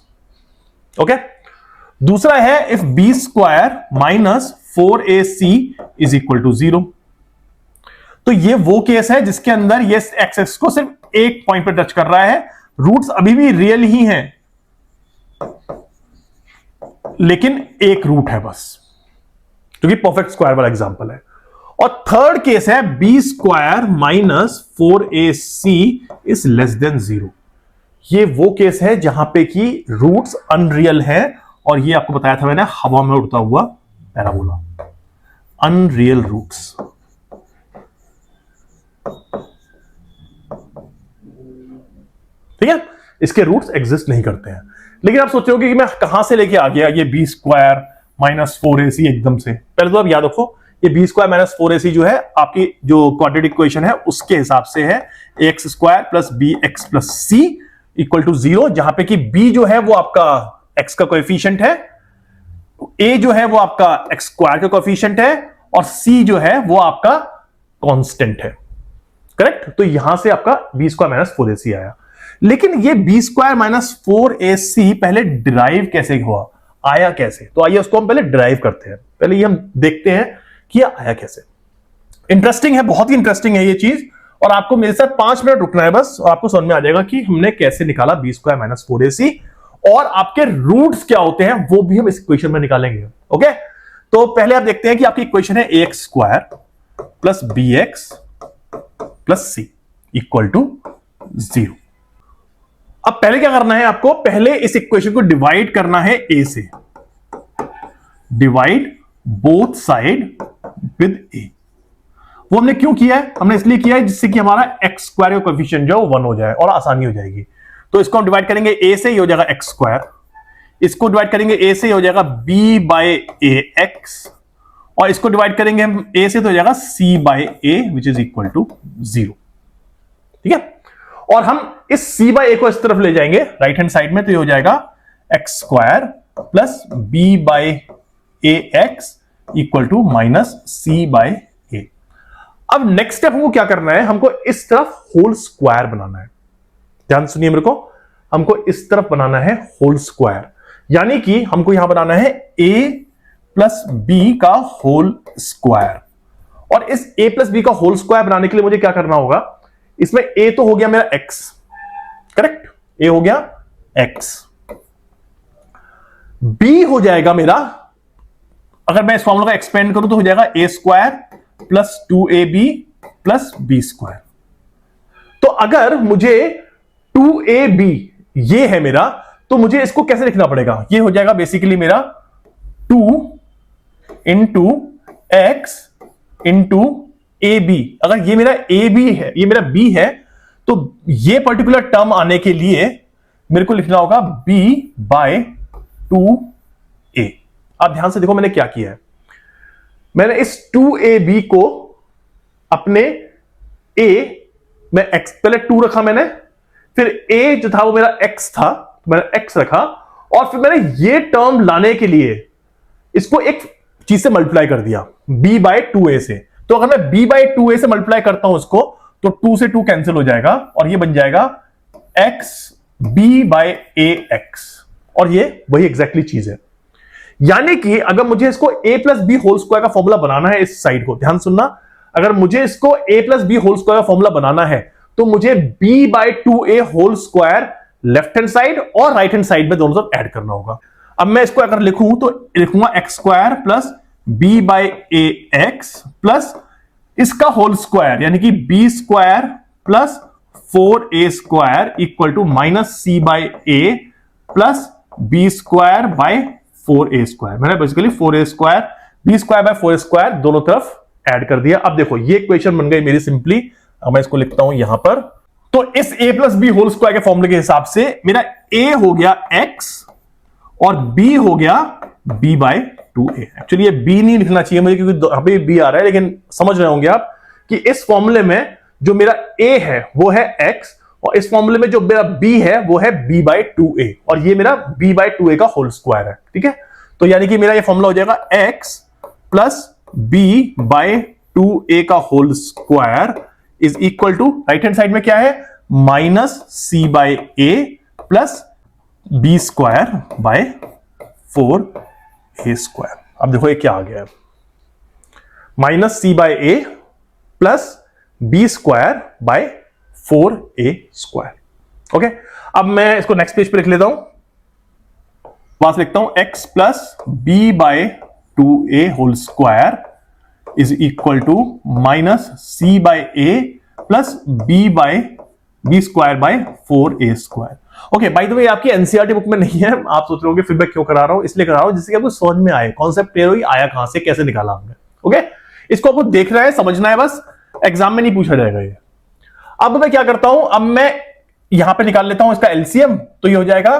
ओके, दूसरा है if b square minus 4ac is equal to 0। तो ये वो केस है जिसके अंदर ये एक्सिस को सिर्फ एक पॉइंट पर टच कर रहा है, रूट्स अभी भी रियल ही हैं, लेकिन एक रूट है बस, जो कि परफेक्ट स्क्वायर वाला एग्जांपल है। और थर्ड केस है b square minus 4ac is less than 0। ये वो केस है जहां पे कि रूट्स अनरियल है, और ये आपको बताया था मैंने हवा में उड़ता हुआ पैराबोला, अनरियल रूट्स। ठीक है, इसके रूट्स एग्जिस्ट नहीं करते हैं। लेकिन आप सोच रहे हो कि मैं कहां से लेके आ गया ये बी स्क्वायर माइनस 4ac एकदम से? पहले तो आप याद रखो, ये बी स्क्वायर माइनस 4ac जो है आपकी जो क्वाड्रेटिक इक्वेशन है उसके हिसाब से है x square plus B x plus c equal to 0, जहां पे कि b जो है वो आपका x का कोएफिशिएंट है, a जो है वो आपका x स्क्वायर का कोएफिशिएंट है, और c जो है वो आपका कांस्टेंट है। करेक्ट? तो यहां से आपका बी स्क्वायर माइनस 4ac आया। लेकिन ये बी स्क्वायर माइनस 4ac पहले डिराइव कैसे हुआ, आया कैसे? तो आइए उसको हम पहले डिराइव करते हैं, पहले ये हम देखते हैं कि आया कैसे। इंटरेस्टिंग है, बहुत ही इंटरेस्टिंग है ये चीज, और आपको मेरे साथ 5 मिनट रुकना है बस, और आपको समझ में आ जाएगा कि हमने कैसे निकाला बी स्क्वायर माइनस 4ac, और आपके रूट्स क्या होते हैं वो भी हम इस इक्वेशन में निकालेंगे। ओके, तो पहले आप देखते हैं कि आपकी इक्वेशन है ax square plus bx plus c equal to 0। अब पहले क्या करना है आपको? पहले इस इक्वेशन को डिवाइड करना है a से, divide both side with a। वो हमने क्यों किया है? हमने इसलिए किया है जिससे कि हमारा एक्स स्क्वायर का कोएफिशिएंट जो है वो 1 हो जाए और आसानी हो जाएगी। तो इसको हम डिवाइड करेंगे a से, ये हो जाएगा एक्स स्क्वायर, इसको डिवाइड करेंगे a से, ये हो जाएगा b बाय ax, और इसको डिवाइड करेंगे हम a से तो हो जाएगा c by a which is equal to 0। ठीक है, और हम इस c बाय a को इस तरफ ले जाएंगे राइट हैंड साइड में, तो ये हो जाएगा x square plus b by ax equal to minus c by a। अब नेक्स्ट स्टेप हमको क्या करना है? हमको इस तरफ होल स्क्वायर बनाना है। ध्यान सुनिए मेरे को, हमको इस तरफ बनाना है होल स्क्वायर, यानी कि हमको यहां बनाना है a प्लस बी का होल स्क्वायर। और इस a प्लस बी का होल स्क्वायर बनाने के लिए मुझे क्या करना होगा? इसमें a तो हो गया मेरा x, करेक्ट, a हो गया x, b हो जाएगा मेरा, अगर मैं इस फॉर्मूला का एक्सपेंड करूं तो हो जाएगा a square plus 2ab plus b square. तो अगर मुझे 2ab ये है मेरा, तो मुझे इसको कैसे लिखना पड़ेगा? ये हो जाएगा बेसिकली मेरा 2 into x into a b. अगर ये मेरा ए बी है, ये मेरा बी है, तो ये पर्टिकुलर टर्म आने के लिए मेरे को लिखना होगा b बाय 2a। आप ध्यान से देखो मैंने क्या किया है, मैंने इस 2ab को अपने a में x, पहले 2 रखा मैंने, फिर a जो था वो मेरा x था, मैंने x रखा, और फिर मैंने ये टर्म लाने के लिए इसको एक चीज से मल्टीप्लाई कर दिया b बाय 2a से। तो अगर मैं b बाय 2a से मल्टीप्लाई करता हूं इसको, तो 2 से 2 कैंसिल हो जाएगा और ये बन जाएगा x b बाय ax, और ये वही एग्जैक्टली चीज है। यानी कि अगर मुझे इसको a plus B whole square का फॉर्मूला बनाना है, इस साइड को ध्यान सुनना, अगर मुझे इसको a plus B whole square का फॉर्मूला बनाना है तो मुझे b by 2a whole square left hand side और राइट हैंड साइड में दोनों तरफ ऐड करना होगा। अब मैं इसको अगर लिखूं तो लिखूंगा X square plus b by A X plus इसका होल स्क्वायर यानी कि b square plus 4a square equal to minus C by A plus B square by 4a square. मैंने basically 4a square B square by 4a square दोनों तरफ add कर दिया। अब देखो ये इक्वेशन बन गई मेरी सिंपली। अब मैं इसको लिखता हूं यहां पर, तो इस a plus B whole square के फॉर्मूले के हिसाब से मेरा a हो गया x और b हो गया b बाय 2a। एक्चुअली ये b नहीं लिखना चाहिए मुझे क्योंकि अभी b आ रहा है, लेकिन समझ रहे होंगे आप कि इस फॉर्मूले में जो मेरा a है वो है x और इस फॉर्मूले में जो मेरा b है वो है b बाय 2a और ये मेरा b बाय 2a का होल स्क्वायर है। ठीक है, तो यानी कि मेरा ये फॉर्मूला हो जाएगा x plus b by 2a का whole square is equal to, right hand side में क्या है, minus C by A plus B square by 4a square. अब देखो ये क्या आ गया है, minus C by A plus B square by 4a square. Okay, अब मैं इसको नेक्स्ट पेज पे लिख लेता हूं, पास लिखता हूं x plus b by 2a whole square is equal to minus C by A plus B square by 4a square. Okay, by the way आपकी एनसीईआरटी बुक में नहीं है, आप सोच रहे होंगे फिर मैं क्यों करा रहा हूं, इसलिए करा रहा हूं जिससे कि आपको समझ में आए, कॉन्सेप्ट क्लियर हो, आया कहां से, कैसे निकाला हमने। ओके, इसको आपको देखना है, समझना है, बस एग्जाम में नहीं पूछा जाएगा ये। अब मैं क्या करता हूं, अब मैं यहां पे निकाल लेता हूं इसका एलसीएम, तो ये हो जाएगा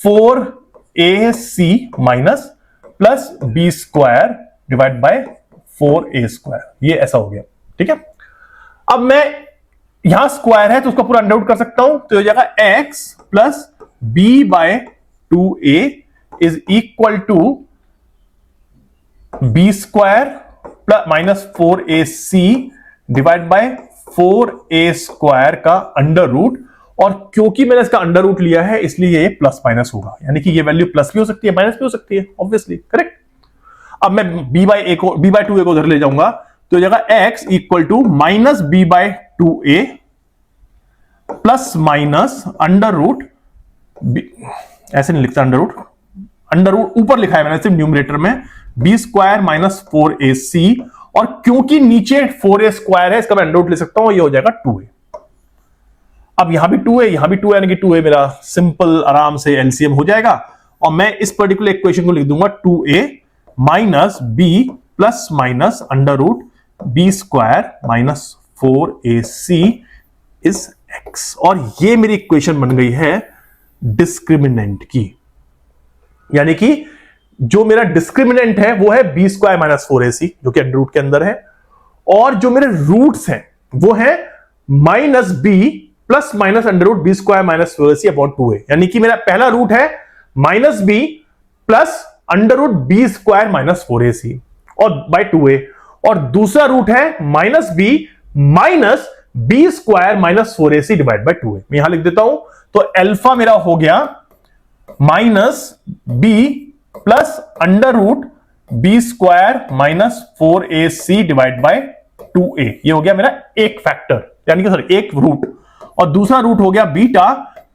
4ac minus plus B square divide by 4a square, ये ऐसा हो गया। ठीक है, अब मैं यहां स्क्वायर है तो उसका पूरा अंडर रूट कर सकता हूं, तो हो जाएगा x plus b by 2a is equal to b square plus minus 4ac divide by 4a square का अंडर रूट, और क्योंकि मैंने इसका अंडर रूट लिया है इसलिए ये प्लस माइनस होगा, यानी कि ये वैल्यू प्लस भी हो सकती है माइनस भी हो सकती है, ऑब्वियसली करेक्ट। अब मैं b बाय 2a को उधर ले जाऊंगा तो हो जाएगा x equal to minus b by 2a plus minus under root, ऐसे नहीं लिखता अंडर रूट ऊपर लिखा है मैंने सिर्फ न्यूमरेटर में, b स्क्वायर माइनस 4ac, और क्योंकि नीचे 4a स्क्वायर है इसका मैं अंडर रूट ले सकता हूं, ये हो जाएगा 2a। अब यहां भी 2a यहां भी 2a, यानी कि 2a मेरा सिंपल आराम से एलसीएम हो जाएगा, और मैं इस पर्टिकुलर इक्वेशन को लिख दूंगा 2a minus b plus minus under root b square minus 4ac is x, और ये मेरी इक्वेशन बन गई है डिस्क्रिमिनेंट की, यानी कि जो मेरा डिस्क्रिमिनेंट है वो है बी स्क्वायर माइनस 4ac जो कि अंडर रूट के अंदर है, और जो मेरे रूट्स हैं वो है minus b plus minus under root b square minus 4ac upon 2a, यानी कि मेरा पहला रूट है minus b plus under root b square minus 4ac और बाय 2a, और दूसरा रूट है minus b minus b square minus 4ac divide by 2a। मैं यहां लिख देता हूं, तो अल्फा मेरा हो गया minus b plus under root b square minus 4ac divide by 2a, ये हो गया मेरा एक फैक्टर, यानी कि सॉरी एक रूट, और दूसरा रूट हो गया beta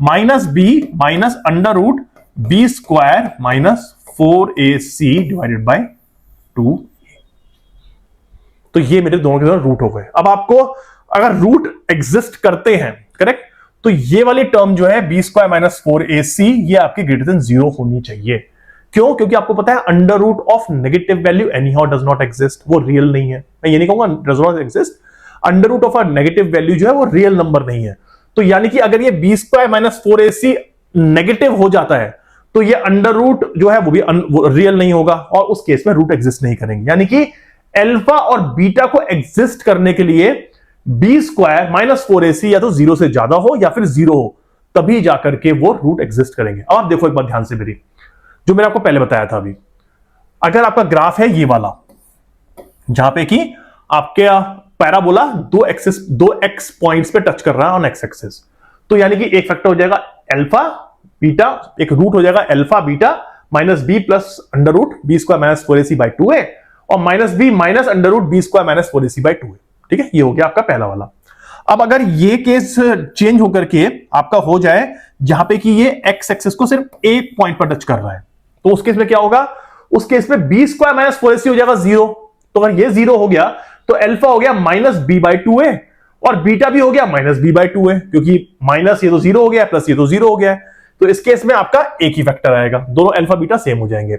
minus b minus under root b square minus 4ac divided by 2a। तो ये मेरे दोनों के दोनों रूट हो गए। अब आपको अगर रूट एग्जिस्ट करते हैं करेक्ट, तो ये वाली टर्म जो है बी स्क्वायर माइनस 4ac ये आपकी ग्रेटर देन 0 होनी चाहिए, क्यों? क्योंकि आपको पता है under root of negative value anyhow does not exist, वो रियल नहीं है। मैं ये नहीं कहूंगा does not exist, under root of a negative value जो है वो रियल नंबर नहीं है। तो यानी कि अगर ये b square minus 4ac negative हो जाता है तो ये अंडर रूट जो है वो भी रियल नहीं होगा और उस केस में रूट एग्जिस्ट नहीं करेंगे। यानी कि अल्फा और बीटा को एग्जिस्ट करने के लिए बी स्क्वायर माइनस 4ac या तो 0 से ज्यादा हो या फिर 0 हो, तभी जाकर के वो रूट एग्जिस्ट करेंगे। अब आप देखो एक बात ध्यान से मेरी, जो मैंने आपको पहले बताया था अभी, अगर आपका ग्राफ है ये वाला जहां पे कि आपके पैराबोला दो एक्स पॉइंट्स पे टच कर रहा है ऑन एक्स एक्सिस, तो यानी कि एक फैक्टर हो जाएगा अल्फा बीटा, एक रूट हो जाएगा alpha beta minus b plus under root b square minus 4ac by 2a और minus b minus under root b square minus 4ac by 2a। ठीक है, ये हो गया आपका पहला वाला। अब अगर ये केस चेंज होकर के आपका हो जाए जहां पे कि ये एक्स एक्सिस को सिर्फ एक पॉइंट पर टच कर रहा है, तो उस केस में क्या होगा? उस केस में बी स्क्वायर माइनस 4ac हो जाएगा 0। तो अगर ये 0 हो गया तो अल्फा हो गया माइनस बी बाई 2a और बीटा भी हो गया माइनस बी बाई 2a, क्योंकि माइनस ये तो 0 हो गया प्लस ये तो 0 हो गया, तो इस केस में आपका एक ही फैक्टर आएगा, दोनों अल्फा बीटा सेम हो जाएंगे।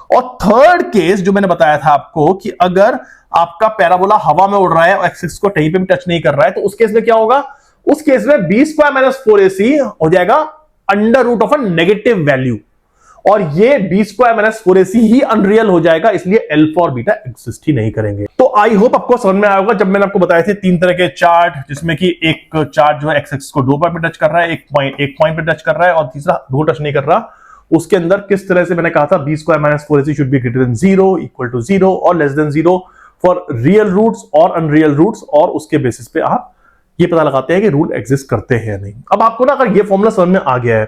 और थर्ड केस जो मैंने बताया था आपको कि अगर आपका पैराबोला हवा में उड़ रहा है और एक्सिस को कहीं पे भी टच नहीं कर रहा है, तो उस केस में क्या होगा? उस केस में बी स्क्वायर माइनस 4ac हो जाएगा under root of a negative value और ये बी स्क्वायर माइनस 4ac ही अनरियल हो जाएगा, इसलिए अल्फा और बीटा एग्जिस्ट ही नहीं करेंगे। तो आई होप आपको समझ में आया होगा जब मैंने आपको बताया थे 3 तरह के चार्ट, जिसमें कि एक चार्ट जो है एक्स एक्सिस को 2 पॉइंट पे टच कर रहा है, एक पॉइंट पे टच कर रहा है और तीसरा 2 टच नहीं कर रहा। उसके अंदर किस तरह से मैंने कहा था b square minus 4ac should be greater than 0, equal to 0 और less than 0 for real roots और अनरियल रूट्स, और उसके बेसिस पे आप ये पता लगाते हैं कि रूट एग्जिस्ट करते हैं या नहीं। अब आपको ना अगर ये फॉर्मूला समझ में आ गया है,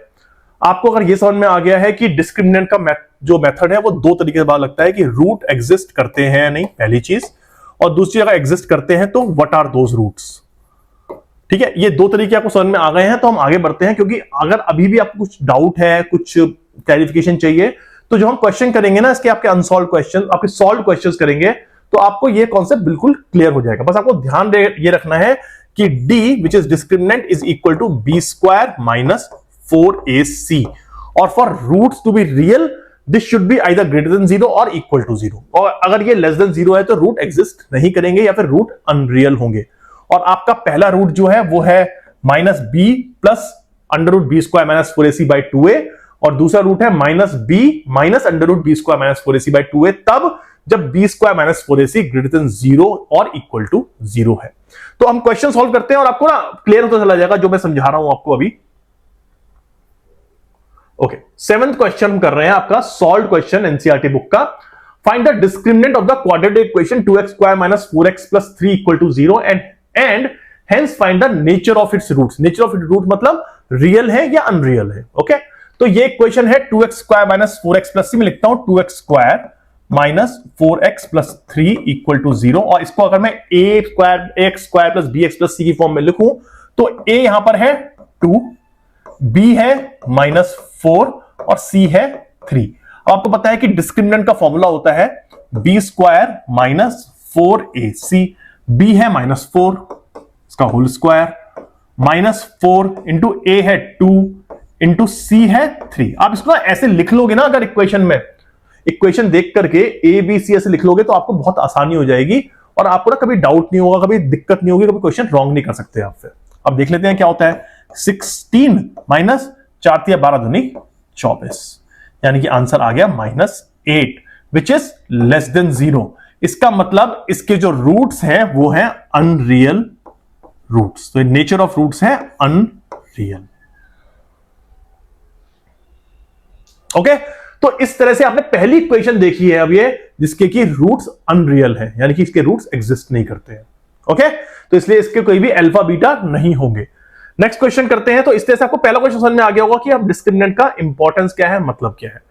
आपको अगर ये समझ में आ गया है कि डिस्क्रिमिनेंट का जो मेथड है वो 2 तरीके से पता लगता है कि रूट एग्जिस्ट करते हैं या नहीं, पहली चीज, और दूसरी अगर एग्जिस्ट करते हैं तो व्हाट आर दोज रूट्स। ठीक है, ये 2 तरीके आपको समझ में आ गए हैं, तो हम आगे बढ़ते हैं, क्योंकि अगर अभी भी आपको कुछ डाउट है, कुछ क्लैरिफिकेशन चाहिए, तो जो हम क्वेश्चन करेंगे ना इसके, आपके अनसॉल्व क्वेश्चन, आपके सॉल्व क्वेश्चंस करेंगे, तो आपको ये कॉन्सेप्ट बिल्कुल क्लियर हो जाएगा। बस आपको ध्यान ये रखना है कि d which is discriminant is equal to b square minus 4ac, और for roots to be real this should be either greater than 0 और इक्वल टू 0, और अगर ये लेस देन 0 है तो रूट एग्जिस्ट नहीं करेंगे या फिर रूट अनरियल होंगे। और आपका पहला रूट जो है वो है minus b plus under root b square minus 4ac by 2a, और दूसरा रूट है minus b minus under root b square minus 4ac by 2a, तब जब b square minus 4ac greater than 0 और इक्वल टू 0 है। तो हम question solve करते हैं और आपको ना क्लियर होता चला जाएगा जो मैं समझा रहा हूं आपको अभी। ओके, 7th क्वेश्चन हम कर रहे हैं आपका सॉल्व क्वेश्चन एनसीईआरटी बुक का। Find the discriminant of the quadratic equation 2x square minus 4x plus 3 equal to 0 and hence find the nature of its roots. Nature of its root मतलब real है या unreal है। Okay, तो ये equation है 2x square minus 4x plus 3, मैं लिखता हूं 2x square minus 4x plus 3 equal to 0, और इसको अगर मैं x square plus bx plus c की फॉर्म में लिखूं तो a यहां पर है 2, b है माइनस 4 और c है 3। अब आपको पता है कि डिस्क्रिमिनेंट का फॉर्मूला होता है b square minus 4ac, b है माइनस 4 इसका whole square minus 4 into a है 2 इंटू c है 3। आप इसको ऐसे लिख लोगे ना, अगर इक्वेशन में इक्वेशन देख करके ए बी सी ऐसे लिख लोगे तो आपको बहुत आसानी हो जाएगी और आपको ना कभी डाउट नहीं होगा, कभी दिक्कत नहीं होगी, कभी क्वेश्चन रॉन्ग नहीं कर सकते आप। फिर अब देख लेते हैं क्या होता है। 16 माइनस 4 × 12 दूनी 24, यानी कि आंसर आ गया -8 विच इज लेस देन 0। इसका मतलब इसके जो रूट्स हैं वो हैं अनरियल रूट्स, तो नेचर ऑफ रूट्स है अनरियल। ओके, तो इस तरह से आपने पहली इक्वेशन देखी है अब ये, जिसके की रूट्स अनरियल है, यानी कि इसके रूट्स एग्जिस्ट नहीं करते हैं। ओके, तो इसलिए इसके कोई भी अल्फा बीटा नहीं होंगे। नेक्स्ट क्वेश्चन करते हैं। तो इस तरह से आपको पहला क्वेश्चन समझ में आ गया होगा कि अब डिस्क्रिमिनेंट का इंपॉर्टेंस क्या है, मतलब क्या है।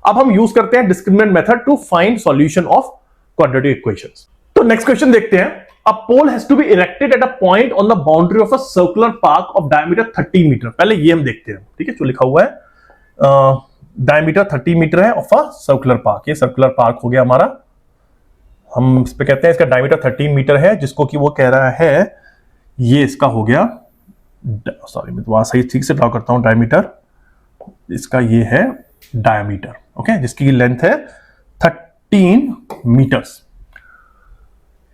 अब हम यूज करते हैं discriminant method to find solution of quadratic equations. तो नेक्स्ट क्वेश्चन देखते हैं। A pole has to be erected at a point on the boundary of a circular park of diameter 30 metre. पहले ये हम देखते हैं, ठीक है, जो लिखा हुआ है डायमीटर 30 मीटर है ऑफ अ सर्कुलर पार्क। ये सर्कुलर पार्क हो गया हमारा, हम इस पे कहते हैं इसका डायमीटर 30 मीटर है, जिसको कि वो कह रहा है ये इसका हो गया, सॉरी मैं तो सही ठीक से ड्रॉ करता हूं, डायमीटर इसका ये है डायमीटर, ओके, जिसकी लेंथ है 13 metres.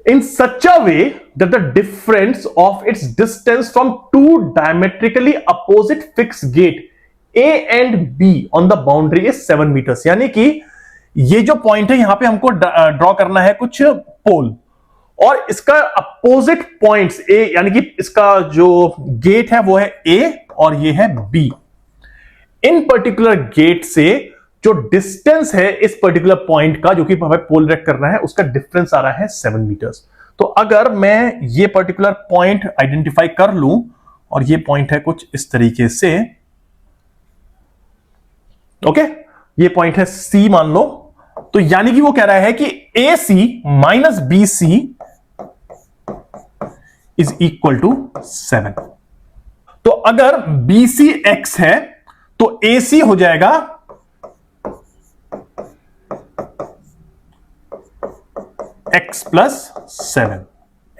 In such a way that the difference of its distance from two diametrically opposite fixed gate A and B on the boundary is 7 meters। यानी कि ये जो पॉइंट है यहां पे हमको ड्रॉ करना है कुछ पोल, और इसका अपोजिट पॉइंट्स ए, यानी कि इसका जो गेट है वो है ए और ये है बी। इन पर्टिकुलर गेट से जो डिस्टेंस है इस पर्टिकुलर पॉइंट का, जो कि हमें पोल रेक्ट करना है, उसका डिफरेंस आ रहा है 7 मीटर्स। तो अगर मैं ये पर्टिकुलर पॉइंट आइडेंटिफाई कर लूं, और ये पॉइंट है कुछ इस तरीके से, ओके, ये पॉइंट है सी मान लो, तो यानी कि वो कह रहा है कि A C minus B C is equal to 7। तो अगर बी सी एक्स है तो ए सी हो जाएगा x प्लस 7।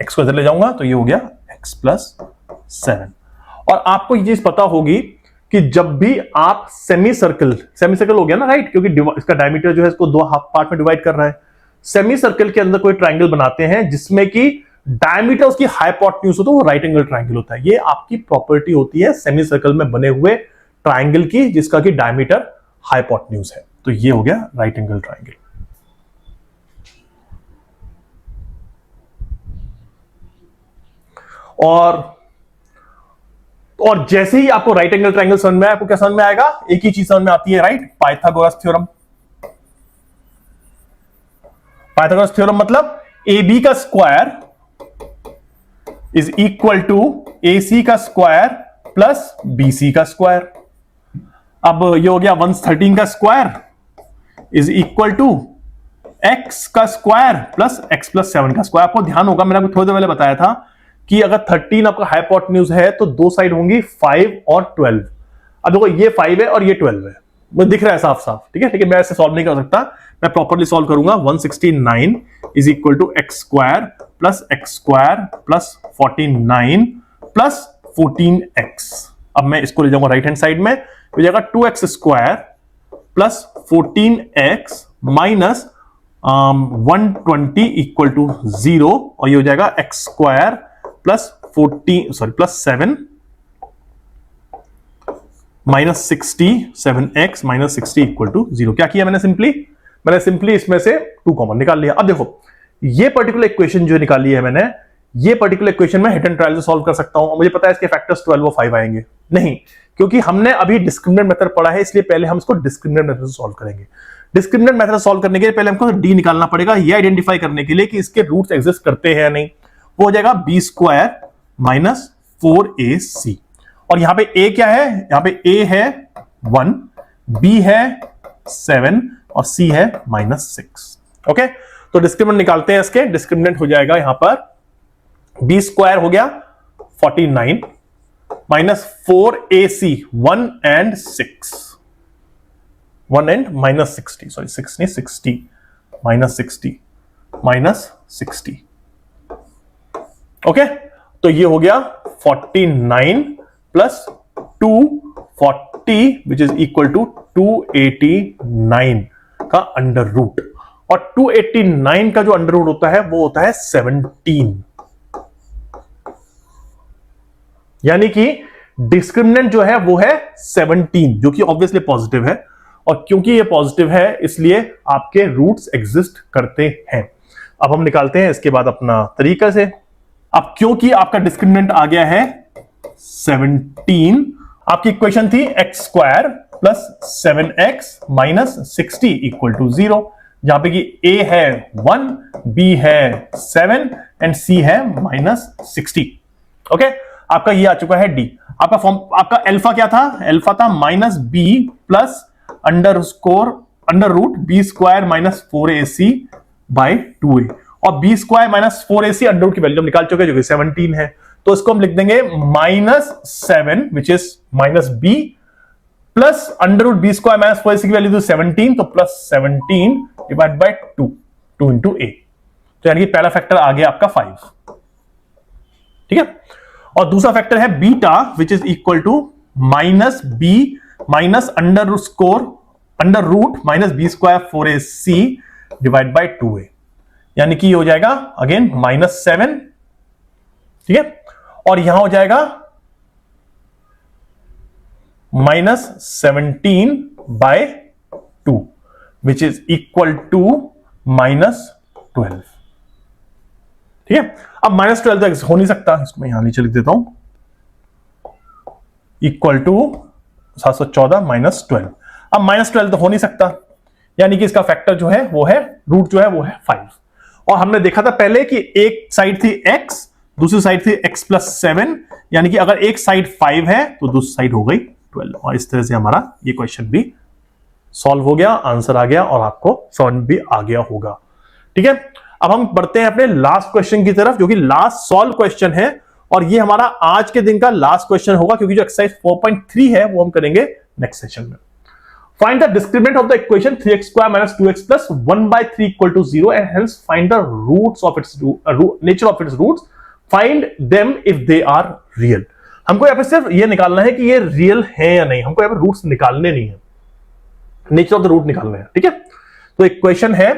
x को इधर ले जाऊंगा तो ये हो गया x प्लस 7। और आपको ये चीज पता होगी कि जब भी आप सेमी सर्कल हो गया ना, राइट, क्योंकि इसका डायमीटर जो है इसको दो हाफ पार्ट में डिवाइड कर रहा है। सेमी सर्कल के अंदर कोई ट्राइंगल बनाते हैं जिसमें कि डायमीटर उसकी हाइपोटेन्यूज होता है, वो राइट एंगल ट्राइंगल होता है। ये आपकी प्रॉपर्टी होती है सेमी सर्कल में बने हुए ट्राइंगल की, जिसका कि डायमीटर हाइपोटेन्यूज है। तो ये हो गया राइट एंगल ट्राइंगल। और जैसे ही आपको राइट एंगल ट्राइंगल समझ में आए, आपको क्या समझ में आएगा? एक ही चीज समझ में आती है, right, Pythagoras theorem. Pythagoras theorem मतलब ए बी का स्क्वायर इज इक्वल टू ए सी का स्क्वायर प्लस बी सी का स्क्वायर। अब ये हो गया 113 का square is equal to x का स्क्वायर प्लस एक्स प्लस 7 का स्क्वायर। आपको ध्यान होगा, मैंने आपको थोड़ी देर पहले बताया था कि अगर 13 आपका हाइपोटेन्यूज है तो दो साइड होंगी 5 और 12। अब देखो ये 5 है और ये 12 है, मुझे दिख रहा है साफ साफ, ठीक है, लेकिन मैं ऐसे सॉल्व नहीं कर सकता, मैं प्रॉपर्ली सॉल्व करूंगा। 169 is equal to x square plus 49 plus 14x। अब मैं इसको ले जाऊंगा राइट हैंड साइड में, हो जाएगा 2x square plus 14x minus 120 equal to 0, और ये हो जाएगा x square plus 7 minus 60 7x minus 60 equal to 0। क्या किया मैंने सिंपली इसमें से 2 कॉमन निकाल लिया। अब देखो ये पर्टिकुलर इक्वेशन जो निकाली है मैंने, ये पर्टिकुलर इक्वेशन में हिट एंड ट्रायल से सॉल्व कर सकता हूं। मुझे पता है इसके फैक्टर्स 12 और 5 आएंगे नहीं, क्योंकि हमने अभी डिस्क्रिमिनेंट मेथड पढ़ा है, इसलिए पहले हम इसको डिस्क्रिमिनेंट मेथड से सॉल्व करेंगे। डिस्क्रिमिनेंट मेथड सॉल्व करने के लिए पहले हमको डी निकालना पड़ेगा, ये आइडेंटिफाई करने के लिए कि इसके रूट्स एग्जिस्ट करते हैं या नहीं। वो हो जाएगा बी स्क्वायर माइनस 4ac, और यहां पे a क्या है? यहां पे a है 1, b है 7 और c है -6। ओके, तो डिस्क्रिमिनेंट निकालते हैं इसके। डिस्क्रिमिनेंट हो जाएगा यहां पर b स्क्वायर हो गया 49 माइनस 4ac 1 एंड -60, सॉरी 6 नहीं 60 -60 ओके, तो ये हो गया 49 plus 240 which is equal to 289 का अंडर रूट, और 289 का जो अंडर रूट होता है वो होता है 17। यानी कि डिस्क्रिमिनेंट जो है वो है 17, जो कि ऑब्वियसली पॉजिटिव है, और क्योंकि ये पॉजिटिव है इसलिए आपके रूट्स एग्जिस्ट करते हैं। अब हम निकालते हैं इसके बाद अपना तरीका से। अब क्योंकि आपका डिस्क्रिमिनेंट आ गया है 17, आपकी इक्वेशन थी x square plus 7x minus 60 equal to 0, जहां पे कि a है 1, b है 7 एंड c है -60। ओके, आपका ये आ चुका है d। आपका फॉर्म, आपका अल्फा क्या था? अल्फा था -b plus under root b square minus 4ac by 2a, और b square minus 4ac under root की वैल्यू हम निकाल चुके हैं जो कि 17 है, तो इसको हम लिख देंगे -7 which is -b plus under root b square minus 4ac की वैल्यू तो 17, तो plus 17 divide by 2 into a, तो यानी कि पहला फैक्टर आ गया आपका 5, ठीक है। और दूसरा फैक्टर है beta which is equal to -b minus under score under root minus b square 4ac divide by 2a, यानी कि ये हो जाएगा अगेन -7, ठीक है, और यहां हो जाएगा -17/2 विच इज इक्वल टू -12, ठीक है। अब -12 तो हो नहीं सकता, इसको मैं यहां नीचे लिख देता हूं, इक्वल टू 714 -12। अब -12 तो हो नहीं सकता, यानी कि इसका फैक्टर जो है वो है, रूट जो है वो है 5। और हमने देखा था पहले कि एक साइड थी x, दूसरी साइड थी x + 7, यानी कि अगर एक साइड 5 है तो दूसरी साइड हो गई 12। और इस तरह से हमारा ये क्वेश्चन भी सॉल्व हो गया, आंसर आ गया और आपको समझ भी आ गया होगा, ठीक है। अब हम बढ़ते हैं अपने लास्ट क्वेश्चन की तरफ, जो कि लास्ट सॉल्व क्वेश्चन है, और ये हमारा आज के दिन का लास्ट क्वेश्चन होगा, क्योंकि जो एक्सरसाइज 4.3 है वो हम करेंगे नेक्स्ट सेशन में। Find the discriminant of the equation 3x² - 2x + 1/3 = 0 and hence find the roots of its nature of its roots. Find them if they are real. हमको यहाँ पे सिर्फ ये निकालना है कि ये रियल है या नहीं, हमको यहाँ पे रूट्स निकालने नहीं है, नेचर ऑफ द रूट निकालना है, ठीक है। तो इक्वेशन है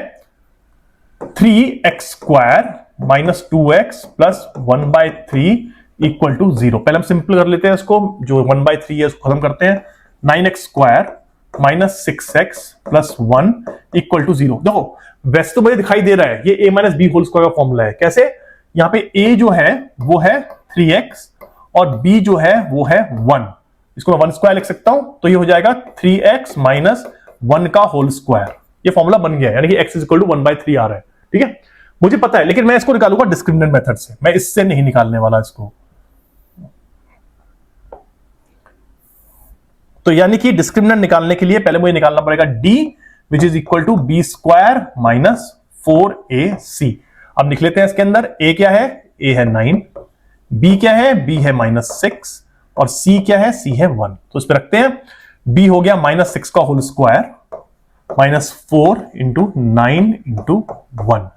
3x² - 2x + 1/3 = 0। पहले हम सिंपल कर लेते हैं इसको, जो 1/3 है उसको खत्म करते हैं, 9x² -6x + 1 = 0। देखो वैसे तो मुझे दिखाई दे रहा है ये a - b होल स्क्वायर का फॉर्मूला है। कैसे? यहां पे a जो है वो है 3x और b जो है वो है 1, इसको मैं 1 स्क्वायर लिख सकता हूं, तो ये हो जाएगा 3x - 1 का होल स्क्वायर। ये फॉर्मूला बन गया, यानी कि x = 1/3 आ रहा है, ठीक है, मुझे पता है, लेकिन मैं इसको निकालूंगा डिस्क्रिमिनेंट मेथड से, मैं इससे नहीं निकालने वाला इसको। तो यानी कि डिस्क्रिमिनेंट निकालने के लिए पहले मुझे निकालना पड़ेगा d which is equal to b² - 4ac। अब लिख लेते हैं इसके अंदर, a क्या है? a है 9, b क्या है? b है -6 और c क्या है? c है 1। तो इस पे रखते हैं, b हो गया -6 का होल स्क्वायर -4 × 9 × 1,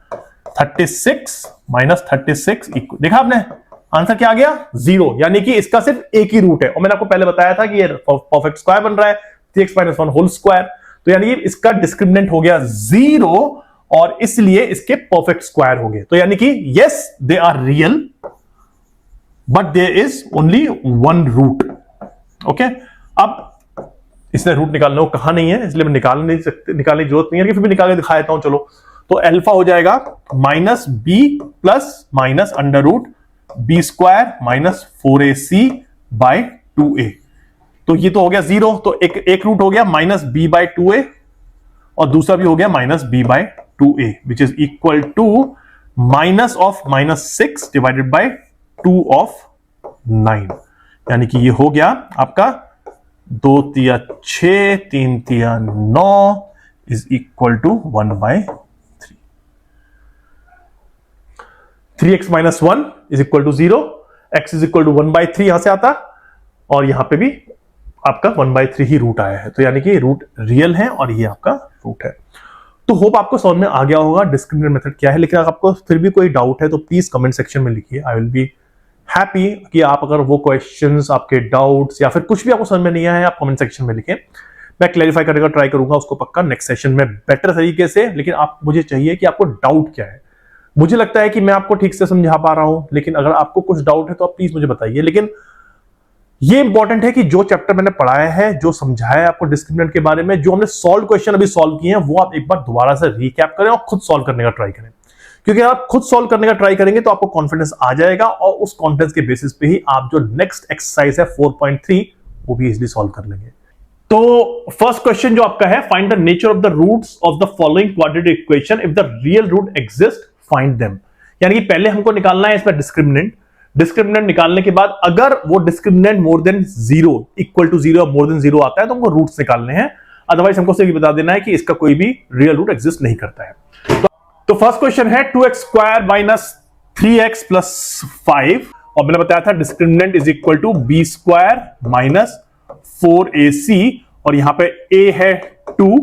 36 -36 इक्वल, देखा आपने आंसर क्या आ गया? 0, यानी कि इसका सिर्फ एक ही रूट है। और मैंने आपको पहले बताया था कि ये परफेक्ट स्क्वायर बन रहा है, 3x - 1 होल स्क्वायर, तो यानी कि इसका डिस्क्रिमिनेंट हो गया 0 और इसलिए इसके परफेक्ट स्क्वायर हो गए। तो यानी कि yes they are real but there is only one root. Okay, अब इसने रूट निकालना हो कहा नहीं है, इसलिए मैं निकालने की जरूरत नहीं है, फिर भी निकाल के दिखा देता हूं। चलो, तो अल्फा हो जाएगा -b + √b² - 4ac/2a। तो ये तो हो गया 0, तो एक रूट हो गया -b/2a और दूसरा भी हो गया -b/2a which is equal to -6 divided by 2 of 9, यानी कि ये हो गया आपका 2 तिया 6 3 तिया 9 is equal to 1/3। 3x - 1 is equal to 0, x is equal to 1/3 यहां से आता, और यहां पे भी आपका 1/3 ही रूट आया है, तो यानी कि रूट रियल है और ये आपका रूट है। तो होप आपको समझ में आ गया होगा डिस्क्रिमिनेंट मेथड क्या है। लेकिन अगर आपको फिर भी कोई डाउट है तो प्लीज कमेंट सेक्शन में लिखिए, आई विल बी हैप्पी कि आप अगर वो क्वेश्चंस, आपके डाउट्स या फिर कुछ भी आपको समझ में नहीं आया है, आप कमेंट सेक्शन में लिखें, मैं क्लैरिफाई करने का ट्राई करूंगा उसको पक्का नेक्स्ट सेशन में बेटर तरीके से। लेकिन आप मुझे चाहिए कि आपको डाउट क्या है। मुझे लगता है कि मैं आपको ठीक से समझा पा रहा हूं, लेकिन अगर आपको कुछ डाउट है तो आप प्लीज मुझे बताइए। लेकिन ये इंपॉर्टेंट है कि जो चैप्टर मैंने पढ़ाया है, जो समझाया है आपको डिस्क्रिमिनेंट के बारे में, जो हमने सॉल्व क्वेश्चन अभी सॉल्व किए हैं, वो आप एक बार दोबारा से रिकैप करें और खुद सॉल्व करने का ट्राई करें। क्योंकि आप खुद सॉल्व करने का ट्राई करेंगे तो आपको कॉन्फिडेंस आ जाएगा और उस कॉन्फिडेंस के बेसिस पे ही आप जो नेक्स्ट एक्सरसाइज है 4.3 वो भी इजीली सॉल्व कर लेंगे। तो फर्स्ट क्वेश्चन जो आपका है, find the nature of the roots of the following quadratic equation if the real root exist find them. यानी कि पहले हमको निकालना है इसमें डिस्क्रिमिनेंट निकालने के बाद अगर वो discriminant more than 0 equal to 0 more than 0 आता है तो हमको रूट्स निकालने हैं, अदरवाइज हमको सिर्फ बता देना है कि इसका कोई भी रियल रूट एग्जिस्ट नहीं करता है। तो फर्स्ट क्वेश्चन है 2x² - 3x + 5 और मैंने बताया था discriminant is equal to b² - 4ac और यहां पे a है 2,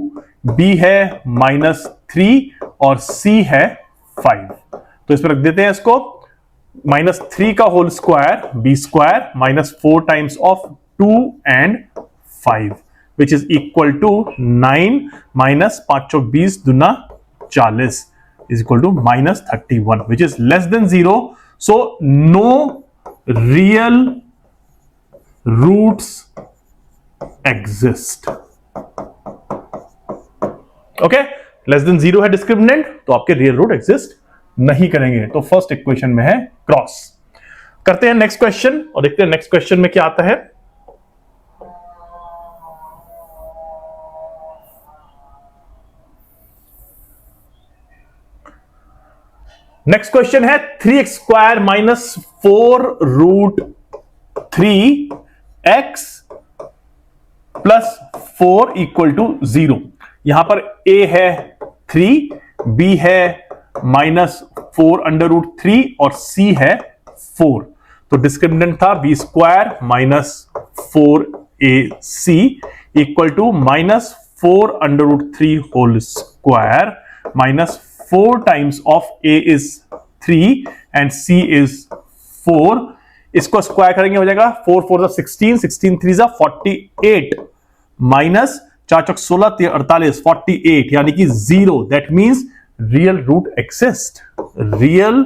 b है -3 और c है 5। तो इस पर रख देते हैं इसको, -3 का whole square b² - 4 times of 2 and 5 which is equal to 9 minus 5 चौक 20 दूना 40 is equal to minus 31 which is less than 0. So no real roots exist. Okay, less than 0 है डिस्क्रिमिनेंट, तो आपके रियल रूट एग्जिस्ट नहीं करेंगे. तो first equation में है क्रॉस. करते हैं नेक्स्ट क्वेश्चन और देखते हैं नेक्स्ट क्वेश्चन में क्या आता है. नेक्स्ट क्वेश्चन है 3x square minus 4 root 3x plus 4 equal to 0. यहां पर a है 3, b है माइनस 4 अंडर रूट 3 और c है 4. तो डिस्क्रिमिनेंट था b square minus 4ac equal to minus 4 under root 3 whole square minus 4 times of a is 3 and c is 4. इसको square करेंगे हो जाएगा 4 4 16, 16 3 48 माइनस 4 चौक 16 48 48 यानी कि 0. That means real root exist. Real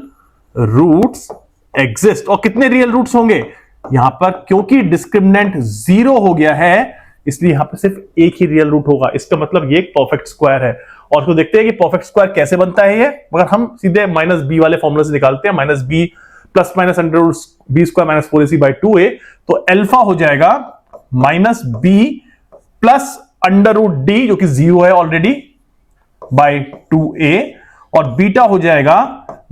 roots exist. और कितने रियल रूट्स होंगे यहां पर, क्योंकि डिस्क्रिमिनेंट 0 हो गया है इसलिए यहां पर सिर्फ एक ही रियल रूट होगा. इसका मतलब ये एक परफेक्ट स्क्वायर है. और उसको देखते हैं कि परफेक्ट स्क्वायर कैसे बनता है ये. अगर हम सीधे माइनस बी वाले फॉर्मूला से निकालते हैं, minus b plus minus under root b square minus 4ac by 2a, तो अल्फा हो जाएगा minus b plus under root d जो कि 0 है ऑलरेडी बाई 2a, और बीटा हो जाएगा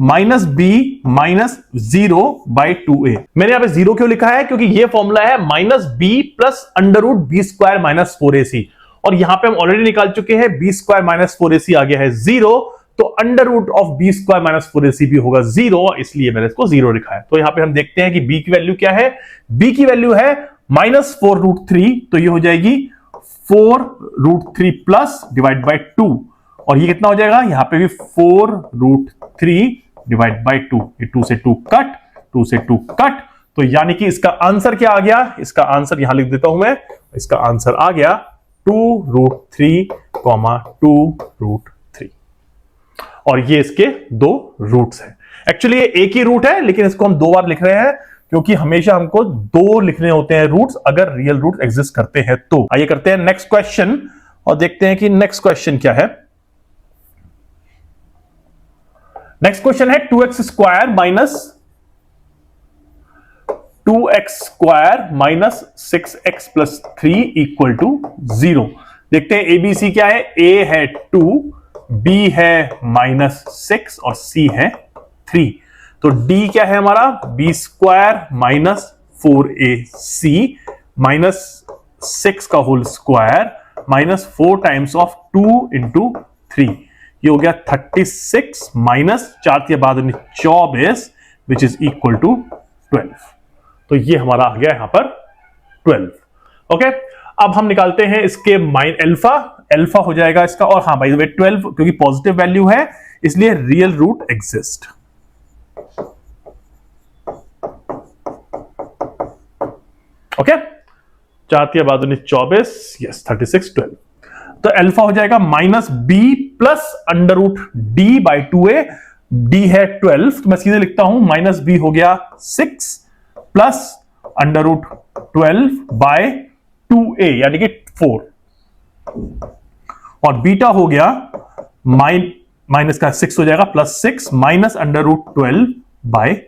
minus b minus 0 by 2a. मैंने यहां पे 0 क्यों लिखा है, क्योंकि ये फॉर्मूला है minus b plus under root b square minus 4ac, और यहां पे हम ऑलरेडी निकाल चुके हैं बी स्क्वायर माइनस 4ac आ गया है 0, तो under root of b square minus 4ac भी होगा 0, इसलिए मैंने इसको 0 लिखा है. तो यहां पे हम देखते हैं कि b की वैल्यू क्या है. b की वैल्यू है माइनस 4 रूट 3, तो ये हो जाएगी 4 रूट 3 प्लस डिवाइड बाई 2, और ये कितना हो जाएगा यहां पे भी 4 रूट 3 डिवाइड बाई 2. ये 2 से 2 कट, 2 से 2 कट, तो यानी कि इसका आंसर क्या आ गया. इसका आंसर यहां लिख देता हूं मैं. इसका आंसर आ गया 2 रूट 3 2 रूट 3, और ये इसके दो रूट्स हैं. एक्चुअली ये एक ही रूट है लेकिन इसको हम 2 बार लिख रहे हैं क्योंकि हमेशा हमको 2 लिखने होते हैं रूट्स अगर रियल रूट एग्जिस्ट करते हैं. तो आइए करते हैं नेक्स्ट क्वेश्चन और देखते हैं कि नेक्स्ट क्वेश्चन क्या है. नेक्स्ट क्वेश्चन है 2x square minus 2x square minus 6x plus 3 equal to 0. देखते हैं एबीसी क्या है. a है 2, b है माइनस 6 और c है 3. तो d क्या है हमारा, b square minus 4ac minus 6 का whole square minus 4 times of 2 into 3. ये हो गया 36 माइनस 4 बाद 24 विच इज इक्वल टू 12. तो ये हमारा आ गया यहां पर 12. ओके, अब हम निकालते हैं इसके माइन अल्फा. अल्फा हो जाएगा इसका, और हाँ बाय द वे 12 क्योंकि पॉजिटिव वैल्यू है इसलिए रियल रूट एग्जिस्ट. ओके, 4 बाद 24, यस 36 12. तो अल्फा हो जाएगा minus b plus under root d by 2a. D है 12, तो मैं सीधे लिखता हूं माइनस बी हो गया 6 plus under root 12 bye 2a यानी कि 4, और बीटा हो गया माइनस का 6 हो जाएगा plus 6 minus under root 12 by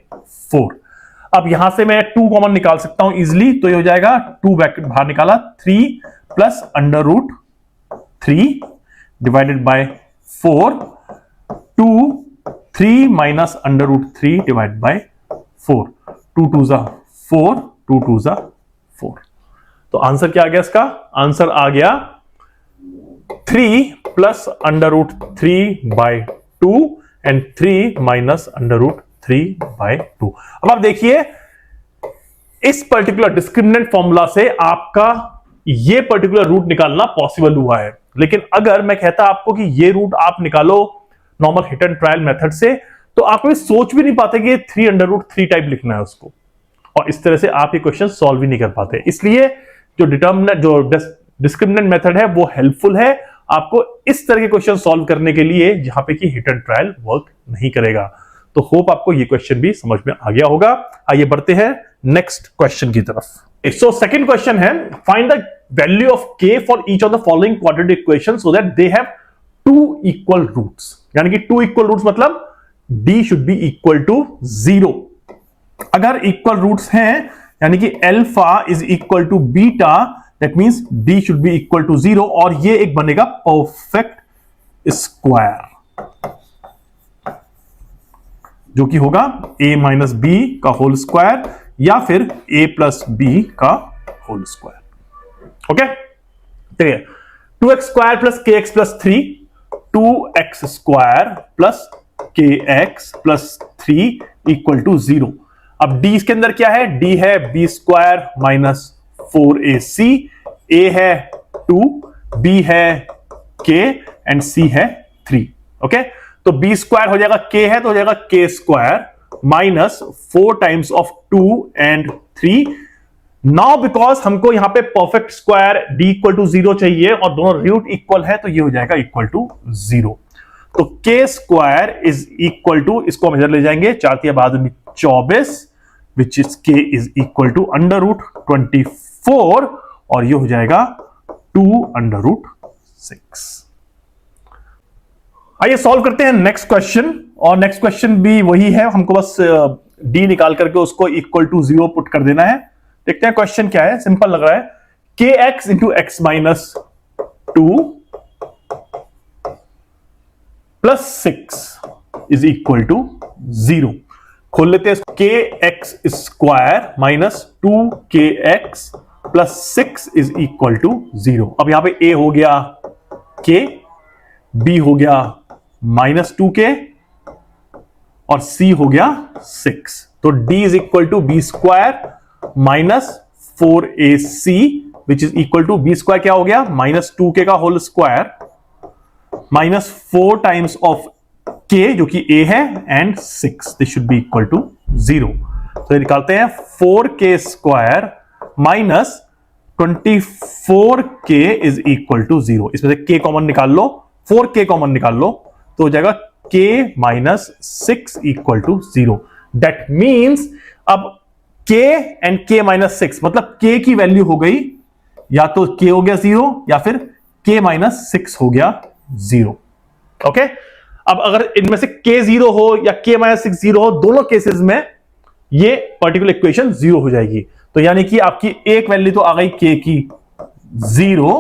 4. अब यहां से मैं 2 कॉमन निकाल सकता हूं इजिली, तो ये हो जाएगा 2 ब्रैकेट बाहर निकाला 3 plus under root 3 divided by 4, 2 3 minus under root 3 divide by 4. 2 2 जा 4, 2 2 जा 4. तो आंसर क्या आ गया इसका, आंसर आ गया 3 plus under root 3 by 2 and 3 minus under root 3 by 2. अब आप देखिए इस पर्टिकुलर डिस्क्रिमिनेंट फॉर्मूला से आपका ये पर्टिकुलर रूट निकालना पॉसिबल हुआ है. लेकिन अगर मैं कहता आपको कि ये रूट आप निकालो normal hit and trial method से, तो आप कभी सोच भी नहीं पाते कि 3 अंडर रूट 3 टाइप लिखना है उसको, और इस तरह से आप ये क्वेश्चन सॉल्व भी नहीं कर पाते. इसलिए जो डिटर्मिनेंट जो डिस्क्रिमिनेंट मेथड है वो हेल्पफुल है आपको इस तरह के क्वेश्चन सॉल्व करने के लिए जहां पे कि हिट एंड ट्रायल वर्क नहीं करेगा। तो होप आपको ये क्वेश्चन भी समझ में आ गया होगा। आइए बढ़ते हैं नेक्स्ट क्वेश्चन की तरफ। सो सेकंड क्वेश्चन है, find the value of k for each of the following quadratic equation so that they have two equal roots. यानी कि टू इक्वल रूट्स मतलब d should be equal to 0। अगर equal roots हैं यानी कि alpha is equal to beta, that means d should be equal to 0 और ये एक बनेगा परफेक्ट स्क्वायर जो कि होगा a माइनस बी का होल स्क्वायर या फिर a प्लस बी का होल स्क्वायर। ओके, देखिए 2x square plus kx plus 3, 2x square plus kx plus 3 equal to 0। अब d इसके अंदर क्या है, d है b square minus 4ac, a है 2, b है k एंड c है 3। ओके, तो b स्क्वायर हो जाएगा k है तो हो जाएगा k square minus 4 times of 2 and 3। Now because हमको यहां पे perfect square d equal to 0 चाहिए और दोनों रूट इक्वल है तो ये हो जाएगा इक्वल टू 0। तो k square is equal to, इसको हम इधर ले जाएंगे, 4 के बाद में 24 which is k is equal to under root 24 और ये हो जाएगा 2 अंडर रूट 6। आइए सॉल्व करते हैं नेक्स्ट क्वेश्चन। और नेक्स्ट क्वेश्चन भी वही है, हमको बस d निकाल करके उसको इक्वल टू 0 पुट कर देना है। देखते हैं क्वेश्चन क्या है, सिंपल लग रहा है। kx into x minus 2 plus 6 is equal to 0। खोल लेते हैं, kx square minus 2kx plus 6 is equal to 0। अब यहां पे a हो गया k, b हो गया माइनस 2k और c हो गया 6। तो d is equal to b square minus 4ac which is equal to b square क्या हो गया माइनस 2k का whole square minus 4 times of k जो कि a है and 6, this should be equal to 0। तो ये निकालते हैं 4k square minus 24k is equal to 0। इसमें से k कॉमन निकाल लो, 4k कॉमन निकाल लो तो हो जाएगा k minus 6 equal to 0। That means अब k एंड k माइनस 6 मतलब k की वैल्यू हो गई या तो k हो गया 0 या फिर k माइनस 6 हो गया 0। ओके, अब अगर इनमें से k 0 हो या k माइनस 6 0 हो, दोनों केसेस में ये पर्टिकुलर इक्वेशन 0 हो जाएगी। तो यानी कि आपकी एक वैल्यू तो आ गई k की 0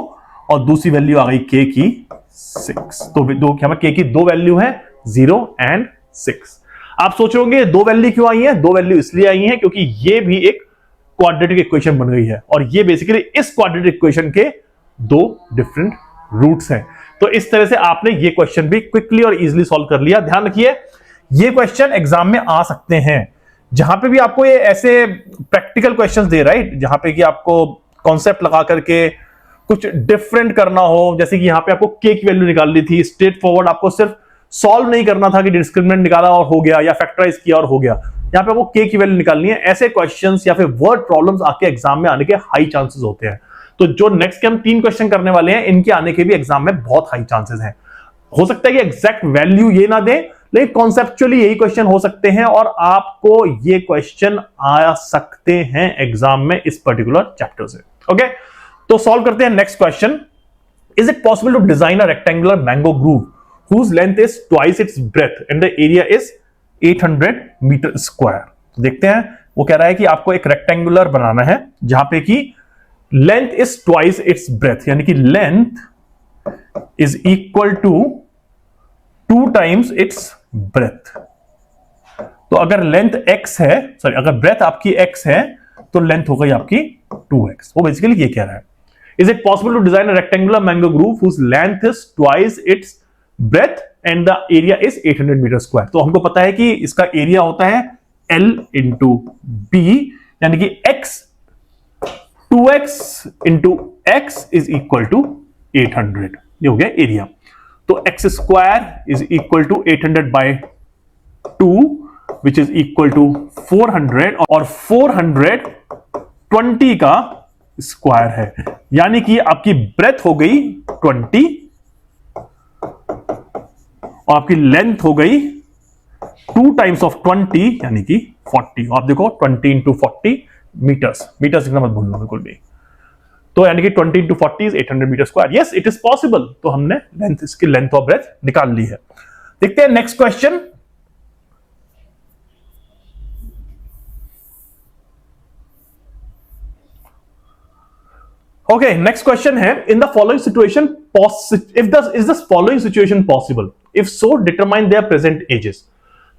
और दूसरी वैल्यू आ गई k की 6। तो k की दो वैल्यू है 0 एंड 6। आप सोच रहे होंगे दो वैल्यू क्यों आई है, दो वैल्यू इसलिए आई है क्योंकि ये भी एक क्वाड्रेटिक इक्वेशन बन गई है और ये बेसिकली इस क्वाड्रेटिक इक्वेशन के दो डिफरेंट रूट्स हैं। तो इस तरह से आपने ये क्वेश्चन भी क्विकली और इजीली सॉल्व कर लिया। ध्यान रखिए ये क्वेश्चन एग्जाम में आ सकते हैं जहां पे भी आपको ये ऐसे प्रैक्टिकल क्वेश्चंस दे, राइट, जहां पे कि आपको कॉन्सेप्ट लगा करके कुछ डिफरेंट करना हो। जैसे कि यहां पे आपको k की वैल्यू निकालनी थी, स्ट्रेट फॉरवर्ड आपको सिर्फ सॉल्व नहीं करना था कि डिस्क्रिमिनेंट निकाला और हो गया या फैक्टराइज किया और हो गया। यहां पे आपको k की वैल्यू निकालनी है। ऐसे क्वेश्चंस या फिर वर्ड प्रॉब्लम्स आपके एग्जाम में आने के हाई चांसेस होते हैं। तो जो नेक्स्ट के हम 3 क्वेश्चन करने वाले हैं इनके आने के भी एग्जाम में बहुत हाई चांसेस हैं। हो सकता है कि एग्जैक्ट वैल्यू ये ना दे लेकिन कॉन्सेप्चुअली यही क्वेश्चन हो सकते हैं और आपको ये क्वेश्चन आ सकते हैं एग्जाम में इस पर्टिकुलर चैप्टर से। ओके, तो सॉल्व करते हैं next question. Is it possible to design a rectangular mango grove whose length is twice its breadth and the area is 800 metre square? देखते हैं वो कह रहा है कि आपको एक रेक्टेंगुलर बनाना है जहां पे कि length is twice its breadth, यानी कि length is equal to 2 times its breadth. तो अगर लेंथ x है, सॉरी अगर ब्रेथ आपकी x है तो लेंथ हो गई आपकी 2x। वो बेसिकली ये कह रहा है, is it possible to design a rectangular mango grove whose length is twice its breadth and the area is 800 metre square? तो हमको पता है कि इसका एरिया होता है L इंटू B, यानी कि x 2x into x is equal to 800। ये हो गया एरिया। तो x square is equal to 800 by 2 which is equal to 400 और 400 20 का स्क्वायर है, यानी कि आपकी ब्रेथ हो गई 20 और आपकी लेंथ हो गई 2 टाइम्स ऑफ 20 यानी कि 40। आप देखो 20 इंटू 40 मीटर्स, मीटर्स इतना मत भूलना बिल्कुल भी। तो यानी कि 20 into 40 is 800 metre square. Yes it is possible. तो हमने लेंथ, इसकी लेंथ और ब्रेथ निकाल ली है। देखते हैं next question. Okay next question है, in the following situation is the following situation possible, if so determine their present ages.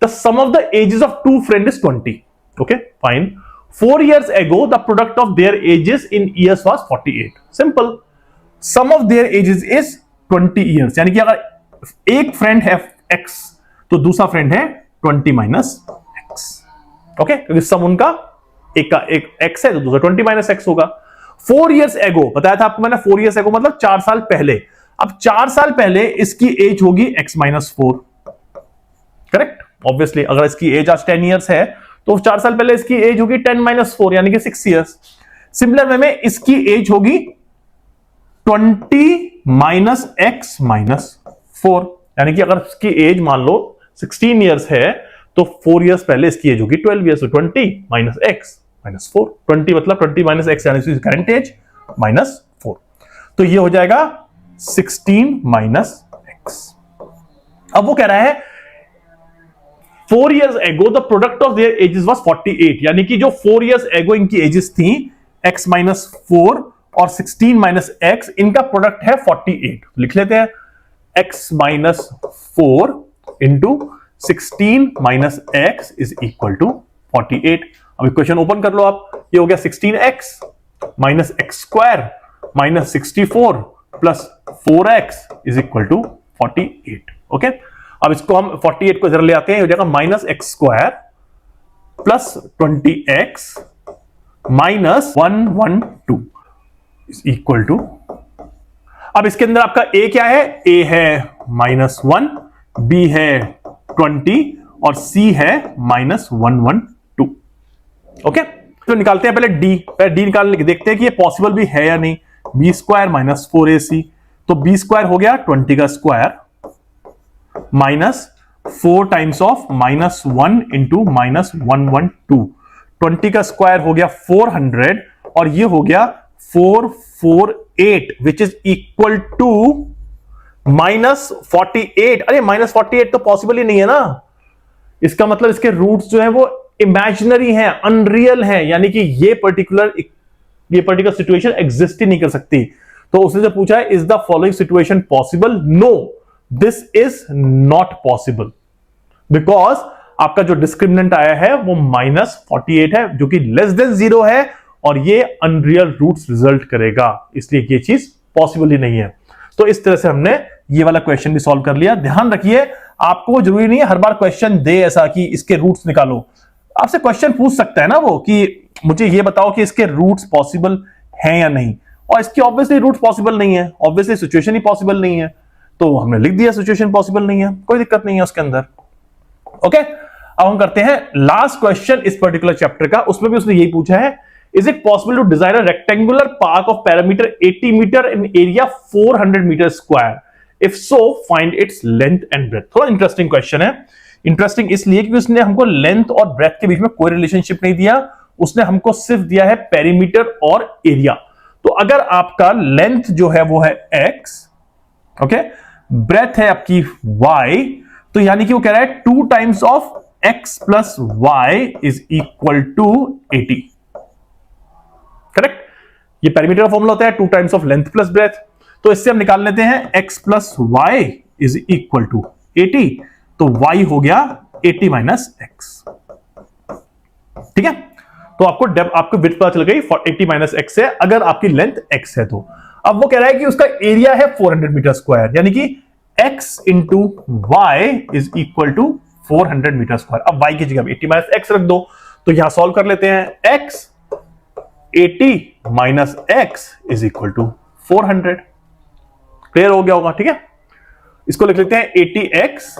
The sum of the ages of two friend is 20। Okay fine. 4 years ago the product of their ages in years was 48। Simple. sum of their ages is 20 years, यानी कि अगर एक friend है x तो दूसरा friend है 20 minus x। Okay, क्योंकि सम उनका एक का एक x है तो दूसरा 20 माइनस x होगा। 4 years ago बताया था आपको मैंने, 4 years ago मतलब 4 साल पहले। अब 4 साल पहले इसकी एज होगी x माइनस 4। करेक्ट। ऑब्वियसली अगर इसकी एज आज 10 years है तो 4 साल पहले इसकी एज होगी 10 माइनस 4 यानी कि 6 years। सिमिलर वे में इसकी एज होगी 20 माइनस x माइनस 4, यानी कि अगर इसकी एज मान लो 16 years है तो 4 years पहले इसकी एज होगी 12 years। 20 माइनस x माइनस 4, 20 मतलब 20 माइनस x यानी करंट एज माइनस 4, तो ये हो जाएगा 16 माइनस x। अब वो कह रहा है 4 years ago the product of their ages was 48, यानी कि जो 4 years ago इनकी एजेस थी x माइनस 4 और 16 माइनस x, इनका प्रोडक्ट है 48। लिख लेते हैं x minus 4 into 16 minus x is equal to 48। अब इक्वेशन ओपन कर लो आप, ये हो गया 16x minus x square minus 64 plus 4x is equal to 48। Okay, अब इसको हम 48 को इधर ले आते हैं, हो जाएगा minus x square plus 20x minus 112 is equal to, अब इसके अंदर आपका a क्या है, a है -1, b है 20 और c है -112। ओके, तो निकालते हैं पहले d निकालने के, देखते हैं कि ये पॉसिबल भी है या नहीं। b स्क्वायर माइनस 4ac, तो b स्क्वायर हो गया 20 का square minus 4 times of -1 into -112, 20 का स्क्वायर हो गया 400 और ये हो गया 448 विच इज इक्वल टू -48। अरे -48 तो पॉसिबल ही नहीं है ना, इसका मतलब इसके रूट्स जो है वो इमेजिनरी हैं, अनरियल हैं, यानी कि ये पर्टिकुलर सिचुएशन एग्जिस्ट ही नहीं कर सकती। तो उसने जो पूछा है is the following situation possible, no this is not possible, because आपका जो डिस्क्रिमिनेंट आया है वो -48 है जो कि लेस देन 0 है और ये अनरियल रूट्स रिजल्ट करेगा, इसलिए ये चीज पॉसिबल ही नहीं है। तो इस तरह से हमने ये वाला क्वेश्चन भी सॉल्व कर लिया। ध्यान रखिए आपको जरूरी नहीं है हर बार क्वेश्चन दे ऐसा कि इसके रूट्स निकालो, आपसे क्वेश्चन पूछ सकता है ना वो कि मुझे ये बताओ कि इसके रूट्स पॉसिबल हैं या नहीं, और इसकी ऑब्वियसली रूट्स पॉसिबल नहीं है, ऑब्वियसली सिचुएशन ही पॉसिबल नहीं है, तो हमने लिख दिया सिचुएशन पॉसिबल नहीं है, कोई दिक्कत नहीं है उसके अंदर। ओके, अब हम करते हैं लास्ट क्वेश्चन इस पर्टिकुलर चैप्टर का, उसमें भी उसने यही पूछा है, is it possible to design a rectangular park of perimeter 80 metre in area 400 metre square, if so find its length and breadth. थोड़ा इंटरेस्टिंग क्वेश्चन है, इंटरेस्टिंग इसलिए क्योंकि उसने हमको लेंथ और ब्रेथ के बीच में कोई रिलेशनशिप नहीं दिया, उसने हमको सिर्फ दिया है पेरीमीटर और एरिया। तो अगर आपका लेंथ जो है वो है x, ओके, ब्रेथ है आपकी y, तो यानी कि वो कह रहा है 2 times of x plus y is equal to 80। Correct, ये पेरीमीटर का फॉर्मूला होता है 2 times of length plus breadth, तो इससे हम निकाल लेते हैं x plus y is equal to 80, तो y हो गया 80 माइनस x। ठीक है, तो आपको विड्थ पता चल गई 80 माइनस x है अगर आपकी लेंथ x है तो। अब वो कह रहा है कि उसका एरिया है 400 मीटर स्क्वायर, यानी कि x into y is equal to 400 metre square. अब y की जगह 80 माइनस x रख दो, तो यहां सॉल्व कर लेते हैं, x 80 minus x is equal to 400। Clear हो गया होगा, ठीक है। इसको लिख लेते हैं 80x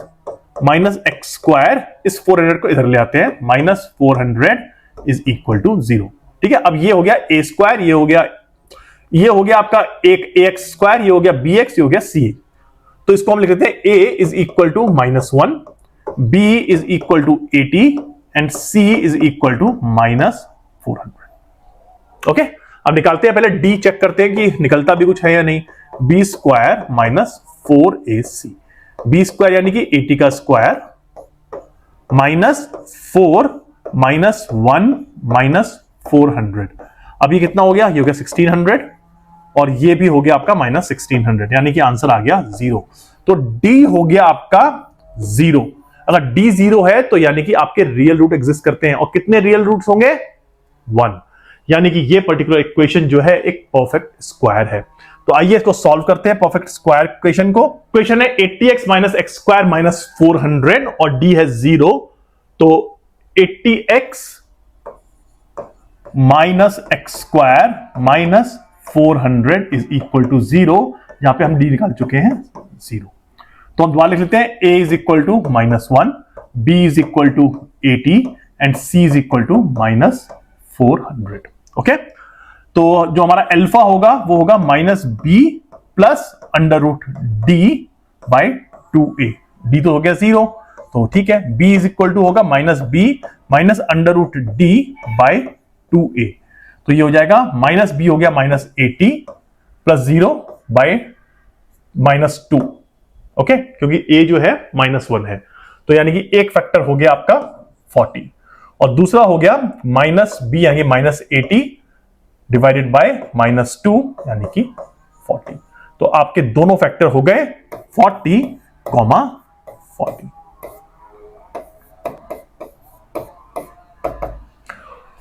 माइनस एक्स स्क्वायर, इस 400 को इधर ले आते हैं, माइनस 400 इज इक्वल टू 0। ठीक है, अब ये हो गया a स्क्वायर, ये हो गया ये हो गया आपका एक ax स्क्वायर, ये हो गया bx, ये हो गया c। तो इसको हम लिख देते हैं a is equal to -1, b is equal to 80 and c is equal to -400। Okay, अब निकालते हैं, पहले d चेक करते हैं कि निकलता भी कुछ है या नहीं। b square minus 4ac, b square यानी कि 80 का स्क्वायर माइनस 4 माइनस 1 माइनस 400। अब ये कितना हो गया? ये हो गया 1600 और ये भी हो गया आपका माइनस 1600, यानी कि आंसर आ गया 0। तो d हो गया आपका 0। अगर d 0 है तो यानी कि आपके रियल रूट एग्जिस्ट करते हैं, और कितने रियल रूट्स होंगे? 1, यानी कि ये पर्टिकुलर इक्वेशन जो है एक परफेक्ट स्क्वायर है। तो आइए इसको सॉल्व करते हैं, परफेक्ट स्क्वायर इक्वेशन को। इक्वेशन है 80x minus x square minus 400 और d है 0, तो 80x minus x square minus 400 is equal to 0। यहां पे हम d निकाल चुके हैं 0, तो हम दोबारा लिख लेते हैं a is equal to -1, b is equal to 80 and c is equal to -400। Okay, तो जो हमारा अल्फा होगा वो होगा -b plus under root d by 2a। d तो हो गया 0, तो ठीक है, b इज इक्वल टू होगा -b minus under root d by 2a। तो ये हो जाएगा -b हो गया -80 प्लस 0 बाई -2। ओके, क्योंकि a जो है -1 है, तो यानी कि एक फैक्टर हो गया आपका 40 और दूसरा हो गया -b यानी -80 डिवाइडेड बाय -2 यानी कि 40। तो आपके दोनों फैक्टर हो गए 40, 40।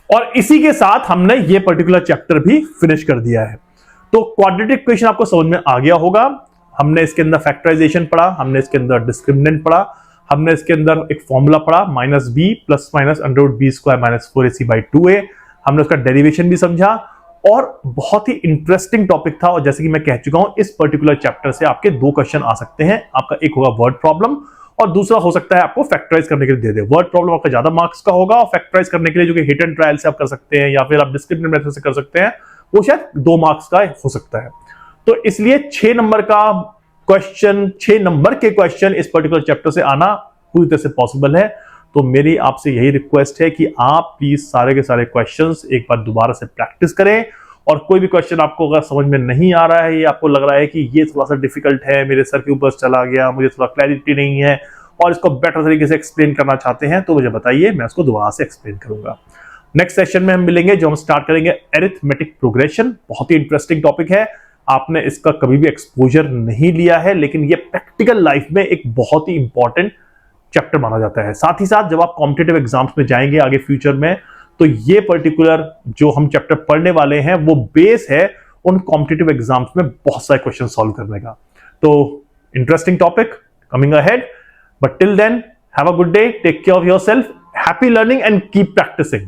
और इसी के साथ हमने ये पर्टिकुलर चैप्टर भी फिनिश कर दिया है। तो क्वाड्रेटिक इक्वेशन आपको समझ में आ गया होगा। हमने इसके अंदर फैक्टराइजेशन पढ़ा, हमने इसके अंदर डिस्क्रिमिनेंट पढ़ा, हमने इसके अंदर एक फॉर्मूला पढ़ा -b plus minus under root b square minus 4ac by 2a। हमने उसका डेरिवेशन भी समझा और बहुत ही इंटरेस्टिंग टॉपिक था। और जैसे कि मैं कह चुका हूं, इस पर्टिकुलर चैप्टर से आपके 2 क्वेश्चन आ सकते हैं। आपका एक होगा वर्ड प्रॉब्लम और दूसरा हो सकता है आपको फैक्टराइज करने के लिए दे दे। वर्ड प्रॉब्लम आपका ज्यादा मार्क्स का होगा और फैक्टराइज करने के लिए जो कि हिट एंड ट्रायल से आप कर सकते हैं या फिर आप डिस्क्रिमिनेंट मेथड से कर सकते हैं, वो शायद 2 मार्क्स का हो सकता है। तो इसलिए 6 नंबर का क्वेश्चन, 6 नंबर के क्वेश्चन इस पर्टिकुलर चैप्टर से आना पूरी तरह से पॉसिबल है। तो मेरी आपसे यही रिक्वेस्ट है कि आप प्लीज सारे के सारे क्वेश्चंस एक बार दोबारा से प्रैक्टिस करें। और कोई भी क्वेश्चन आपको अगर समझ में नहीं आ रहा है या आपको लग रहा है कि ये थोड़ा सा डिफिकल्ट है, मेरे सर के ऊपर चला गया, मुझे थोड़ा क्लैरिटी नहीं है और इसको बेटर तरीके से एक्सप्लेन करना चाहते हैं, तो मुझे बताइए, मैं उसको दोबारा से एक्सप्लेन करूंगा। नेक्स्ट सेशन में हम मिलेंगे, जो हम स्टार्ट करेंगे अरिथमेटिक प्रोग्रेशन। बहुत ही इंटरेस्टिंग टॉपिक है, आपने इसका कभी भी एक्सपोजर नहीं लिया है, लेकिन ये प्रैक्टिकल लाइफ में एक बहुत ही इंपॉर्टेंट चैप्टर माना जाता है। साथ ही साथ जब आप कॉम्पिटिटिव एग्जाम्स में जाएंगे आगे फ्यूचर में, तो ये पर्टिकुलर जो हम चैप्टर पढ़ने वाले हैं वो बेस है उन कॉम्पिटिटिव एग्जाम्स में बहुत सारे क्वेश्चन सॉल्व करने का। तो interesting topic coming ahead, but till then have a good day, take care of yourself, happy learning and keep practising.